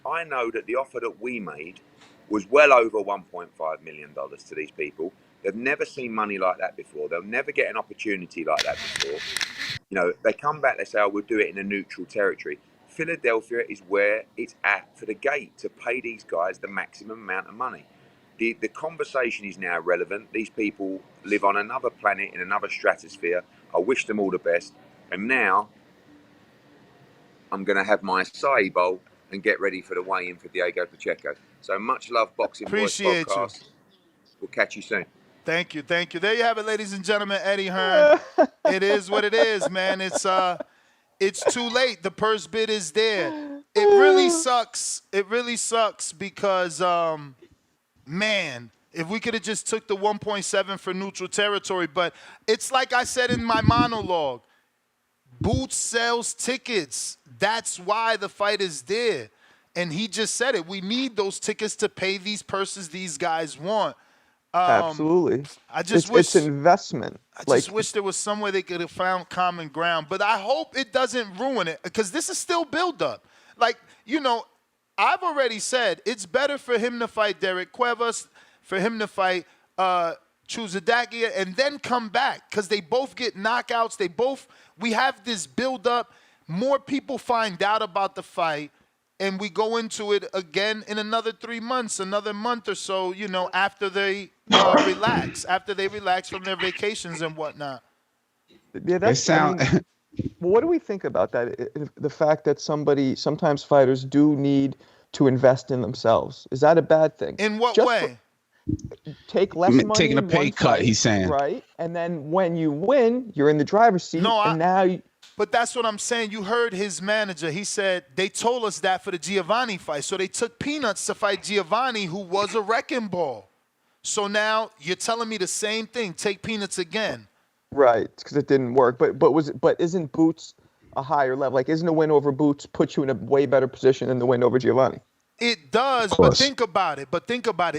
I know that the offer that we made was well over $1.5 million to these people. They've never seen money like that before. They'll never get an opportunity like that before. You know, they come back, they say, oh, we'll do it in a neutral territory. Philadelphia is where it's at for the gate to pay these guys the maximum amount of money. The conversation is now relevant. These people live on another planet in another stratosphere. I wish them all the best. And now I'm going to have my acai bowl and get ready for the weigh-in for Diego Pacheco. So much love, Boxing Boys podcast. We'll catch you soon. Thank you. There you have it, ladies and gentlemen. Eddie Hearn. It is what it is, man. It's too late. The purse bid is there. It really sucks. Because, man, if we could have just took the 1.7 for neutral territory. But it's like I said in my monologue. Boots sells tickets. That's why the fight is there. And he just said it. We need those tickets to pay these purses these guys want. Absolutely. I just wish it's investment. I just wish there was some way they could have found common ground. But I hope it doesn't ruin it, because this is still build-up. Like, you know, I've already said it's better for him to fight Derek Cuevas, for him to fight Chuzadakia, and then come back, because they both get knockouts. We have this build-up. More people find out about the fight, and we go into it again in another 3 months, another month or so, you know, after they relax from their vacations and whatnot. Yeah, what do we think about that? The fact that sometimes fighters do need to invest in themselves. Is that a bad thing? In what way? Take less money. Taking a pay cut, he's saying. Right? And then when you win, you're in the driver's seat. But that's what I'm saying. You heard his manager. He said they told us that for the Giovanni fight. So they took peanuts to fight Giovanni, who was a wrecking ball. So now you're telling me the same thing. Take peanuts again. Right, because it didn't work. But isn't Boots a higher level? Like, isn't a win over Boots put you in a way better position than the win over Giovanni? It does, but think about it.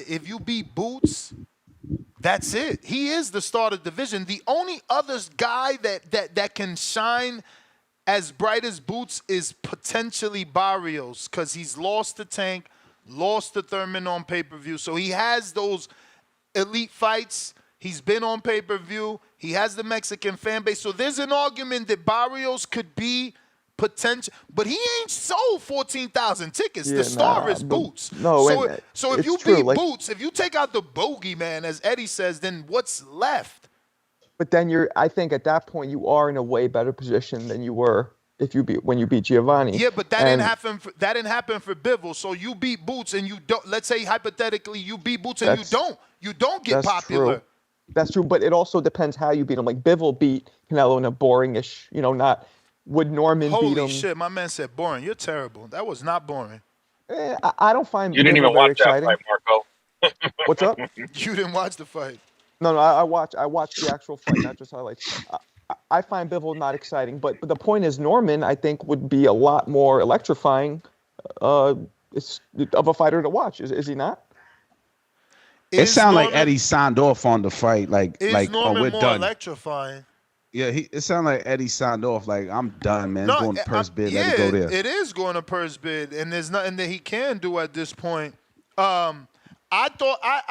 If you beat Boots, that's it. He is the star of the division. The only other guy that can shine as bright as Boots is potentially Barrios, because he's lost to Tank, lost to Thurman on pay-per-view. So he has those elite fights. He's been on pay-per-view. He has the Mexican fan base. So there's an argument that Barrios could be potential, but he ain't sold 14,000 tickets. The star is Boots. So if you beat Boots, if you take out the bogeyman, as Eddie says, then what's left? But then I think at that point you are in a way better position than you were when you beat Giovanni. Yeah, but that didn't happen. That didn't happen for Bivol. So you beat Boots and you don't. Let's say hypothetically you beat Boots and you don't get popular. True. That's true, but it also depends how you beat him. Like Bivol beat Canelo in a boring-ish, not. Would Norman beat him? Holy shit, my man said boring. You're terrible. That was not boring. I don't find You didn't Bivol even very watch that exciting. fight, Marco. What's up? You didn't watch the fight. No, I watched the actual fight, not just highlights. I find Bivol not exciting, but the point is Norman, I think, would be a lot more electrifying of a fighter to watch. Is he not? It sounds like Eddie signed off on the fight, like Norman we're more done. electrifying? Yeah, it sounded like Eddie signed off, like I'm done, man. It's going to purse bid. Yeah, Let it go there. it is going to purse bid, and there's nothing that he can do at this point. I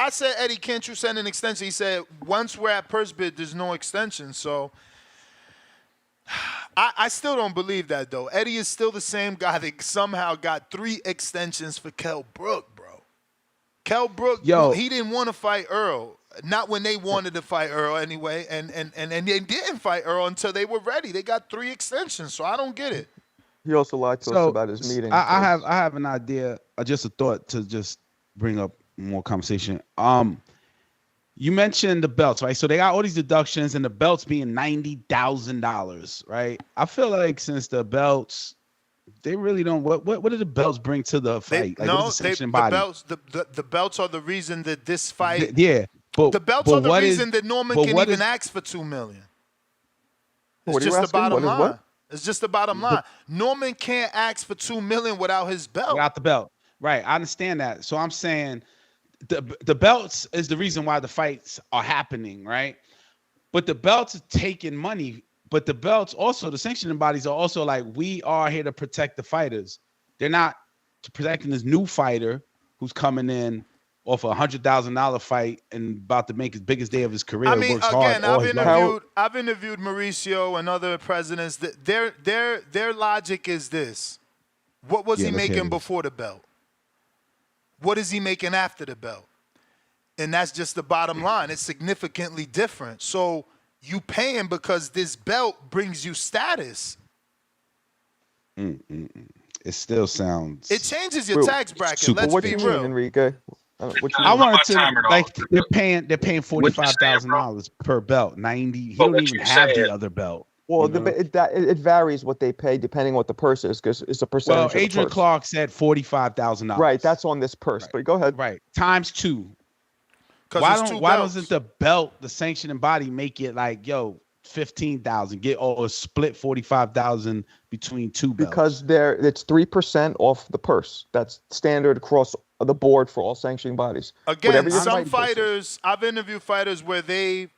said, Eddie, can't you send an extension? He said, once we're at purse bid, there's no extension. So I still don't believe that, though. Eddie is still the same guy that somehow got 3 extensions for Kell Brook, bro. Kell Brook, he didn't want to fight Earl. Not when they wanted to fight Earl anyway, and they didn't fight Earl until they were ready. They got 3 extensions, so I don't get it. He also lied to us about his meeting. I have an idea, just a thought to just bring up more conversation. You mentioned the belts, right? So they got all these deductions, and the belts being $90,000, right? I feel like since the belts, they really don't. What do the belts bring to the fight? The belts are the reason that this fight. But the belts are the reason that Norman can even ask for $2 million. It's just the bottom line. It's just the bottom line. Norman can't ask for $2 million without his belt. Without the belt, right? I understand that. So I'm saying the belts is the reason why the fights are happening, right? But the belts are taking money. But the belts also, the sanctioning bodies are also like, we are here to protect the fighters. They're not protecting this new fighter who's coming in off a $100,000 fight and about to make his biggest day of his career. I mean, works again, hard I've interviewed Mauricio and other presidents. Their logic is this: what was he making before the belt? What is he making after the belt? And that's just the bottom line. It's significantly different. So you pay him because this belt brings you status. It still sounds. It changes your tax bracket. Let's be real, Enrique. I wanted to like they're paying $45,000 per belt. 90. He don't even have the other belt. Well, it varies what they pay depending on what the purse is, because it's a percentage. Well, Adrian Clark said $45,000. Right, that's on this purse. But go ahead. Right, times 2. Why doesn't the belt, the sanctioning body, make it like 15,000? Get or split 45,000 between 2 belts? Because it's 3% off the purse. That's standard across the board for all sanctioning bodies. Again, some fighters, I've interviewed fighters where they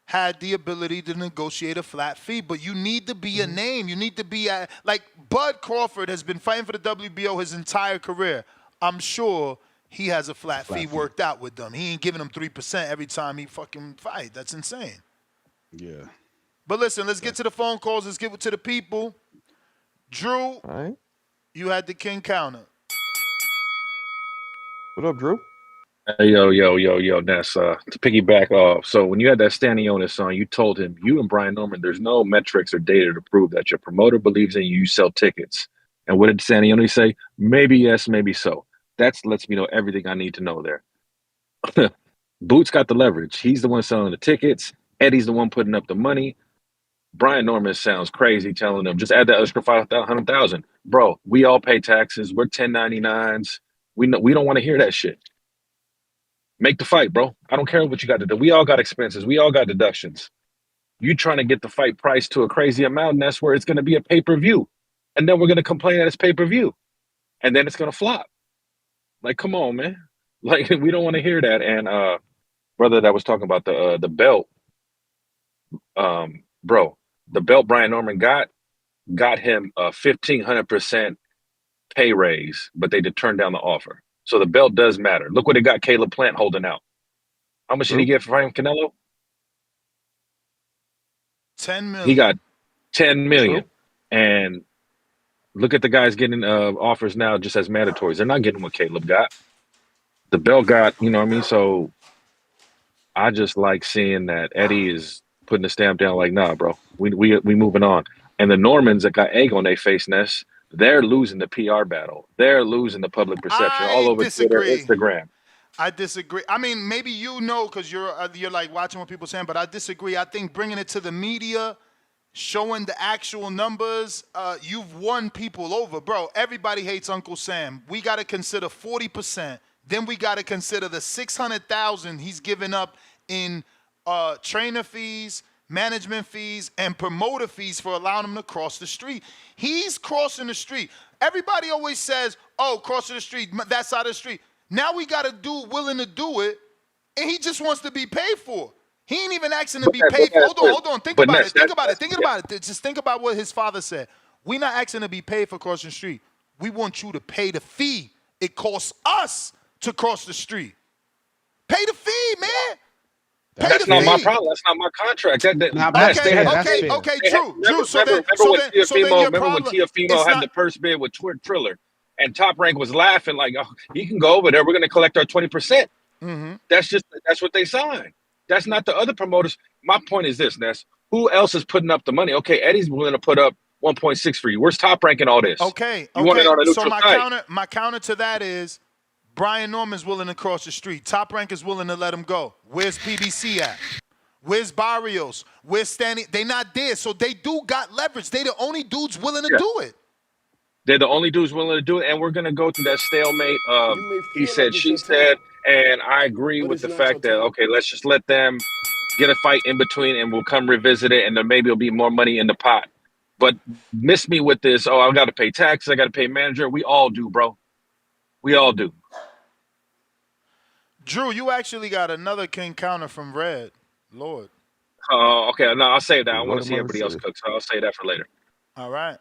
had the ability to negotiate a flat fee, but you need to be a name. You need to be like Bud Crawford has been fighting for the WBO his entire career. I'm sure he has a flat fee worked out with them. He ain't giving them 3% every time he fucking fight. That's insane. Yeah. But listen, let's get to the phone calls. Let's get to the people. Drew, you had the king counter. What up, Drew? Hey, yo, Ness. To piggyback off, so when you had that Stanionis on, you told him, you and Brian Norman, there's no metrics or data to prove that your promoter believes in you, you sell tickets. And what did Stanionis say? Maybe yes, maybe so. That lets me know everything I need to know there. Boots got the leverage. He's the one selling the tickets. Eddie's the one putting up the money. Brian Norman sounds crazy telling them, just add that extra 500,000. Bro, we all pay taxes. We're 1099s. We don't want to hear that shit. Make the fight, bro. I don't care what you got to do. We all got expenses. We all got deductions. You trying to get the fight price to a crazy amount, and that's where it's going to be a pay-per-view. And then we're going to complain that it's pay-per-view. And then it's going to flop. Like, come on, man. Like, we don't want to hear that. And brother that was talking about the belt, bro, the belt Brian Norman got him a 1,500% pay raise, but they did turn down the offer. So the belt does matter. Look what it got Caleb Plant holding out. How much did he get for fighting Canelo? 10 million. He got 10 million. And look at the guys getting offers now just as mandatories. They're not getting what Caleb got. The belt got, you know what I mean? So I just like seeing that Eddie is putting the stamp down like, nah, bro, we moving on. And the Normans that got egg on their face, Ness, they're losing the PR battle. They're losing the public perception all over Twitter, Instagram. I disagree. I mean, maybe you know because you're like watching what people are saying, but I disagree. I think bringing it to the media showing the actual numbers, you've won people over, bro. Everybody hates Uncle Sam. We got to consider 40%. Then we got to consider the $600,000 he's given up in trainer fees, management fees, and promoter fees for allowing him to cross the street. He's crossing the street. Everybody always says, "Oh, crossing the street, that side of the street." Now we got to willing to do it, and he just wants to be paid for. He ain't even asking to be paid for. Hold on. Think about it. Just think about what his father said. We're not asking to be paid for crossing the street. We want you to pay the fee. It costs us to cross the street. Pay the fee, man. That's not my problem. That's not my contract. Okay, Drew. Remember when Tiafimo had the purse bid with Triller, and Top Rank was laughing like, "Oh, he can go over there. We're going to collect our 20%." Mm-hmm. That's what they signed. That's not the other promoters. My point is this, Ness. Who else is putting up the money? Okay, Eddie's willing to put up 1.6 for you. Where's Top Rank in all this? Okay. You want it on a neutral so site. my counter to that is Brian Norman's willing to cross the street. Top Rank is willing to let him go. Where's PBC at? Where's Barrios? Where's Stanley? They not there, so they do got leverage. They the only dudes willing to do it. They're the only dudes willing to do it, and we're going to go through that stalemate. He said, she said, and I agree with the fact that, okay, let's just let them get a fight in between, and we'll come revisit it, and then maybe it'll be more money in the pot. But miss me with this, oh, I got to pay taxes, I got to pay manager. We all do, bro. We all do. Drew, you actually got another king counter from Red. Lord. Okay, no, I'll save that. I want to see everybody else cook, so I'll save that for later. All right.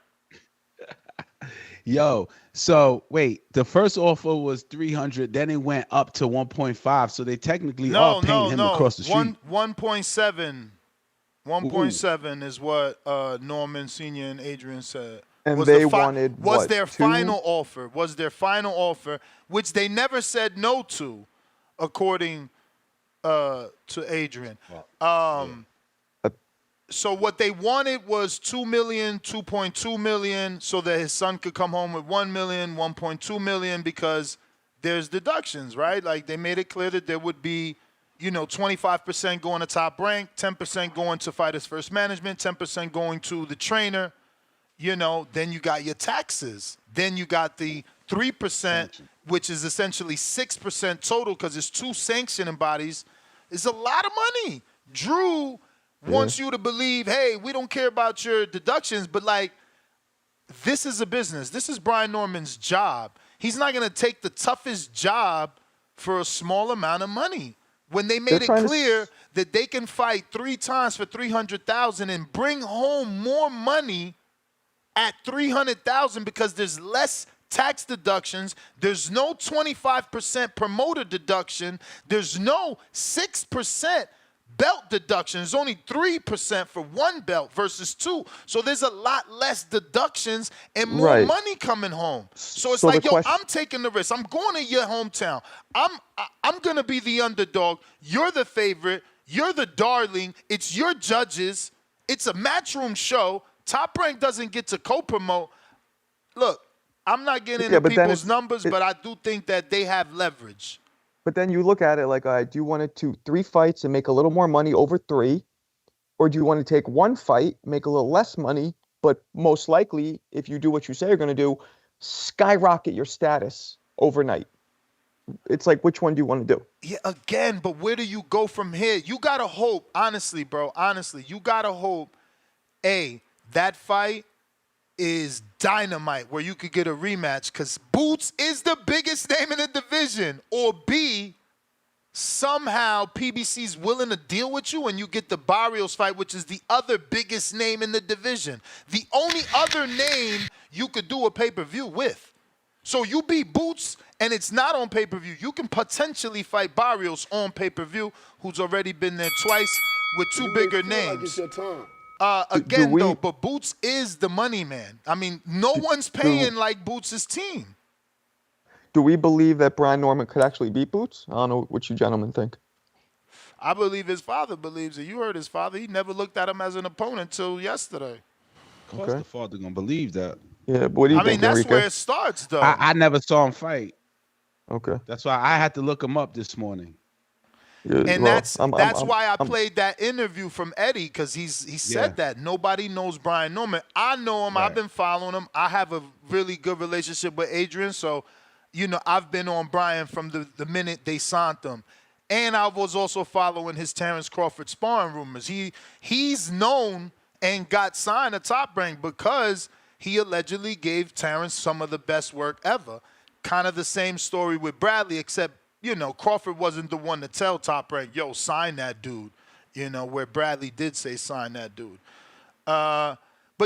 Yo, so wait, the first offer was 300, then it went up to 1.5, so they technically are paying him across the street. 1.7 is what Norman Sr. and Adrian said. And was they wanted what, was their 2? final offer, which they never said no to, according to Adrian. So what they wanted was $2 million, $2.2 million, so that his son could come home with $1 million, $1.2 million, because there's deductions, right? Like they made it clear that there would be, 25% going to Top Rank, 10% going to Fighters First Management, 10% going to the trainer. Then you got your taxes. Then you got the 3%, which is essentially 6% total, because it's 2 sanctioning bodies. It's a lot of money. Drew wants you to believe, hey, we don't care about your deductions, but this is a business. This is Brian Norman's job. He's not going to take the toughest job for a small amount of money. When they made it clear that they can fight 3 times for $300,000 and bring home more money at $300,000 because there's less tax deductions, there's no 25% promoter deduction, there's no 6% belt deduction. There's only 3% for 1 belt versus 2. So there's a lot less deductions and more money coming home. So it's I'm taking the risk. I'm going to your hometown. I'm going to be the underdog. You're the favorite. You're the darling. It's your judges. It's a matchroom show. Top Rank doesn't get to co-promote. Look, I'm not getting into people's numbers, but I do think that they have leverage. But then you look at it like, do you want to do 3 fights and make a little more money over 3? Or do you want to take 1 fight, make a little less money, but most likely, if you do what you say you're going to do, skyrocket your status overnight? It's like, which one do you want to do? Yeah, again, but where do you go from here? You got to hope, honestly, bro, you got to hope, A, that fight is dynamite where you could get a rematch because Boots is the biggest name in the division. Or B, somehow PBC's willing to deal with you and you get the Barrios fight, which is the other biggest name in the division. The only other name you could do a pay-per-view with. So you beat Boots and it's not on pay-per-view. You can potentially fight Barrios on pay-per-view, who's already been there twice with 2 bigger names. It's your time. But Boots is the money man. I mean, no one's paying like Boots' team. Do we believe that Brian Norman could actually beat Boots? I don't know what you gentlemen think. I believe his father believes it. You heard his father. He never looked at him as an opponent till yesterday. Of course the father going to believe that. Yeah, but what do you think, I mean, that's Enrique? where it starts, though. I never saw him fight. Okay. That's why I had to look him up this morning. And Well, that's why I played that interview from Eddie, because he said that nobody knows Brian Norman. I know him. I've been following him. I have a really good relationship with Adrian, so I've been on Brian from the minute they signed him. And I was also following his Terrence Crawford sparring rumors. He's known and got signed to Top Rank because he allegedly gave Terrence some of the best work ever. Kind of the same story with Bradley, except, Crawford wasn't the one to tell Top Rank, yo, sign that dude, where Bradley did say sign that dude. But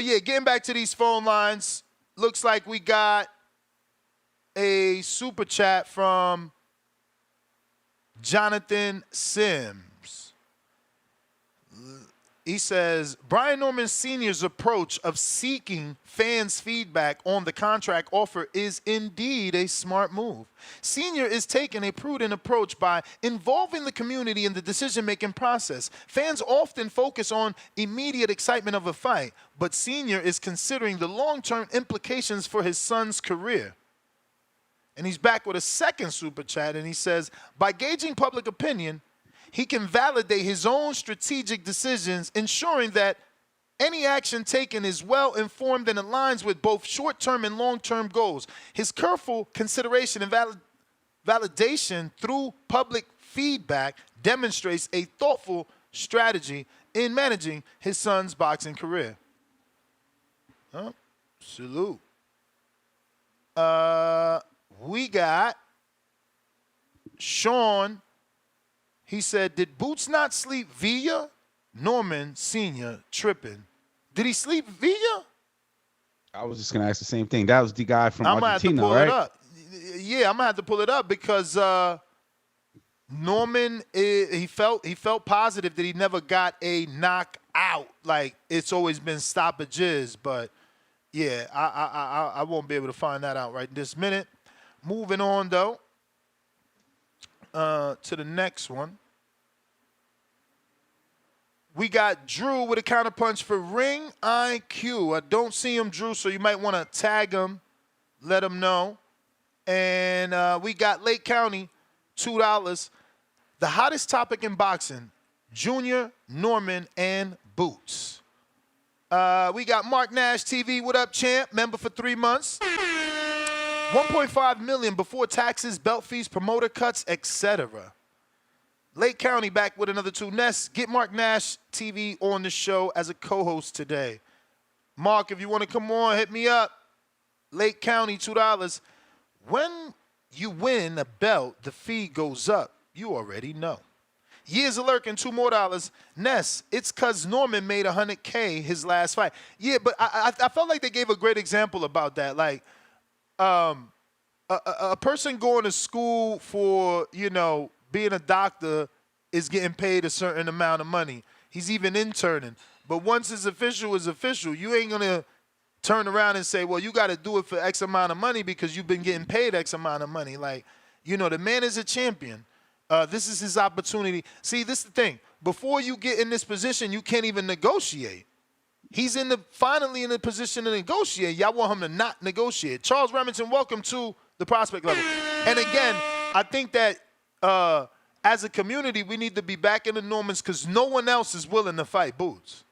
yeah, getting back to these phone lines, looks like we got a super chat from Jonathan Sims. He says, Brian Norman Sr.'s approach of seeking fans' feedback on the contract offer is indeed a smart move. Sr. is taking a prudent approach by involving the community in the decision-making process. Fans often focus on immediate excitement of a fight, but Sr. is considering the long-term implications for his son's career. And he's back with a second super chat, and he says, by gauging public opinion, he can validate his own strategic decisions, ensuring that any action taken is well-informed and aligns with both short-term and long-term goals. His careful consideration and validation through public feedback demonstrates a thoughtful strategy in managing his son's boxing career. Salute. We got Sean. He said, did Boots not sleep Villa? Norman Sr. tripping. Did he sleep Villa? I was just going to ask the same thing. That was the guy from I'm Argentina, gonna have to pull right? it up. Yeah, I'm going to have to pull it up because Norman, he felt positive that he never got a knockout. Like, it's always been stoppages. But, yeah, I won't be able to find that out right this minute. Moving on, though, to the next one. We got Drew with a counterpunch for Ring IQ. I don't see him, Drew, so you might want to tag him, let him know. And we got Lake County, $2. The hottest topic in boxing, Junior, Norman, and Boots. We got Mark Nash TV. What up, champ? Member for 3 months. 1.5 million before taxes, belt fees, promoter cuts, etc. Lake County back with another 2. Ness, get Mark Nash TV on the show as a co-host today. Mark, if you want to come on, hit me up. Lake County, $2. When you win a belt, the fee goes up. You already know. Years of lurking, $2 more. Ness, it's because Norman made $100K his last fight. Yeah, but I felt like they gave a great example about that. Like, a person going to school for, being a doctor is getting paid a certain amount of money. He's even interning. But once it's official, you ain't going to turn around and say, well, you got to do it for X amount of money because you've been getting paid X amount of money. Like, the man is a champion. This is his opportunity. See, this is the thing. Before you get in this position, you can't even negotiate. He's finally in the position to negotiate. Y'all want him to not negotiate. Charles Remington, welcome to the prospect level. And again, I think that as a community, we need to be back in the Normans because no one else is willing to fight Boots.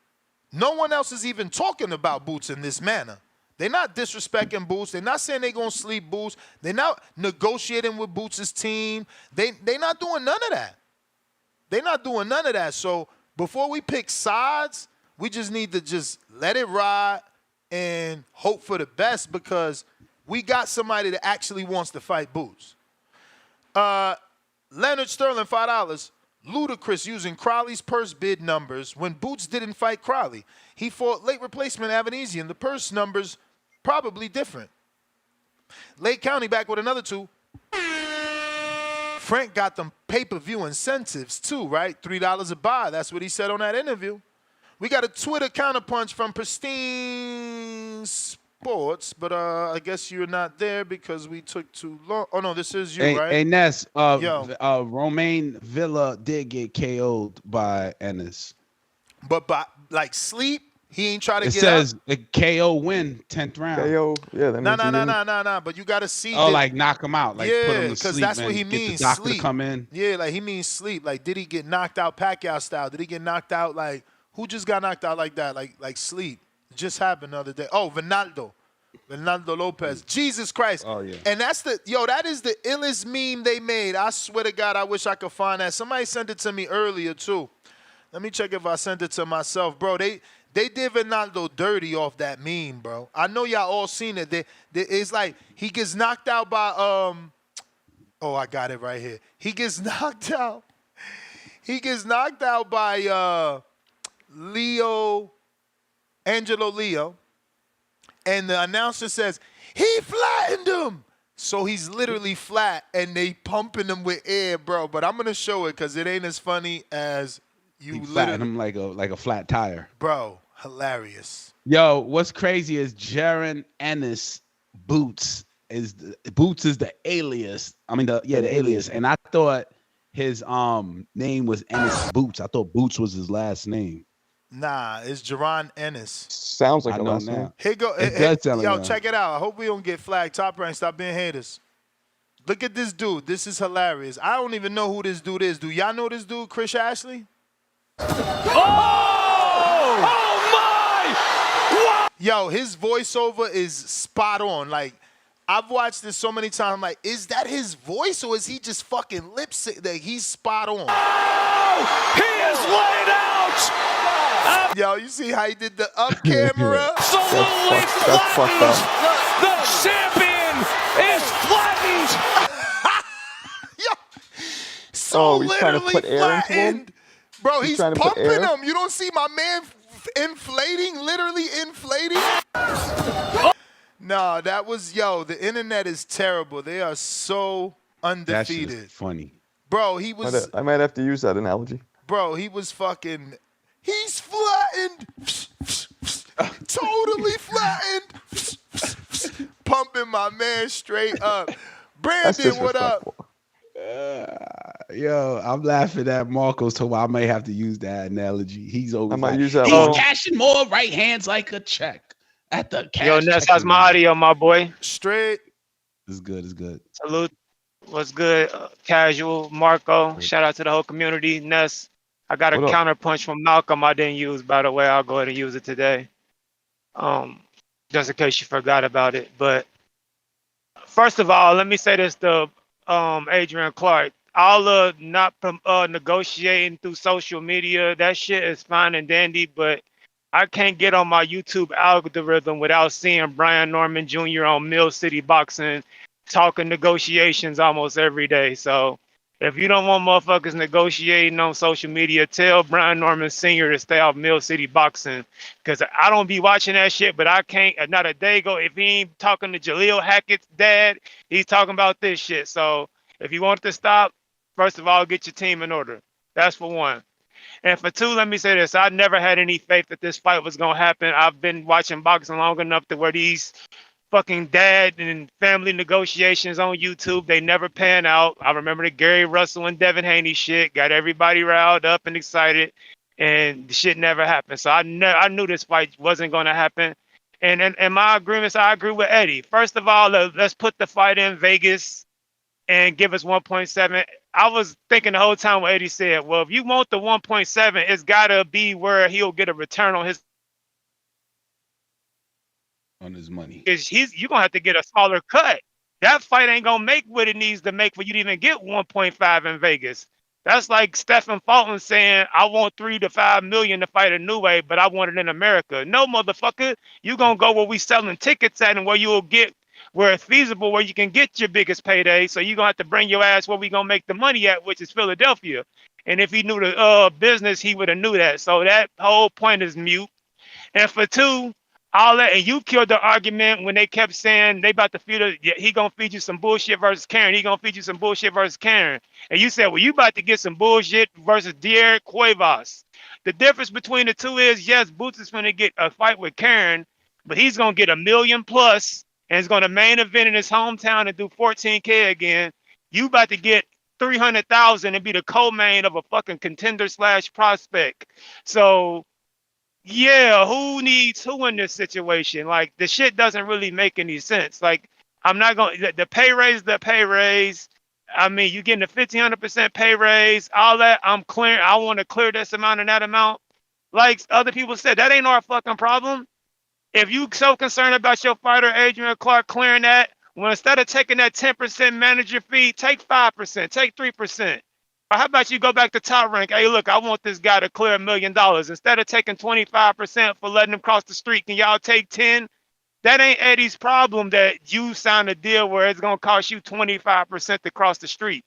No one else is even talking about Boots in this manner. They're not disrespecting Boots. They're not saying they're going to sleep Boots. They're not negotiating with Boots' team. They're not doing none of that. They're not doing none of that. So before we pick sides, we just need to just let it ride and hope for the best because we got somebody that actually wants to fight Boots. Leonard Sterling, $5. Ludacris using Crowley's purse bid numbers when Boots didn't fight Crowley. He fought late replacement Avanesian. The purse numbers probably different. Lake County back with another 2. Frank got them pay-per-view incentives too, right? $3 a buy. That's what he said on that interview. We got a Twitter counterpunch from Pristine Sports, but I guess you're not there because we took too long. Oh, no, this is you, right? Hey, Ness, Romaine Villa did get KO'd by Ennis. But by, like, sleep? He ain't try to It get says up. a KO win 10th round. KO. Yeah, that No, means he didn't. no. But you gotta see. Oh, like knock him out, like put Yeah, him to because sleep that's what he and get the means. doctor Sleep. to come in. Yeah, like he means sleep. Like, did he get knocked out Pacquiao style? Did he get knocked out like who just got knocked out like that? Like sleep. It just happened the other day. Oh, Ronaldo Lopez. Jesus Christ. Oh yeah. And that is the illest meme they made. I swear to God, I wish I could find that. Somebody sent it to me earlier too. Let me check if I sent it to myself, bro. They did Ronaldo dirty off that meme, bro. I know y'all all seen it. It's like he gets knocked out by oh, I got it right here. He gets knocked out. He gets knocked out by Angelo Leo, and the announcer says he flattened him. So he's literally flat, and they pumping him with air, bro. But I'm gonna show it because it ain't as funny as you. He flattened him like a flat tire. Bro, hilarious. Yo, what's crazy is Jaron Ennis Boots is the alias. I mean the alias. And I thought his name was Ennis Boots. I thought Boots was his last name. Nah, it's Jaron Ennis. Sounds like I a know last now. name. Here go. It does sound like Yo, that. check it out. I hope we don't get flagged. Top Rank, stop being haters. Look at this dude. This is hilarious. I don't even know who this dude is. Do y'all know this dude, Chris Ashley? Oh my! Yo, his voiceover is spot on. Like, I've watched this so many times. I'm like, is that his voice or is he just fucking lip sync? Like, he's spot on. Oh, he is laid out. Yo, you see how he did the up camera? Absolutely That's fucked up. The champion is flattened. So he's trying to literally put air into him? flattened. Bro, he's trying to put pumping air? him. You don't see my man inflating, literally inflating? No, that was, the internet is terrible. They are so That shit undefeated. is funny. Bro, he was, I might have to use that analogy. fucking, he's flattened. Totally flattened. Pumping my man straight up. That's Brandon, what up? disrespectful. Yo, I'm laughing at Marcos, so I may have to use that analogy. He's always I might like, use that he's one. cashing more right hands like a check at the cash. Yo, Ness, how's checking my line. audio, my boy? Straight. It's good. It's good. Salute. What's good? Casual, Marco. Shout out to the whole community. Ness, I got a What up? counter punch from Malcolm I didn't use, by the way. I'll go ahead and use it today. Just in case you forgot about it. But first of all, let me say this to Adrian Clark. All not negotiating through social media, that shit is fine and dandy, but I can't get on my YouTube algorithm without seeing Brian Norman Jr. on Mill City Boxing talking negotiations almost every day. So if you don't want motherfuckers negotiating on social media, tell Brian Norman Sr. to stay off Mill City Boxing. Because I don't be watching that shit, but I can't, not a day go, if he ain't talking to Jaleel Hackett's dad, he's talking about this shit. So if you want it to stop, first of all, get your team in order. That's for one. And for two, let me say this. I never had any faith that this fight was going to happen. I've been watching boxing long enough to where these fucking dad and family negotiations on YouTube, they never pan out. I remember the Gary Russell and Devin Haney shit, got everybody riled up and excited, and the shit never happened. So I knew this fight wasn't going to happen. And in my agreements, I agree with Eddie. First of all, let's put the fight in Vegas and give us 1.7. I was thinking the whole time what Eddie said, well, if you want the 1.7, it's got to be where he'll get a return on his money. Because you're going to have to get a smaller cut. That fight ain't going to make what it needs to make for you to even get 1.5 in Vegas. That's like Stephen Fulton saying, I want 3 to 5 million to fight a new way, but I want it in America. No, motherfucker. You're going to go where we selling tickets at and where you'll get where it's feasible, where you can get your biggest payday. So you're going to have to bring your ass where we going to make the money at, which is Philadelphia. And if he knew the business, he would have knew that. So that whole point is mute. And for two, all that, and you killed the argument when they kept saying they about to he going to feed you some bullshit versus Karen. He going to feed you some bullshit versus Karen. And you said, well, you about to get some bullshit versus Derek Cuevas. The difference between the two is, yes, Boots is going to get a fight with Karen, but he's going to get $1 million plus. And is going to main event in his hometown and do 14K again. You about to get 300,000 and be the co-main of a fucking contender / prospect. So Yeah, who needs who in this situation? Like the shit doesn't really make any sense. Like I'm not going the pay raise, the pay raise. I mean, you getting a 1,500% pay raise, all that. I'm clear. I want to clear this amount and that amount. Like other people said, that ain't our fucking problem. If you so concerned about your fighter, Adrian Clark, clearing that, well, instead of taking that 10% manager fee, take 5%, take 3%. Or how about you go back to top rank? Hey, look, I want this guy to clear $1 million. Instead of taking 25% for letting him cross the street, can y'all take 10? That ain't Eddie's problem that you signed a deal where it's gonna cost you 25% to cross the street.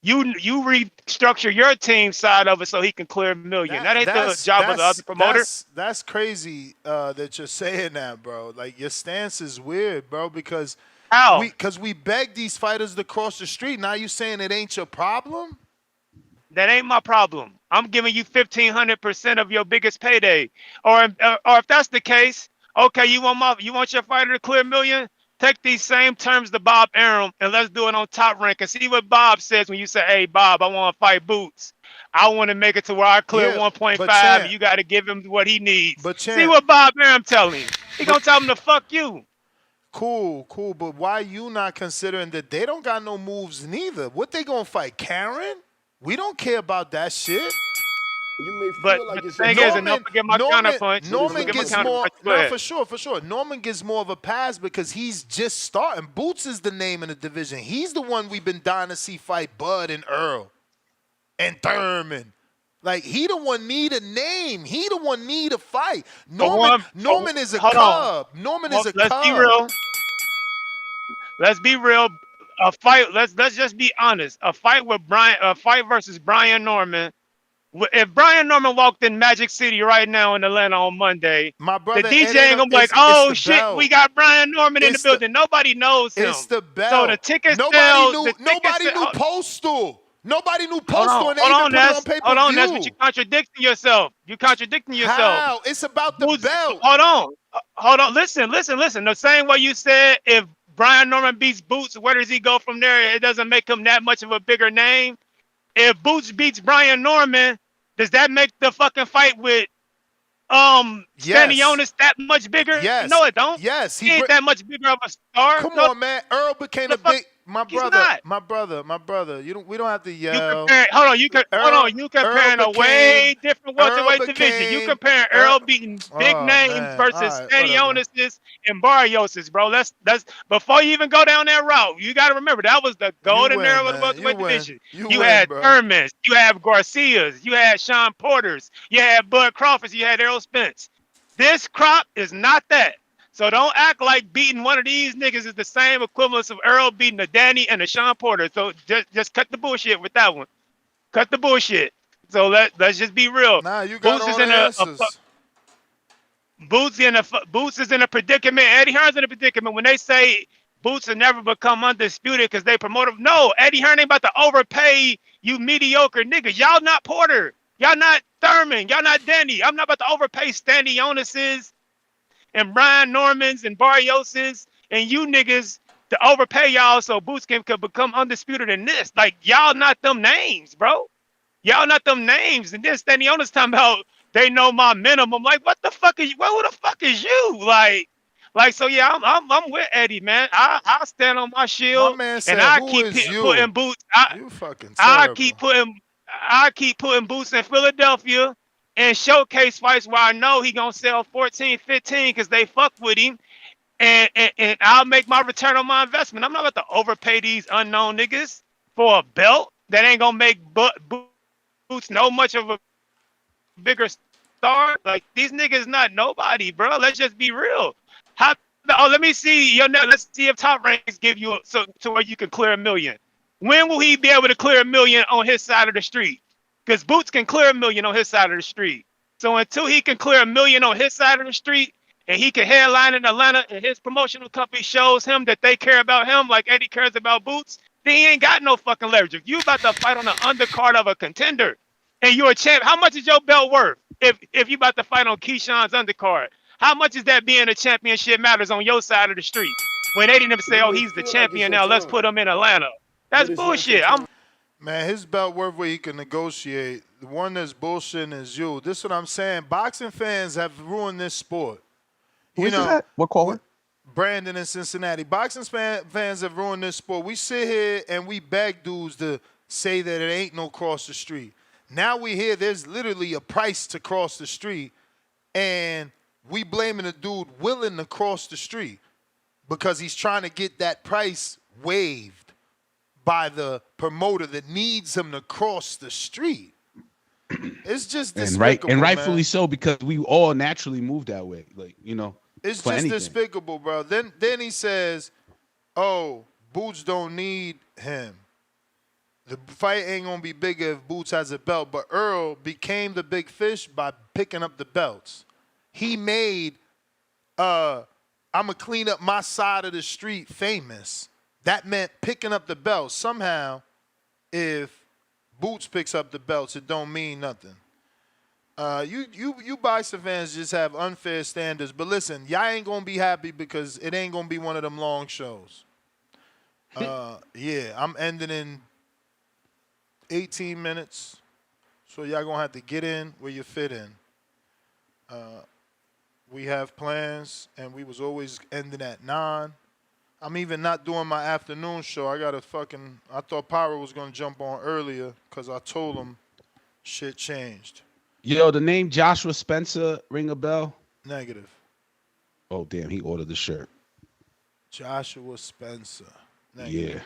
You restructure your team side of it so he can clear $1 million. That ain't the job of the other promoter. That's crazy that you're saying that, bro. Like your stance is weird, bro, because How? we beg these fighters to cross the street. Now you saying it ain't your problem? That ain't my problem. I'm giving you 1,500% of your biggest payday. Or if that's the case, okay, you want your fighter to clear $1 million? Take these same terms to Bob Arum and let's do it on top rank and see what Bob says when you say, hey, Bob, I want to fight Boots. I want to make it to where I clear 1.5 and you got to give him what he needs. See what Bob Arum telling him. He going to tell him to fuck you. Cool. But why you not considering that they don't got no moves neither? What they going to fight, Karen? We don't care about that shit. But the thing is, and don't forget my counterpunch. Norman gets more. Nah, for sure. Norman gets more of a pass because he's just starting. Boots is the name in the division. He's the one we've been dying to see fight Bud and Earl and Thurman. Like he the one need a name. He the one need a fight. Norman is a cub. Norman is a cub. Let's be real. Let's be real. A fight. Let's just be honest. A fight versus Brian Norman. If Brian Norman walked in Magic City right now in Atlanta on Monday, my brother, the DJ ain't gonna be like, "Oh shit, belt. We got Brian Norman in the building." Nobody knows him. It's the belt. So the ticket nobody sales. Nobody knew Postal. Nobody knew Postal, and they even put it on pay-per-view. Hold on, that's what you're contradicting yourself. You're contradicting yourself. How? It's about the belt. Hold on. Listen. The same way you said, if Brian Norman beats Boots, where does he go from there? It doesn't make him that much of a bigger name. If Boots beats Brian Norman, does that make the fucking fight with Stanionis that much bigger? Yes. No, it don't. Yes. He ain't that much bigger of a star. Come on, man. Earl became a big. My brother. We don't have to yell. You comparing a way different welterweight division. You comparing Earl beating big names versus Stanionis and Barrios, bro. That's before you even go down that route. You got to remember that was the golden era of the welterweight division. You had Thurmans, you have Garcias, you had Sean Porters, you had Bud Crawfords, you had Errol Spence. This crop is not that. So don't act like beating one of these niggas is the same equivalence of Earl beating a Danny and a Sean Porter. So just cut the bullshit with that one. Cut the bullshit. So let's just be real. Nah, you got all the answers. Boots is in a predicament. Eddie Hearn's in a predicament. When they say Boots will never become undisputed because they promote him. No, Eddie Hearn ain't about to overpay you mediocre niggas. Y'all not Porter. Y'all not Thurman. Y'all not Danny. I'm not about to overpay Stanionis's and Brian Normans and Barrioses and you niggas to overpay y'all so Boots can become undisputed in this. Like, y'all not them names, bro. Y'all not them names. And then Stanionis talking about they know my minimum. Like, what the fuck is you? Who the fuck is you? Like so yeah, I'm with Eddie, man. I stand on my shield. My man said, and I who keep is you? Putting Boots. You fucking terrible. I keep putting Boots in Philadelphia and showcase fights where I know he gonna sell 14, 15 because they fuck with him, and I'll make my return on my investment. I'm not about to overpay these unknown niggas for a belt that ain't gonna make Boots no much of a bigger star. Like these niggas not nobody, bro. Let's just be real. Let me see let's see if Top Ranks give you to where you can clear $1 million. When will he be able to clear $1 million on his side of the street? Because Boots can clear $1 million on his side of the street. So until he can clear $1 million on his side of the street and he can headline in Atlanta and his promotional company shows him that they care about him like Eddie cares about Boots, then he ain't got no fucking leverage. If you about to fight on the undercard of a contender and you're a champ, how much is your belt worth? If you about to fight on Keyshawn's undercard, how much is that being a championship matters on your side of the street? When they didn't even say, oh, he's the champion now, let's put him in Atlanta. That's bullshit. Man, his belt worth where he can negotiate. The one that's bullshitting is you. This is what I'm saying. Boxing fans have ruined this sport. Who is that? What caller? Brandon in Cincinnati. Boxing fans have ruined this sport. We sit here and we beg dudes to say that it ain't no cross the street. Now we hear there's literally a price to cross the street, and we blaming the dude willing to cross the street because he's trying to get that price waived by the promoter that needs him to cross the street. It's just despicable, and rightfully man. so, because we all naturally move that way. Like, you know, It's for just anything. despicable, bro. Then he says, "Oh, Boots don't need him. The fight ain't gonna be big if Boots has a belt." But Earl became the big fish by picking up the belts. He made I'ma clean up my side of the street famous. That meant picking up the belts. Somehow, if Boots picks up the belts, it don't mean nothing. You boxing fans just have unfair standards. But listen, y'all ain't gonna be happy because it ain't gonna be one of them long shows. Yeah, I'm ending in 18 minutes. So y'all gonna have to get in where you fit in. We have plans, and we was always ending at 9. I'm even not doing my afternoon show. I thought Pyro was gonna jump on earlier because I told him shit changed. Yo, the name Joshua Spencer ring a bell? Negative. Oh, damn, he ordered the shirt. Joshua Spencer. Yeah.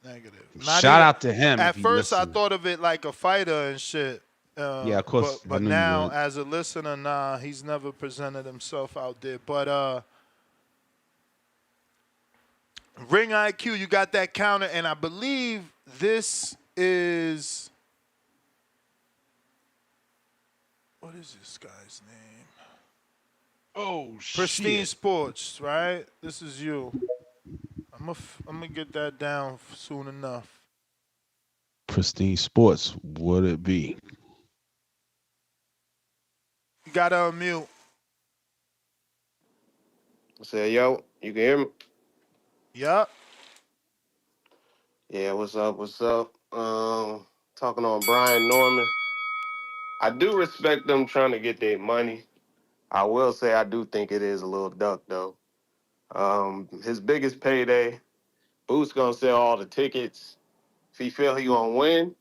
Negative. Shout out to him. At if he first, I listened. thought of it like a fighter and shit. Yeah, of course. I But knew you now, would. as a listener, nah, he's never presented himself out there. But Ring IQ, you got that counter, and I believe this is. What is this guy's name? Oh, Pristine shit. Sports, right? This is you. I'm gonna get that down soon enough. Pristine Sports, would it be? You gotta unmute. Say, yo, you can hear me? Yup. Yeah, what's up? What's up? Talking on Brian Norman. I do respect them trying to get their money. I will say I do think it is a little duck though. His biggest payday, Boots gonna sell all the tickets. If he feel he gonna win,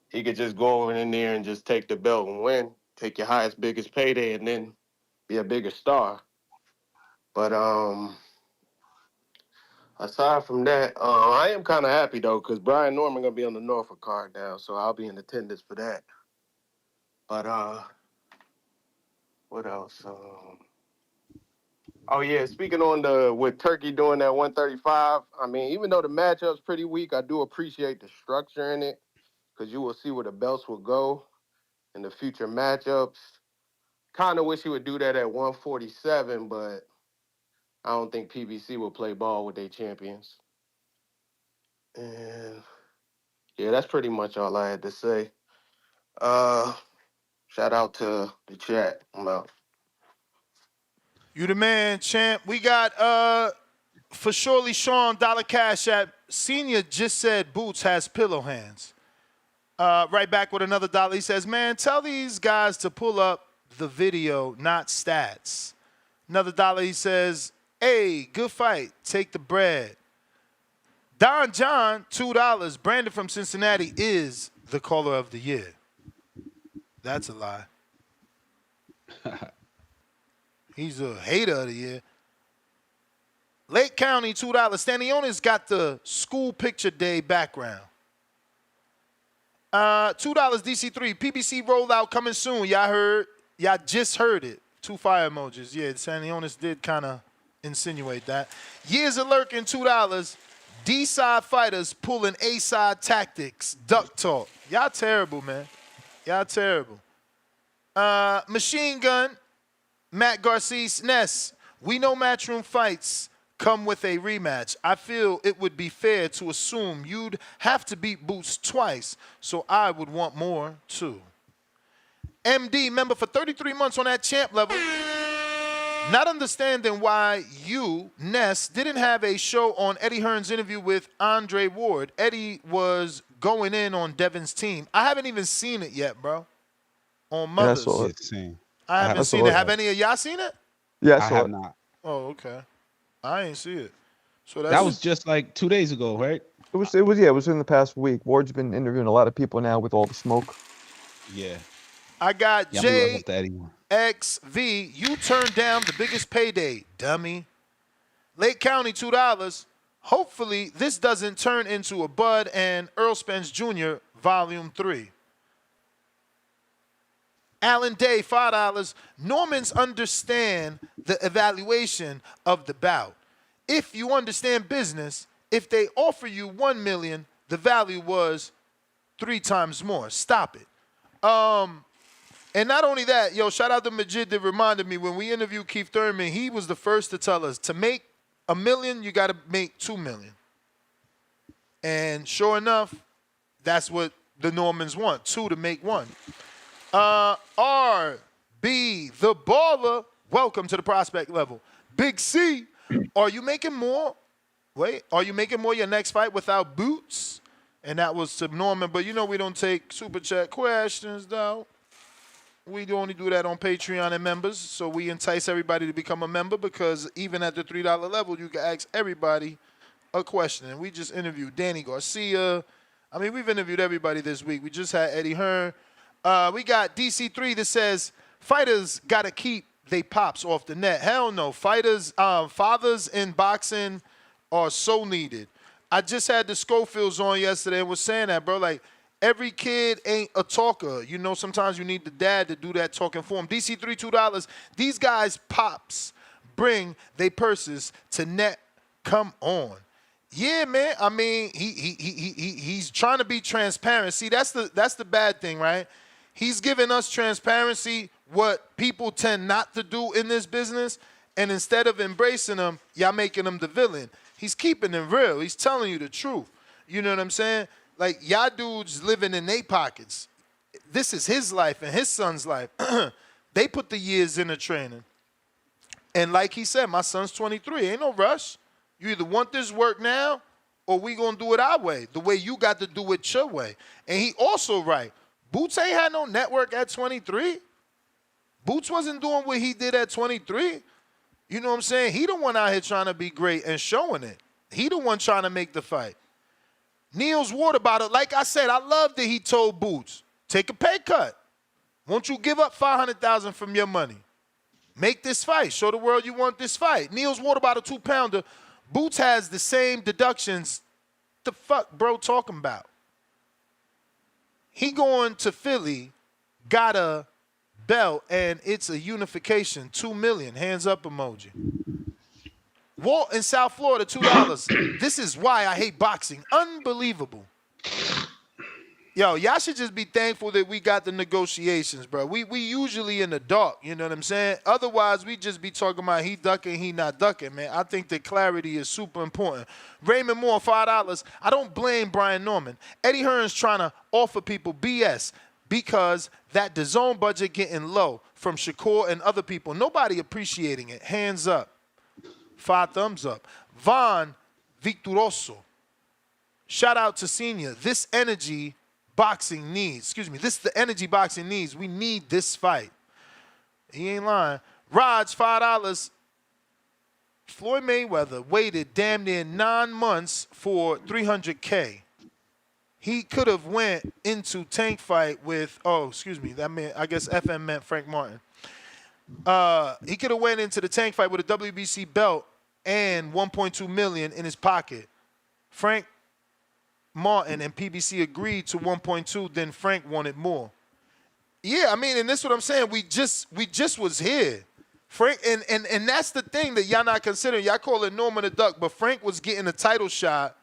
he could just go over in there and just take the belt and win. Take your highest, biggest payday and then be a bigger star. But aside from that, I am kind of happy though, because Brian Norman gonna be on the Norfolk card now, so I'll be in attendance for that. But what else? Oh yeah, speaking on with Turkey doing that 135. I mean, even though the matchup's pretty weak, I do appreciate the structure in it, because you will see where the belts will go in the future matchups. Kind of wish he would do that at 147, but I don't think PBC will play ball with their champions. And yeah, that's pretty much all I had to say. Shout out to the chat. I'm out. You the man, champ. We got for surely Sean Dollar Cash App Senior just said Boots has pillow hands. Right back with another dollar. He says, man, tell these guys to pull up the video, not stats. Another dollar. He says, hey, good fight. Take the bread. Don John, $2. Brandon from Cincinnati is the caller of the year. That's a lie. He's a hater of the year. Lake County, $2. Stanionis got the school picture day background. $2 DC3. PBC rollout coming soon. Y'all heard? Y'all just heard it. 2 fire emojis. Yeah, Stanionis did kind of insinuate that. Years of lurking, $2. D-side fighters pulling A-side tactics. Duck talk. Y'all terrible, man. Y'all terrible. Machine Gun, Matt Garces, Ness. We know matchroom fights come with a rematch. I feel it would be fair to assume you'd have to beat Boots twice, so I would want more too. MD, member for 33 months on that champ level. Not understanding why you, Ness, didn't have a show on Eddie Hearn's interview with Andre Ward. Eddie was going in on Devin's team. I haven't even seen it yet, bro. On Yeah, I Mothers. saw it. I haven't I seen saw it. it. Have any of y'all seen it? Yeah, I I saw have it. not. Oh, okay. I ain't see it. So that's That was just like 2 days ago, right? It was in the past week. Ward's been interviewing a lot of people now with all the smoke. Yeah. I got Yeah, I'm gonna look up that anymore. JXV. You turned down the biggest payday, dummy. Lake County, $2. Hopefully, this doesn't turn into a Bud and Earl Spence Jr. Volume 3. Alan Day, $5. Normans understand the evaluation of the bout. If you understand business, if they offer you $1 million, the value was 3 times more. Stop it. And not only that, yo, shout out to Majid that reminded me when we interviewed Keith Thurman, he was the first to tell us to make $1 million, you got to make $2 million. And sure enough, that's what the Normans want, 2 to make 1. RB, the baller, welcome to the prospect level. Big C, are you making more? Are you making more your next fight without boots? And that was to Norman, but you know we don't take super chat questions, though. We only do that on Patreon and members, so we entice everybody to become a member because even at the $3 level, you can ask everybody a question. And we just interviewed Danny Garcia. I mean, we've interviewed everybody this week. We just had Eddie Hearn. We got DC3 that says fighters got to keep they pops off the net. Hell no. Fathers in boxing are so needed. I just had the Schofields on yesterday and was saying that, bro. Like, every kid ain't a talker. You know, sometimes you need the dad to do that talking for him. DC3, $2. These guys' pops bring they purses to net. Come on. Yeah, man. I mean, he's trying to be transparent. See, that's the bad thing, right? He's giving us transparency, what people tend not to do in this business, and instead of embracing them, y'all making him the villain. He's keeping it real. He's telling you the truth. You know what I'm saying? Like, y'all dudes living in their pockets. This is his life and his son's life. They put the years in the training. And like he said, my son's 23. Ain't no rush. You either want this work now or we going to do it our way, the way you got to do it your way. And he also right. Boots ain't had no network at 23. Boots wasn't doing what he did at 23. You know what I'm saying? He the one out here trying to be great and showing it. He the one trying to make the fight. Neil's water bottle, like I said, I love that he told Boots, take a pay cut. Won't you give up $500,000 from your money? Make this fight. Show the world you want this fight. Neil's water bottle 2-pounder. Boots has the same deductions. The fuck bro talking about? He going to Philly, got a belt, and it's a unification, $2 million. Hands up emoji. Walt in South Florida, $2. This is why I hate boxing. Unbelievable. Yo, y'all should just be thankful that we got the negotiations, bro. We usually in the dark, you know what I'm saying? Otherwise, we just be talking about he ducking, he not ducking, man. I think that clarity is super important. Raymond Moore, $5. I don't blame Brian Norman. Eddie Hearn's trying to offer people BS because that DAZN budget getting low from Shakur and other people. Nobody appreciating it. Hands up. 5 thumbs up. Von Victuroso. Shout out to Senior. This the energy boxing needs. We need this fight. He ain't lying. Raj, $5. Floyd Mayweather waited damn near 9 months for $300K. He could have went into tank fight with, that meant, I guess FM meant Frank Martin. He could have went into the tank fight with a WBC belt and $1.2 million in his pocket. Frank Martin and PBC agreed to 1.2, then Frank wanted more. Yeah, I mean, and this is what I'm saying. We just was here. Frank, and that's the thing that y'all not considering. Y'all call it Norman a duck, but Frank was getting a title shot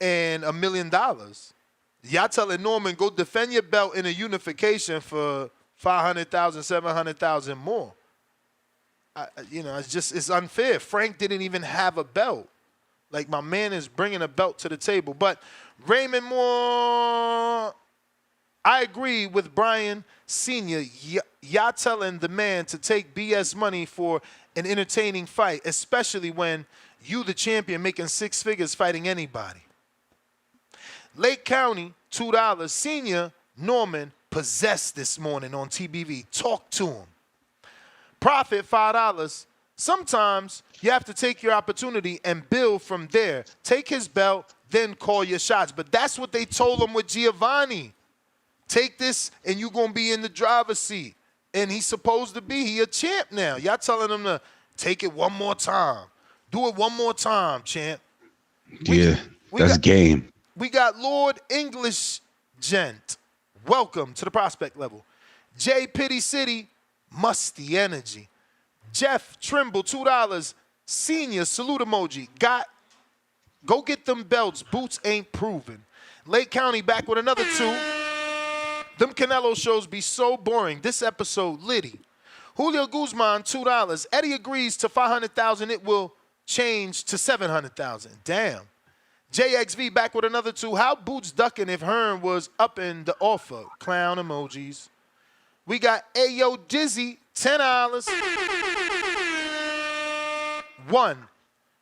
and $1 million. Y'all telling Norman, go defend your belt in a unification for $500,000, $700,000 more. It's unfair. Frank didn't even have a belt. Like, my man is bringing a belt to the table. But Raymond Moore, I agree with Brian Sr. Y'all telling the man to take BS money for an entertaining fight, especially when you, the champion, making 6 figures fighting anybody. Lake County, $2. Senior Norman possessed this morning on TBV. Talk to him. Profit, $5. Sometimes you have to take your opportunity and build from there. Take his belt, then call your shots. But that's what they told him with Giovanni. Take this and you're going to be in the driver's seat. And he's supposed to be. He a champ now. Y'all telling him to take it one more time. Do it one more time, champ. That's game. We got Lord English Gent. Welcome to the prospect level. J Pity City, Musty Energy. Jeff Trimble, $2. Senior, salute emoji. Go get them belts. Boots ain't proven. Lake County back with another 2. Them Canelo shows be so boring. This episode, litty. Julio Guzman, $2. Eddie agrees to $500,000. It will change to $700,000. Damn. JXV back with another 2. How Boots ducking if Hearn was up in the offer? Clown emojis. We got Ayo Dizzy, $10. 1.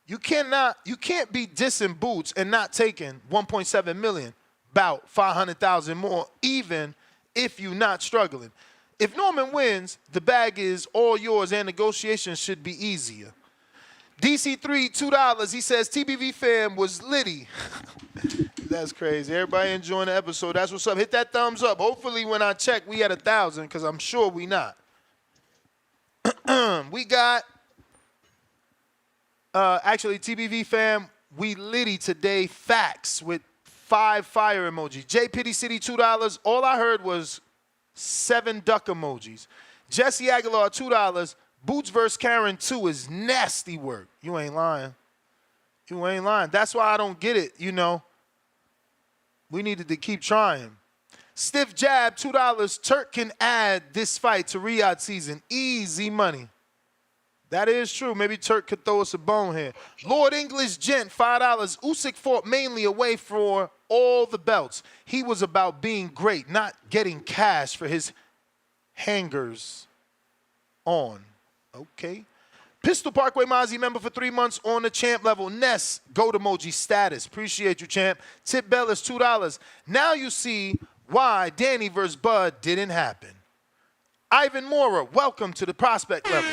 You can't be dissing Boots and not taking $1.7 million, about $500,000 more, even if you're not struggling. If Norman wins, the bag is all yours and negotiations should be easier. DC3, $2. He says, TBV fam was litty. That's crazy. Everybody enjoying the episode. That's what's up. Hit that thumbs up. Hopefully when I check, we had 1,000 because I'm sure we not. We got, actually, TBV fam, we litty today. Facts with 5 fire emojis. J Pity City, $2. All I heard was 7 duck emojis. Jesse Aguilar, $2. Boots vs. Karen 2 is nasty work. You ain't lying. You ain't lying. That's why I don't get it, you know. We needed to keep trying. Stiff Jab, $2. Turk can add this fight to Riyadh season. Easy money. That is true. Maybe Turk could throw us a bone here. Lord English Gent, $5. Usyk fought mainly away for all the belts. He was about being great, not getting cash for his hangers on. Okay. Pistol Parkway Mozzie member for 3 months on the champ level. Ness, goat emoji status. Appreciate you, champ. Tip Bell is $2. Now you see why Danny vs. Bud didn't happen. Ivan Mora, welcome to the prospect level.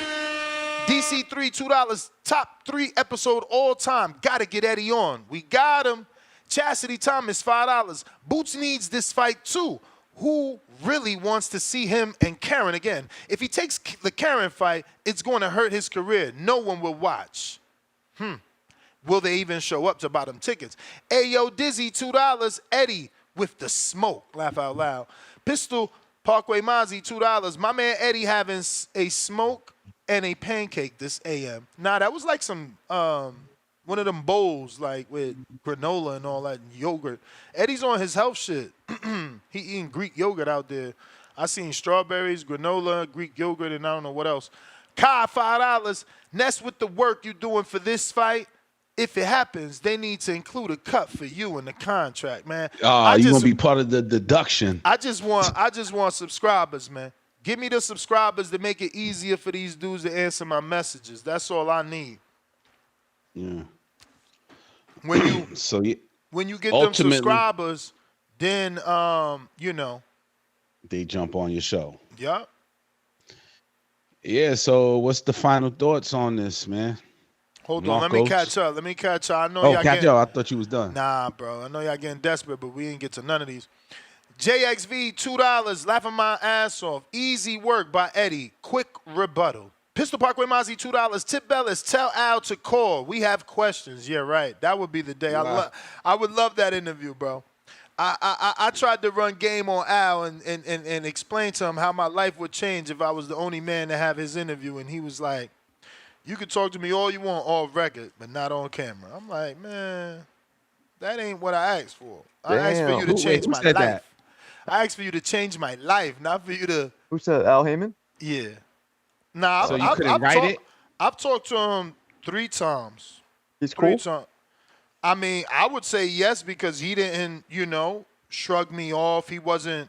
DC3, $2. Top 3 episode all time. Gotta get Eddie on. We got him. Chastity Thomas, $5. Boots needs this fight too. Who really wants to see him and Karen again? If he takes the Karen fight, it's going to hurt his career. No one will watch. Will they even show up to buy them tickets? Ayo Dizzy, $2. Eddie with the smoke. Laugh out loud. Pistol Parkway Mozzie, $2. My man Eddie having a smoke and a pancake this AM. Nah, that was like some one of them bowls like with granola and all that and yogurt. Eddie's on his health shit. He eating Greek yogurt out there. I seen strawberries, granola, Greek yogurt, and I don't know what else. Kai, $5. Ness with the work you doing for this fight. If it happens, they need to include a cut for you in the contract, man. You're gonna be part of the deduction. I just want subscribers, man. Give me the subscribers to make it easier for these dudes to answer my messages. That's all I need. Yeah. When you when you get them subscribers, then you know, they jump on your show. Yeah. Yeah. So what's the final thoughts on this, man? Hold on, let me catch up. I know y'all catch up. I thought you was done. Nah, bro. I know y'all getting desperate, but we ain't get to none of these. JXV, $2. Laughing my ass off. Easy work by Eddie. Quick rebuttal. Pistol Parkway Mozzie, $2. Tip Bellis, tell Al to call. We have questions. Yeah, right. That would be the day. Wow. I would love that interview, bro. I tried to run game on Al and explain to him how my life would change if I was the only man to have his interview. And he was like, you can talk to me all you want off record, but not on camera. I'm like, man, that ain't what I asked for. I asked for you to change my life. That? I asked for you to change my life, not for you to. Who said Al Heyman? Yeah. Nah, so you couldn't write it? I've talked to him 3 times. He's cool. 3 times. I mean, I would say yes because he didn't, you know, shrug me off. He wasn't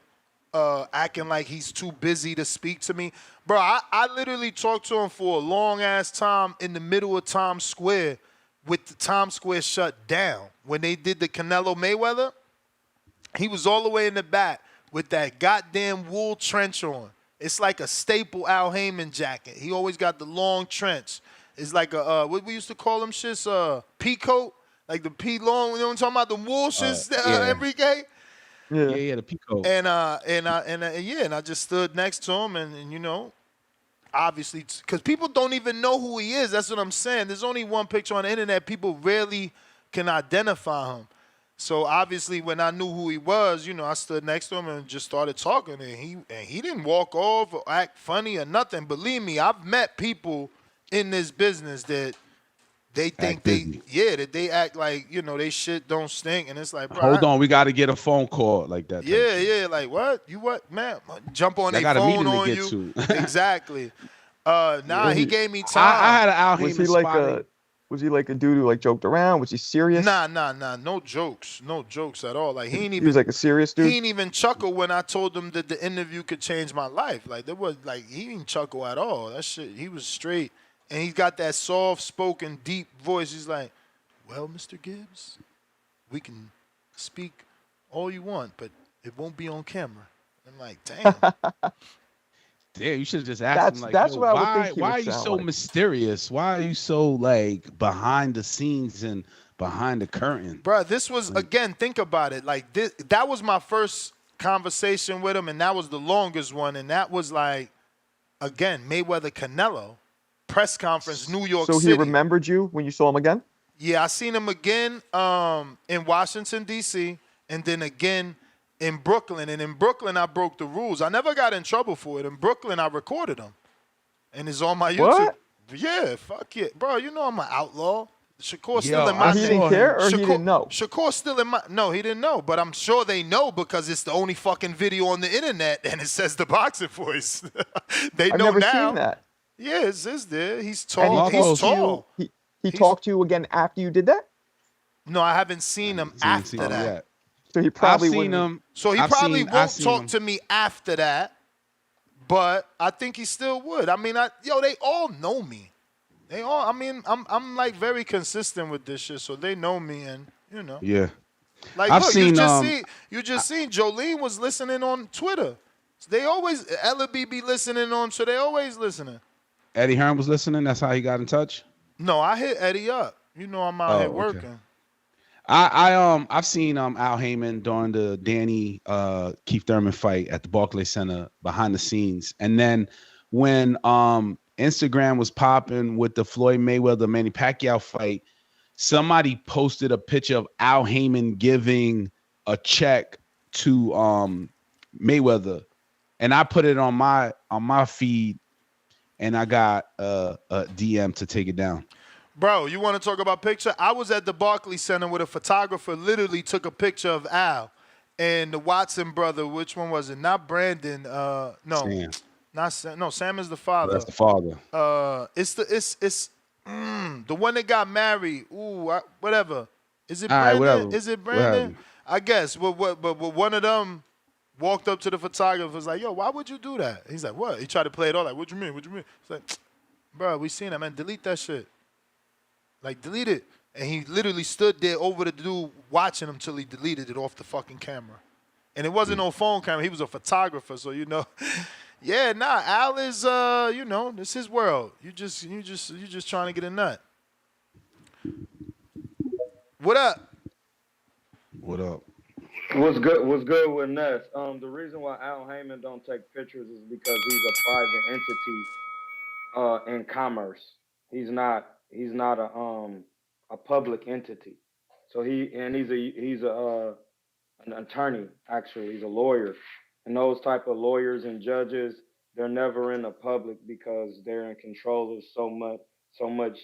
acting like he's too busy to speak to me. Bro, I literally talked to him for a long-ass time in the middle of Times Square with the Times Square shut down. When they did the Canelo Mayweather, He was all the way in the back with that goddamn wool trench on. It's like a staple Al Heyman jacket. He always got the long trench. It's like a what we used to call them shits, pea coat, like the pea long. You know what I'm talking about? The wool shits, Yeah. Enrique. Yeah, the Pico. And I just stood next to him, and you know, obviously, because people don't even know who he is. That's what I'm saying. There's only one picture on the internet. People rarely can identify him. So obviously, when I knew who he was, you know, I stood next to him and just started talking, and he didn't walk off or act funny or nothing. Believe me, I've met people in this business that they think that they act like, you know, they shit don't stink, and it's like, bro, Hold on, we got to get a phone call like that. yeah, like what? You what, man? Jump on I a got a phone meeting to on get you. to. Exactly. Nah, he gave me time. I had an Al Was Heyman he like spotting. was he like a dude who like joked around? Was he serious? Nah. No jokes at all. Like he ain't He even was like a serious dude. he ain't even chuckle when I told him that the interview could change my life. Like there was like he didn't chuckle at all. That shit, he was straight, and he's got that soft spoken, deep voice. He's like, "Well, Mr. Gibbs, we can speak all you want, but it won't be on camera." I'm like, damn. Damn, you should have just asked him like, that's yo, what I would think he why would are you sound so like. mysterious? Why are you so like behind the scenes and behind the curtain? Bro, this was, again, think about it. Like that was my first conversation with him, and that was the longest one. And that was like, again, Mayweather Canelo press conference, New York So City. he remembered you when you saw him again? Yeah, I seen him again in Washington, D.C., and then again in Brooklyn. And in Brooklyn, I broke the rules. I never got in trouble for it. In Brooklyn, I recorded him. And it's on my YouTube. What? Yeah, fuck it. Bro, you know I'm an outlaw. Shakur's Yo, still in my He thing. didn't care or he didn't know? Shakur's still in my... No, he didn't know. But I'm sure they know because it's the only fucking video on the internet and it says the boxing voice. They I've know never now. seen that. Yeah, it's there. He's And tall. he He's talked to tall. you. He talked to you again after you did that? No, I haven't seen him after that. Yet. So he probably I've seen wouldn't. him. So he I've probably seen- I've won't seen talk him. to me after that, but I think he still would. I mean, they all know me. They all. I mean, I'm like very consistent with this shit, so they know me, and you know. Yeah. Like, I've look, seen, you just seen Jolene was listening on Twitter. They always Ella B be listening on, so they always listening. Eddie Hearn was listening. That's how he got in touch. No, I hit Eddie up. You know I'm out here working. I've seen Al Heyman during the Danny Keith Thurman fight at the Barclays Center behind the scenes, and then when Instagram was popping with the Floyd Mayweather Manny Pacquiao fight, somebody posted a picture of Al Heyman giving a check to Mayweather, and I put it on my feed, and I got a DM to take it down. Bro, you want to talk about picture? I was at the Barclays Center with a photographer literally took a picture of Al and the Watson brother. Which one was it? Not Brandon. No, Sam. not Sam. No, Sam is the father. That's the father. It's the one that got married. Ooh, whatever. Is it All right, Brandon? whatever. Is it Whatever. Brandon? I guess. But one of them walked up to the photographer. Was like, "Yo, why would you do that?" He's like, "What?" He tried to play it all like, "What you mean? What you mean?" It's like, bro, we seen that, man. Delete that shit. Like, delete it. And he literally stood there over the dude watching him till he deleted it off the fucking camera. And it wasn't no phone camera. He was a photographer, so you know. Yeah, nah, Al is you know, this his world. You just trying to get a nut. What up? What up? What's good with Ness? The reason why Al Heyman don't take pictures is because he's a private entity in commerce. He's not a public entity. So he's an attorney, actually. He's a lawyer. And those type of lawyers and judges, they're never in the public because they're in control of so much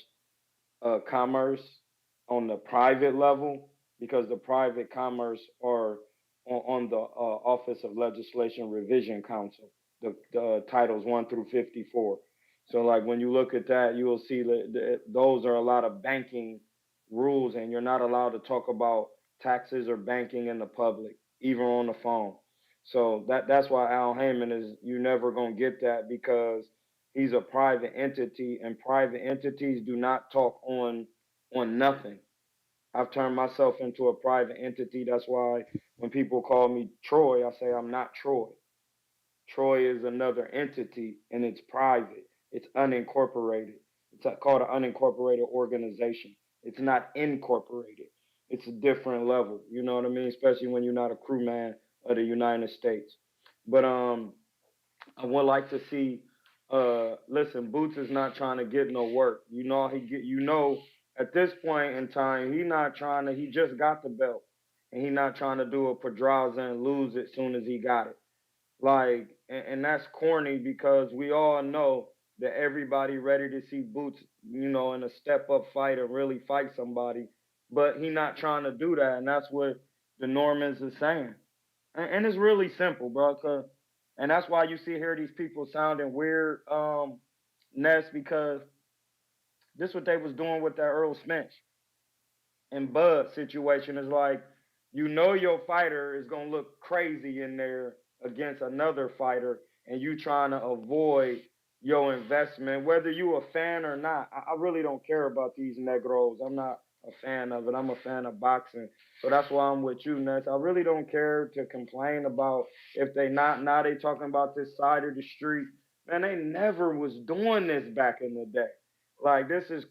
commerce on the private level, because the private commerce are on the Office of Legislation Revision Council, the titles 1 through 54. So like when you look at that, you will see that those are a lot of banking rules, and you're not allowed to talk about taxes or banking in the public, even on the phone. So that's why Al Heyman is, you never gonna get that, because he's a private entity, and private entities do not talk on nothing. I've turned myself into a private entity. That's why when people call me Troy, I say I'm not Troy. Troy is another entity and it's private. It's unincorporated. It's called an unincorporated organization. It's not incorporated. It's a different level. You know what I mean? Especially when you're not a crewman of the United States. But I would like to see. Listen, Boots is not trying to get no work. You know he get. You know at this point in time, he not trying to. He just got the belt, and he not trying to do a Pedraza and lose it soon as he got it. Like, and that's corny because we all know that everybody ready to see Boots, you know, in a step up fight and really fight somebody, but he not trying to do that, and that's what the Normans is saying. And it's really simple, bro. And that's why you see here these people sounding weird, Ness, because this what they was doing with that Earl Spence and Bud situation. Is like, you know, your fighter is gonna look crazy in there against another fighter, and you trying to avoid your investment, whether you a fan or not. I really don't care about these negros. I'm not a fan of it. I'm a fan of boxing, so that's why I'm with you, Ness. I really don't care to complain about if they not now they talking about this side of the street. Man, they never was doing this back in the day. Like listen,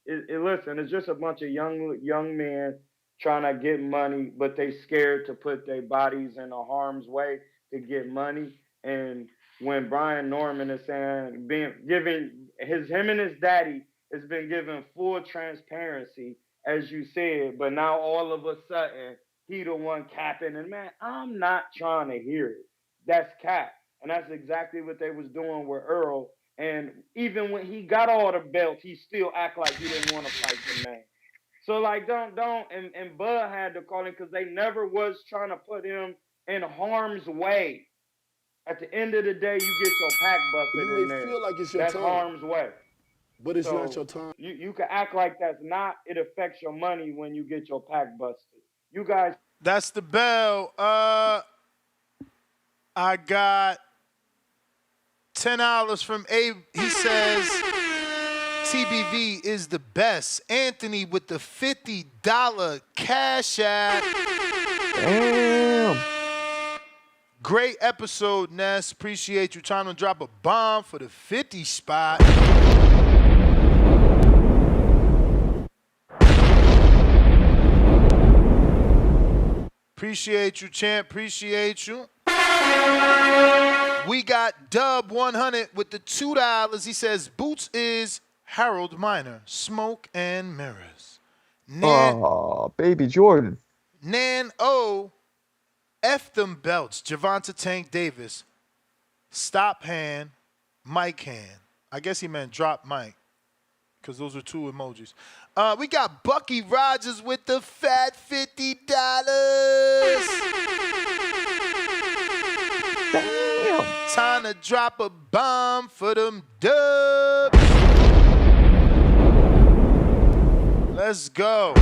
it's just a bunch of young men trying to get money, but they scared to put their bodies in a harm's way to get money. And when Brian Norman is saying him and his daddy has been given full transparency, as you said, but now all of a sudden he the one capping, and man, I'm not trying to hear it. That's cap. And that's exactly what they was doing with Earl. And even when he got all the belts, he still act like he didn't want to fight the man. So like, and Bud had to call him because they never was trying to put him in harm's way. At the end of the day, you get your pack busted You in may there. feel like it's your That's time, harm's way. but it's not So your time. you can act like that's not. It affects your money when you get your pack busted. You guys. That's the bell. I got $10 from Abe. He says TBV is the best. Anthony with the $50 cash app. Damn. Great episode, Ness. Appreciate you trying to drop a bomb for the 50 spot. Appreciate you, champ. Appreciate you. We got Dub 100 with the $2. He says Boots is Harold Miner, Smoke and Mirrors. Baby Jordan. Nan O, F them belts. Javonta Tank Davis, Stop Hand, Mike Hand. I guess he meant drop Mike, because those are two emojis. We got Bucky Rogers with the fat $50. Damn. Time to drop a bomb for them dubs. Let's go.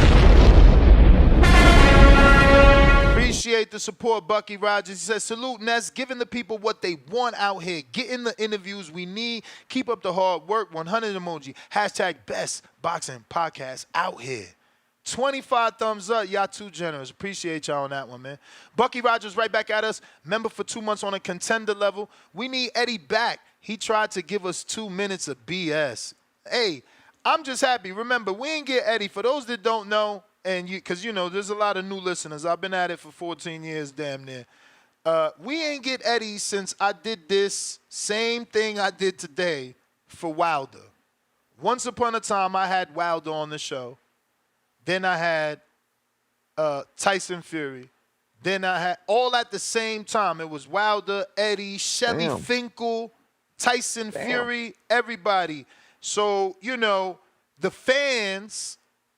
Appreciate the support, Bucky Rogers. He says, salute, Ness, giving the people what they want out here. Getting the interviews we need. Keep up the hard work. 100 emoji. Hashtag best boxing podcast out here. 25 thumbs up. Y'all too generous. Appreciate y'all on that one, man. Bucky Rogers right back at us. Member for 2 months on a contender level. We need Eddie back. He tried to give us 2 minutes of BS. Hey, I'm just happy. Remember, we ain't get Eddie. For those that don't know, and because you know, there's a lot of new listeners. I've been at it for 14 years, damn near. We ain't get Eddie since I did this same thing I did today for Wilder. Once upon a time, I had Wilder on the show. Then I had Tyson Fury. Then I had all at the same time. It was Wilder, Eddie, Shelly Finkel, Tyson Fury, everybody. So, you know, the fans,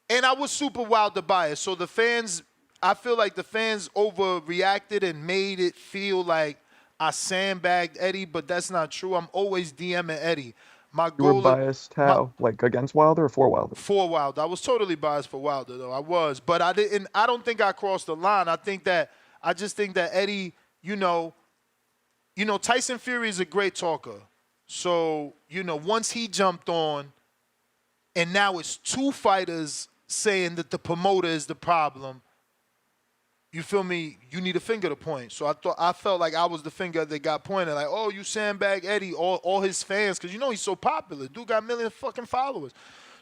and I was super Wilder biased. So the fans, I feel like the fans overreacted and made it feel like I sandbagged Eddie, but that's not true. I'm always DMing Eddie. My You were goal biased how? Like against Wilder or for Wilder? For Wilder. I was totally biased for Wilder, though. I was. But I don't think I crossed the line. I just think that Eddie, you know, Tyson Fury is a great talker. So, you know, once he jumped on, and now it's two fighters saying that the promoter is the problem. You feel me? You need a finger to point. So I felt like I was the finger that got pointed. Like, oh, you sandbag Eddie, all his fans, because you know he's so popular. Dude got million fucking followers.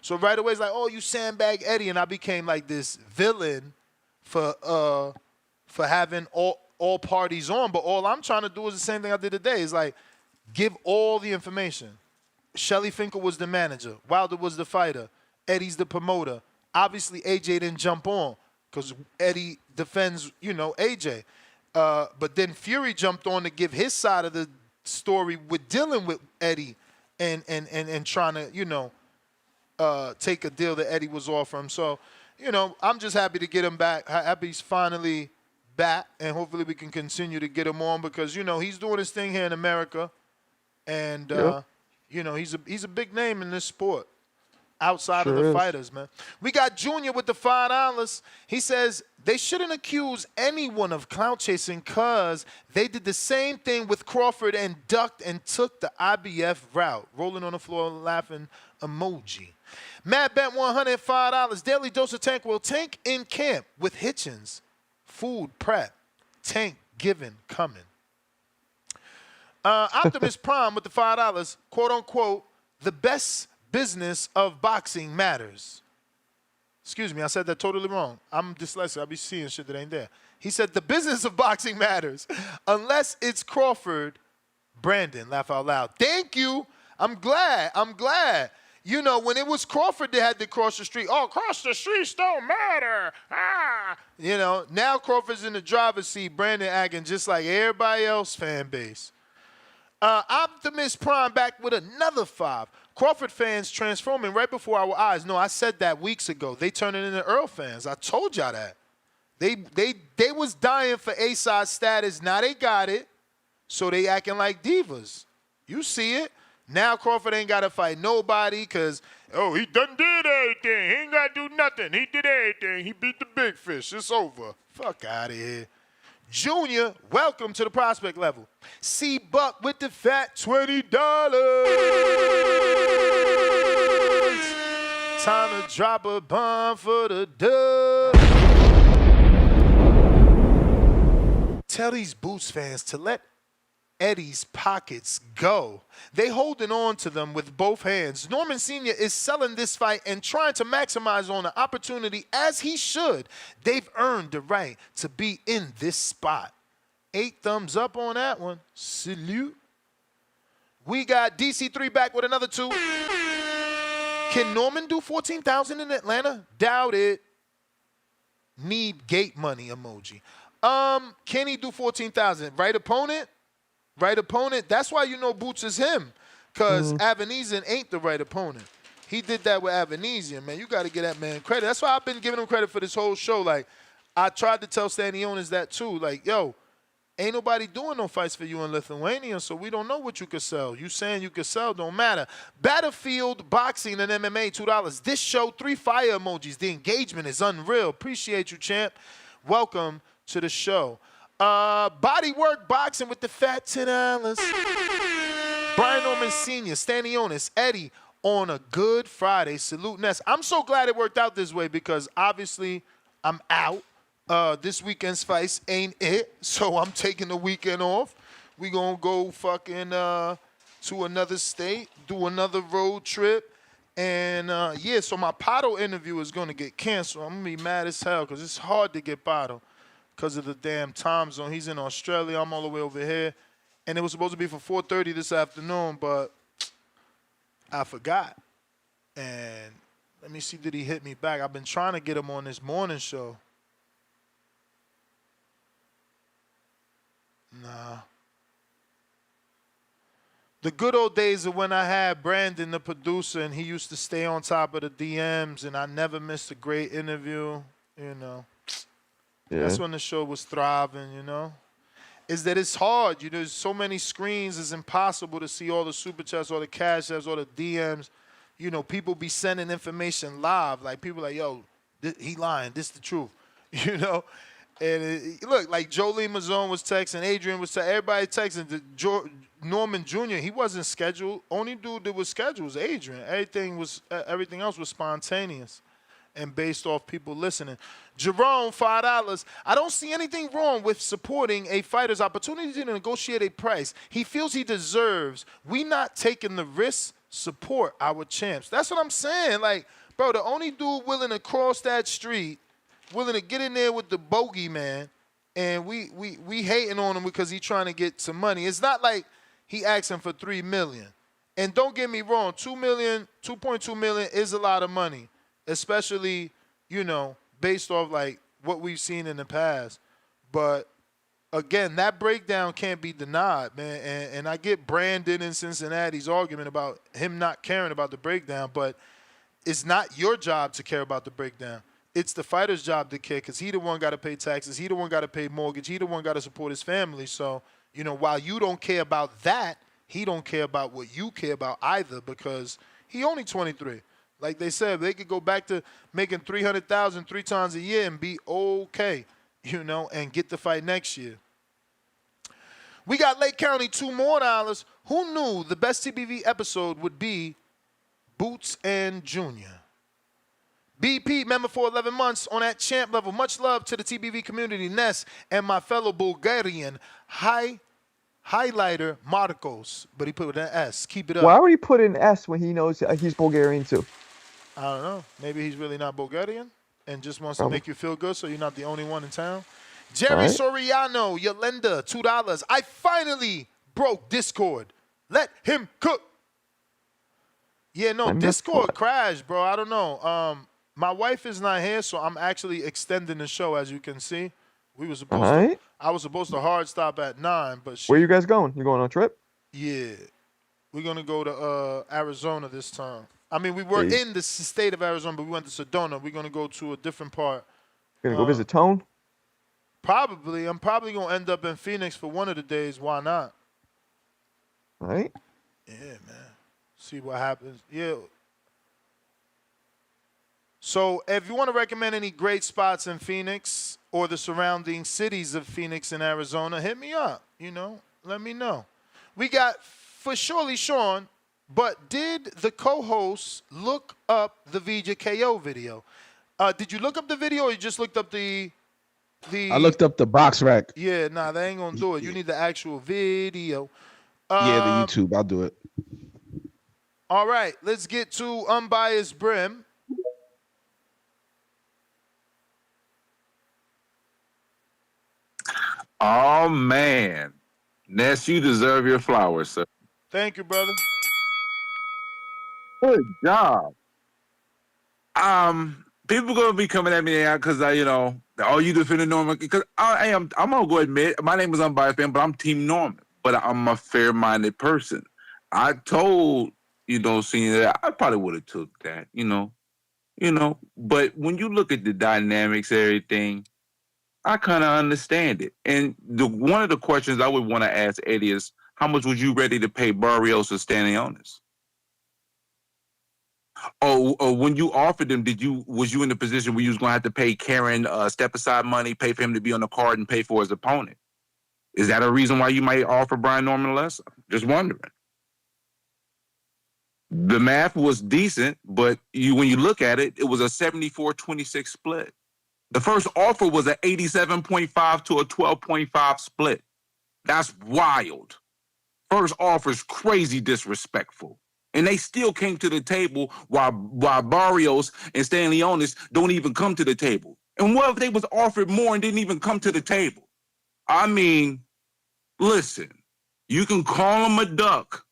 So right away it's like, oh, you sandbag Eddie, and I became like this villain for having all parties on. But all I'm trying to do is the same thing I did today. Is like give all the information. Shelly Finkel was the manager. Wilder was the fighter. Eddie's the promoter. Obviously, AJ didn't jump on because Eddie defends, AJ. But then Fury jumped on to give his side of the story with dealing with Eddie and trying to, take a deal that Eddie was offering. So, I'm just happy to get him back. Happy he's finally back, and hopefully we can continue to get him on because, he's doing his thing here in America. And, he's a big name in this sport. Outside of the fighters, man. We got Junior with the $5. He says they shouldn't accuse anyone of clout chasing because they did the same thing with Crawford and ducked and took the IBF route. Rolling on the floor, laughing emoji. Matt bet $105. Daily dose of Tank will Tank in camp with Hitchens. Food prep. Tank given coming. Optimus Prime with the $5. Quote unquote, the best business of boxing matters. Excuse me, I said that totally wrong. I'm dyslexic. I'll be seeing shit that ain't there. He said the business of boxing matters. Unless it's Crawford, Brandon, laugh out loud. Thank you. I'm glad. When it was Crawford that had to cross the street. Oh, cross the streets don't matter. Now Crawford's in the driver's seat. Brandon acting just like everybody else fan base. Optimus Prime back with another 5. Crawford fans transforming right before our eyes. No, I said that weeks ago. They turning into Earl fans. I told y'all that. They was dying for A-side status. Now they got it. So they acting like divas. You see it. Now Crawford ain't got to fight nobody because, he done did everything. He ain't got to do nothing. He did everything. He beat the big fish. It's over. Fuck out of here. Junior, welcome to the prospect level. C Buck with the fat $20. Time to drop a bomb for the dub. Tell these Boots fans to let Eddie's pockets go. They holding on to them with both hands. Norman Sr. is selling this fight and trying to maximize on the opportunity as he should. They've earned the right to be in this spot. 8 thumbs up on that one. Salute. We got DC3 back with another 2. Can Norman do 14,000 in Atlanta? Doubt it. Need gate money emoji. Can he do 14,000? Right opponent? Right opponent. That's why Boots is him. Because Avanesian ain't the right opponent. He did that with Avanesian, man. You got to give that man credit. That's why I've been giving him credit for this whole show. Like, I tried to tell Stanionis that too. Like, yo, ain't nobody doing no fights for you in Lithuania, so we don't know what you could sell. You saying you could sell don't matter. Battlefield, boxing, and MMA, $2. This show, 3 fire emojis. The engagement is unreal. Appreciate you, champ. Welcome to the show. Bodywork boxing with the fat $10. Brian Norman Sr., Stanionis, Eddie on a good Friday. Salute Ness. I'm so glad it worked out this way because obviously I'm out. This weekend's fights ain't it, so I'm taking the weekend off. We gonna go fucking to another state, do another road trip. And so my Pato interview is gonna get canceled. I'm gonna be mad as hell because it's hard to get Pato because of the damn time zone. He's in Australia. I'm all the way over here. And it was supposed to be for 4:30 this afternoon, but I forgot. And let me see, did he hit me back? I've been trying to get him on this morning show. Nah. The good old days of when I had Brandon, the producer, and he used to stay on top of the DMs, and I never missed a great interview, Yeah. That's when the show was thriving, Is that it's hard. There's so many screens, it's impossible to see all the super chats, all the cash apps, all the DMs. People be sending information live. Like, people like, yo, he lying. This the truth. And look, like Jolie Mazzone was texting, Adrian was texting, everybody texting. Norman Jr., he wasn't scheduled. Only dude that was scheduled was Adrian. Everything else was spontaneous. and based off people listening. Jerome, $5. I don't see anything wrong with supporting a fighter's opportunity to negotiate a price he feels he deserves. We not taking the risk, support our champs. That's what I'm saying. Like, bro, the only dude willing to cross that street, willing to get in there with the bogeyman, and we hating on him because he trying to get some money. It's not like he asking for $3 million. And don't get me wrong, $2.2 million is a lot of money, especially, based off like what we've seen in the past. But again, that breakdown can't be denied, man. And I get Brandon in Cincinnati's argument about him not caring about the breakdown, but it's not your job to care about the breakdown. It's the fighter's job to care because he the one got to pay taxes. He the one got to pay mortgage. He the one got to support his family. So, while you don't care about that, he don't care about what you care about either because he only 23. Like they said, they could go back to making $300,000 3 times a year and be okay, and get the fight next year. We got Lake County, $2 more. Who knew the best TBV episode would be Boots and Junior? BP, member for 11 months on that champ level. Much love to the TBV community, Ness, and my fellow Bulgarian highlighter Marcos, but he put with an S. Keep it up. Why would he put an S when he knows he's Bulgarian too? I don't know. Maybe he's really not Bulgarian and just wants to make you feel good so you're not the only one in town. Jerry Soriano, Yolanda, $2. I finally broke Discord. Let him cook. Yeah, no, Discord crashed, bro. I don't know. My wife is not here, so I'm actually extending the show, as you can see. We were supposed to. I was supposed to hard stop at 9, but where you guys going? You going on a trip? Yeah, we're gonna go to Arizona this time. I mean, we were in the state of Arizona, but we went to Sedona. We're gonna go to a different part. Gonna go visit Tone? Probably. I'm probably gonna end up in Phoenix for one of the days. Why not? All right. Yeah, man. See what happens. Yeah. So if you want to recommend any great spots in Phoenix or the surrounding cities of Phoenix and Arizona, hit me up. Let me know. We got for surely Sean, but did the co-host look up the VJ KO video? Did you look up the video or you just looked up the I looked up the box rack. Yeah, nah, they ain't gonna do it. You need the actual video. Yeah, the YouTube. I'll do it. All right, let's get to Unbiased Brim. Oh, man. Ness, you deserve your flowers, sir. Thank you, brother. Good job. People gonna be coming at me now because you defending Norman. Because I'm gonna go admit my name is Unbiased Fan, but I'm Team Norman. But I'm a fair-minded person. I told seeing that I probably would have took that, But when you look at the dynamics, everything. I kind of understand it. And one of the questions I would want to ask Eddie is, how much would you ready to pay Barrios or Stanionis? Or when you offered them, was you in the position where you was going to have to pay Karen step aside money, pay for him to be on the card, and pay for his opponent? Is that a reason why you might offer Brian Norman less? Just wondering. The math was decent, but when you look at it, it was a 74-26 split. The first offer was an 87.5 to a 12.5 split. That's wild. First offer is crazy disrespectful. And they still came to the table while Barrios and Stanionis don't even come to the table. And what if they was offered more and didn't even come to the table? I mean, listen, you can call him a duck,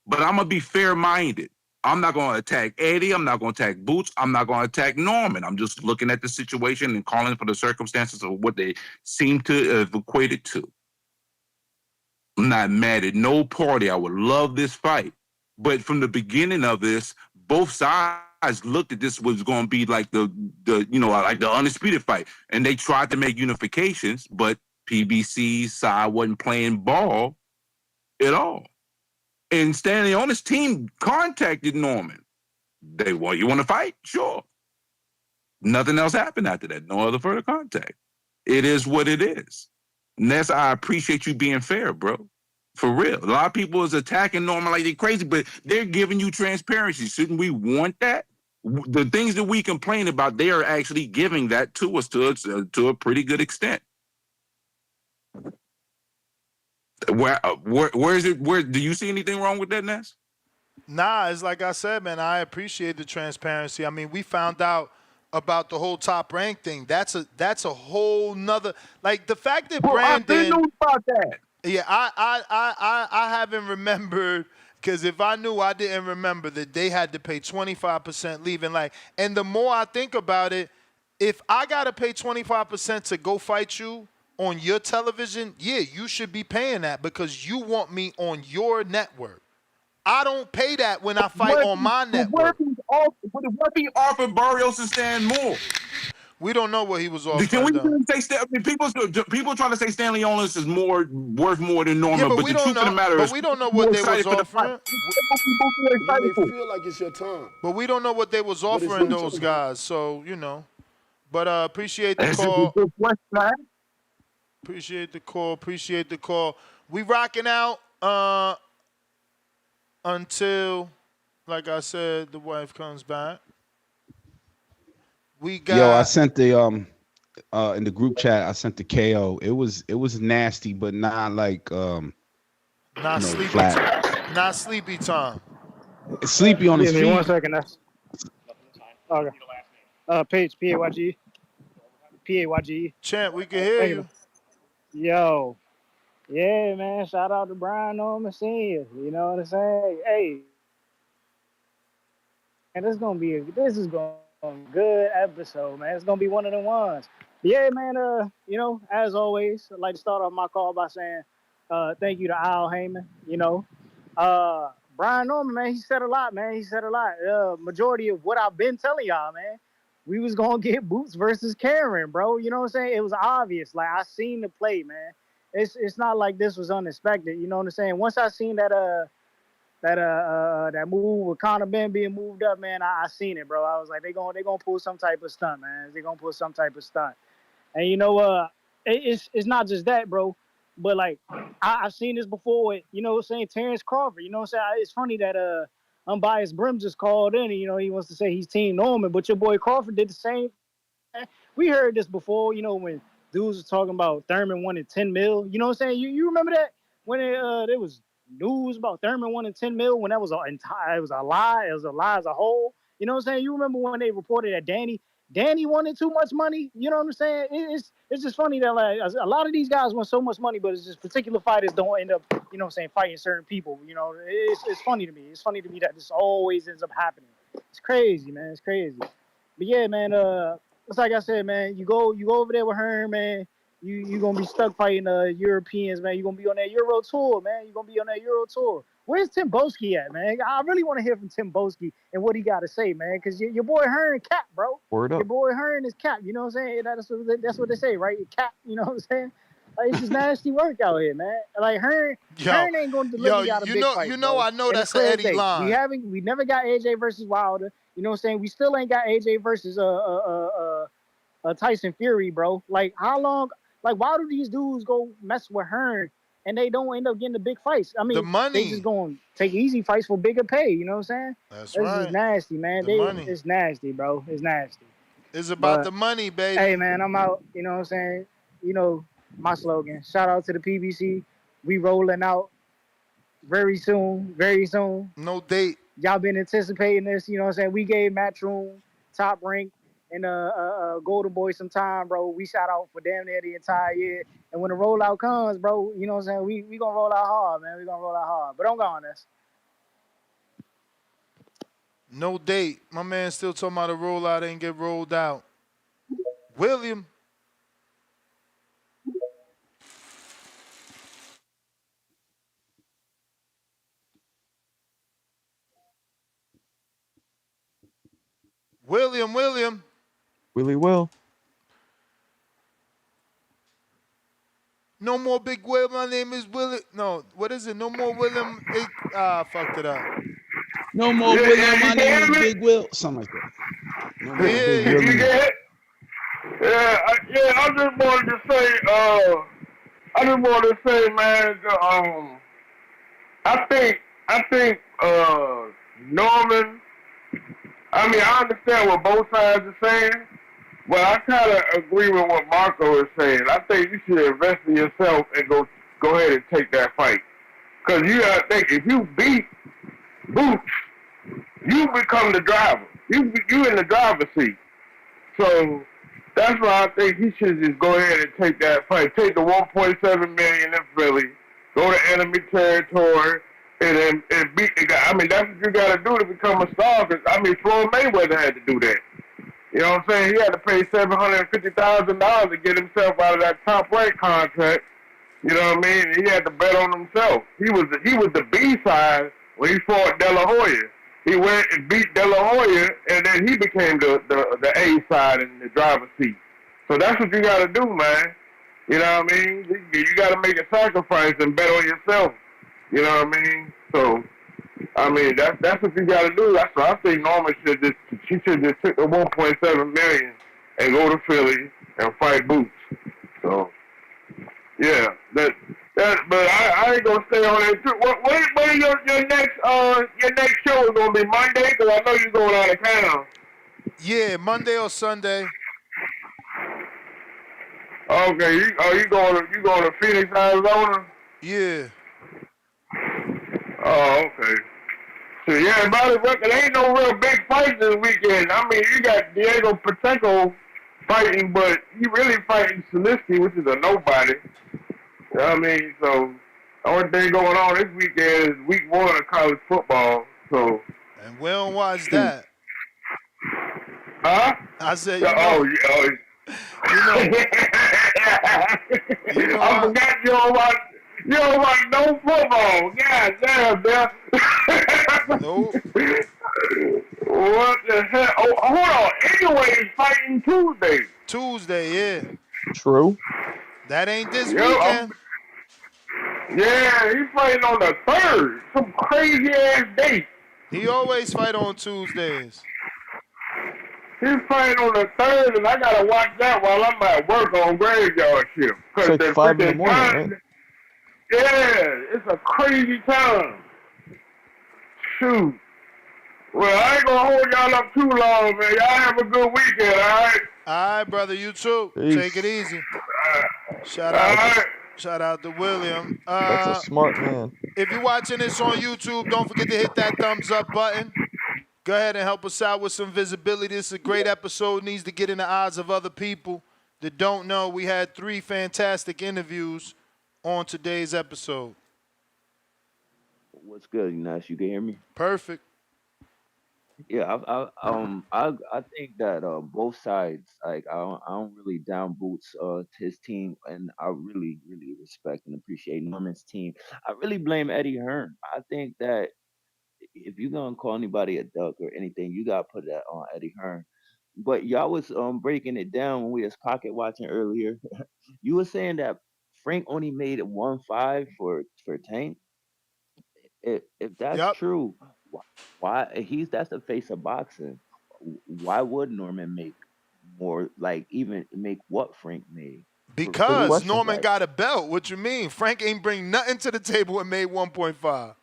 but I'm going to be fair-minded. I'm not going to attack Eddie. I'm not going to attack Boots. I'm not going to attack Norman. I'm just looking at the situation and calling for the circumstances of what they seem to have equated to. I'm not mad at no party. I would love this fight. But from the beginning of this, both sides looked at this was going to be like the undisputed fight. And they tried to make unifications, but PBC's side wasn't playing ball at all. And standing on his team contacted Norman. You want to fight? Sure. Nothing else happened after that. No other further contact. It is what it is. Ness, I appreciate you being fair, bro. For real. A lot of people is attacking Norman like they're crazy, but they're giving you transparency. Shouldn't we want that? The things that we complain about, they are actually giving that to us to a pretty good extent. Where is it? Where do you see anything wrong with that, Ness? Nah, it's like I said, man. I appreciate the transparency. I mean, we found out about the whole top rank thing. That's a whole nother, like, the fact that Bro, I've been Brandon. knew about that. Yeah, I haven't remembered, because if I knew, I didn't remember that they had to pay 25% leaving. Like, and the more I think about it, if I gotta pay 25% to go fight you on your television, yeah, you should be paying that because you want me on your network. I don't pay that when I fight on my network. What if he offered Barrios to stand more? We don't know what he was Can offering, we though. say? I mean, people trying to say Stanionis is worth more than Yeah, Norman, but but we the don't truth of the know. matter But is, we don't know more what they excited was for the fight. offering. You may feel like it's your time, But we don't know what they was but it's offering your those time. guys. So, you know. But appreciate the That's just a call. good question, man. Appreciate the call. Appreciate the call. We rocking out until, like I said, the wife comes back. We Yo, I got sent the in the group chat. I sent the KO. It was nasty, but not like not sleepy flat. time. Not sleepy time. It's sleepy on his Give me one feet. second. That's okay. Page PAYG. PAYG. Champ, we can hear Thank you. you. Yo. Yeah, man. Shout out to Brian Norman Senior. You know what I'm saying? Hey. And this is gonna be a good episode, man. It's gonna be one of the ones. Yeah, man. As always, I'd like to start off my call by saying thank you to Al Heyman. Brian Norman, man, he said a lot, man. He said a lot. Majority of what I've been telling y'all, man. We was gonna get Boots versus Karen, bro. You know what I'm saying? It was obvious. Like, I seen the play, man. It's not like this was unexpected. You know what I'm saying? Once I seen that move with Conor Ben being moved up, man, I seen it, bro. I was like, they gonna pull some type of stunt, man. They gonna pull some type of stunt. And it's not just that, bro. But like, I've seen this before with, you know what I'm saying, Terrence Crawford. You know what I'm saying? It's funny that Unbiased Brim just called in and, he wants to say he's Team Norman, but your boy Crawford did the same. We heard this before, when dudes was talking about Thurman wanting 10 mil. You know what I'm saying? You remember that? When there was news about Thurman wanting 10 mil, when that was it was a lie. It was a lie as a whole. You know what I'm saying? You remember when they reported that Danny wanted too much money? You know what I'm saying? It's just funny that, like, a lot of these guys want so much money, but it's just particular fighters don't end up, you know what I'm saying, fighting certain people. It's funny to me. It's funny to me that this always ends up happening. It's crazy, man. It's crazy. But yeah, man, it's like I said, man, you go over there with Hearn, man. You gonna be stuck fighting Europeans, man. You gonna be on that Euro tour, man. You gonna be on that Euro tour. Where's Tim Boski at, man? I really want to hear from Tim Boski and what he got to say, man. Because your boy Hearn cap, bro. Word up. Your boy Hearn is cap. You know what I'm saying? That's what they say, right? Cap. You know what I'm saying? Like, it's just nasty work out here, man. Like, Hearn ain't gonna deliver y'all the big fight. I know and that's an Eddie line. We never got AJ versus Wilder. You know what I'm saying? We still ain't got AJ versus Tyson Fury, bro. Like, how long? Like, why do these dudes go mess with Hearn and they don't end up getting the big fights? I mean, The money. they just gonna take easy fights for bigger pay. You know what I'm saying? That's This is nasty, man. The money. It's nasty, bro. It's nasty. It's about But, the money, baby. hey, man, I'm out. You know what I'm saying? You know my slogan. Shout out to the PBC. We rolling out very soon. Very soon. No date. Y'all been anticipating this. You know what I'm saying? We gave Matchroom, Top Rank, and Golden Boy some time, bro. We shout out for damn near the entire year. And when the rollout comes, bro, you know what I'm saying? We gonna roll out hard, man. We gonna roll out hard. But don't go on this. No date. My man still talking about a rollout ain't get rolled out. William. William. Willie Will. No more Big Will. My name is Willie. No, what is it? No more William. I fucked it up. No more William. My name is Big Will. Something like that. No more Big William. I just wanted to say, man, I think Norman, I mean, I understand what both sides are saying, but I kind of agree with what Marco is saying. I think you should invest in yourself and go ahead and take that fight. Because you got to think, if you beat Boots, you become the driver. You in the driver's seat. So that's why I think he should just go ahead and take that fight. Take the 1.7 million in Philly, go to enemy territory, and beat the guy. I mean, that's what you got to do to become a star. Cause, I mean, Floyd Mayweather had to do that. You know what I'm saying? He had to pay $750,000 to get himself out of that top rank contract. You know what I mean? He had to bet on himself. He was the B side when he fought De La Hoya. He went and beat De La Hoya, and then he became the A side in the driver's seat. So that's what you got to do, man. You know what I mean? You got to make a sacrifice and bet on yourself. You know what I mean? So, I mean, that's what you got to do. That's what I think Norman should just take the 1.7 million and go to Philly and fight Boots. So. Yeah, but I ain't gonna stay on it too. What are your next show is gonna be Monday? Cause I know you're going out of town. Yeah, Monday or Sunday. Okay, you going to Phoenix, Arizona? Yeah. Oh, okay. So yeah, about it, there ain't no real big fights this weekend. I mean, you got Diego Pacheco fighting, but he really fighting Saliski, which is a nobody. You know what I mean? So, the only thing going on this weekend is week 1 of college football. So, And we don't watch that. Huh? I said, you know. I forgot you don't watch no football. God damn, man. Nope. What the hell? Oh, hold on. Anyway, he's fighting Tuesday. Tuesday, yeah. True. That ain't this Yeah, weekend. Yeah, he's fighting on the 3rd. Some crazy ass date. He always fight on Tuesdays. He's fighting on the 3rd, and I gotta watch that while I'm at work on graveyard shift. It's like 5 in the morning, time, right? Yeah, it's a crazy time. Shoot. Well, I ain't gonna hold y'all up too long, man. Y'all have a good weekend, all right? All right, brother. You too. Peace. Take it easy. Shout out to William. That's a smart man. If you're watching this on YouTube, don't forget to hit that thumbs up button. Go ahead and help us out with some visibility. This is a great episode. Needs to get in the eyes of other people that don't know. We had 3 fantastic interviews on today's episode. What's good, Nash? You can hear me? Perfect. Yeah, I think that both sides, like I don't really down Boots his team, and I really respect and appreciate Norman's team. I really blame Eddie Hearn. I think that if you're gonna call anybody a duck or anything, you gotta put that on Eddie Hearn. But y'all was breaking it down when we was pocket watching earlier. You were saying that Frank only made 1.5 for Tank. If that's true, why that's the face of boxing? Why would Norman make more? Like even make what Frank made? Because Norman got a belt. What you mean? Frank ain't bring nothing to the table and made 1.5.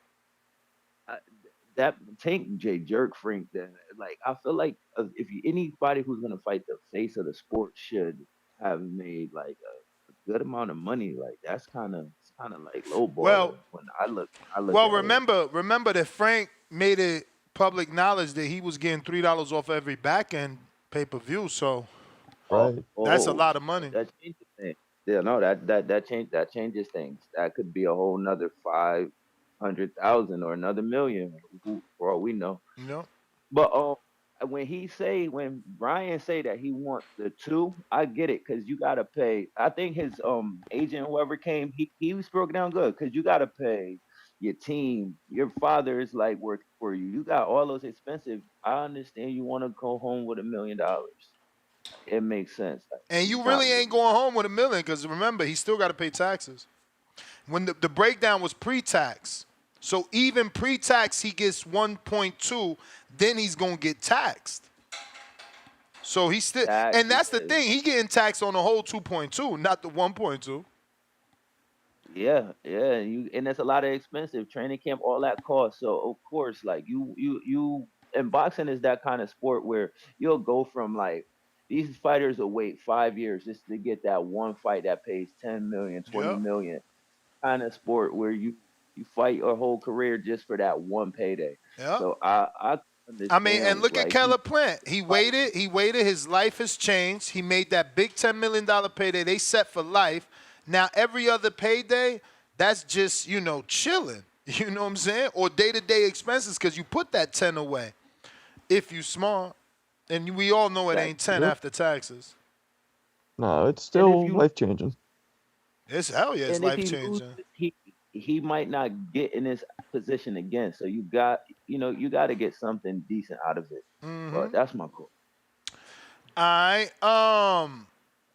That Tank J jerk Frank. Then like I feel like if anybody who's gonna fight the face of the sport should have made like a good amount of money. Like that's kind of like low ball when I look. Well, remember that Frank made it public knowledge that he was getting $3 off every back end pay-per-view. So that's a lot of money. That changes things. Yeah, no, that changes things. That could be a whole nother 500,000 or another million, for all we know. No. But when Brian say that he wants the 2, I get it because you gotta pay. I think his agent, whoever came, he was broken down good because you gotta pay your team. Your father is like working for you. You got all those expensive. I understand you want to go home with $1 million. It makes sense. And you really ain't going home with $1 million because remember, he still got to pay taxes. When the breakdown was pre-tax. So even pre-tax, he gets 1.2, then he's going to get taxed. So he's still, and that's the thing, he getting taxed on the whole 2.2, not the 1.2. Yeah, and that's a lot of expensive training camp, all that cost. So of course, like you and boxing is that kind of sport where you'll go from like these fighters will wait 5 years just to get that one fight that pays 10 million, 20 Yep. million. Kind of sport where you fight your whole career just for that one payday. Yep. So I I mean, and understand look at like he Keller Plant. He waited. He waited. His life has changed. He made that big $10 million payday. They set for life. Now every other payday, that's just chilling. You know what I'm saying? Or day-to-day expenses because you put that 10 away if you smart. And we all know it ain't exactly. 10 Yep. after taxes. No, it's And if still you life changing. It's hell yeah, it's and if life he loses, changing. he might not get in this position again. So you got to get something decent out of it. Mm-hmm. But that's my call. I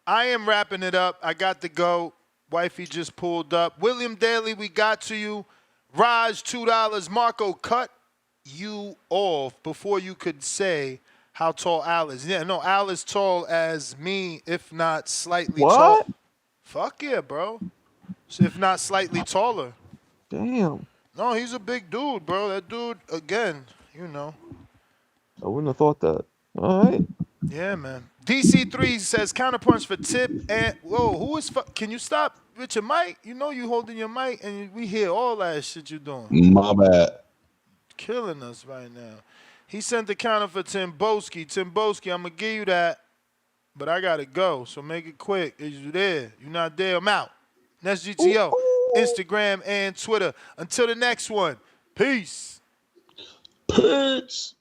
am wrapping it up. I got to go. Wifey just pulled up. William Daly, we got to you. Raj, $2. Marco, cut you off before you could say how tall Al is. Yeah, no, Al is tall as me, if not slightly tall. What? Fuck yeah, bro. If not slightly taller. Damn. No, he's a big dude, bro. That dude, again, you know. I wouldn't have thought that. All right. Yeah, man. DC3 says counterpunch for tip and whoa, who is can you stop with your mic? You know you holding your mic and we hear all that shit you doing. My bad. Killing us right now. He sent the counter for Timboski. Timboski, I'm gonna give you that, but I gotta go. So make it quick. Is you there? You not there? I'm out. That's GTO. Instagram and Twitter. Until the next one. Peace. Peace.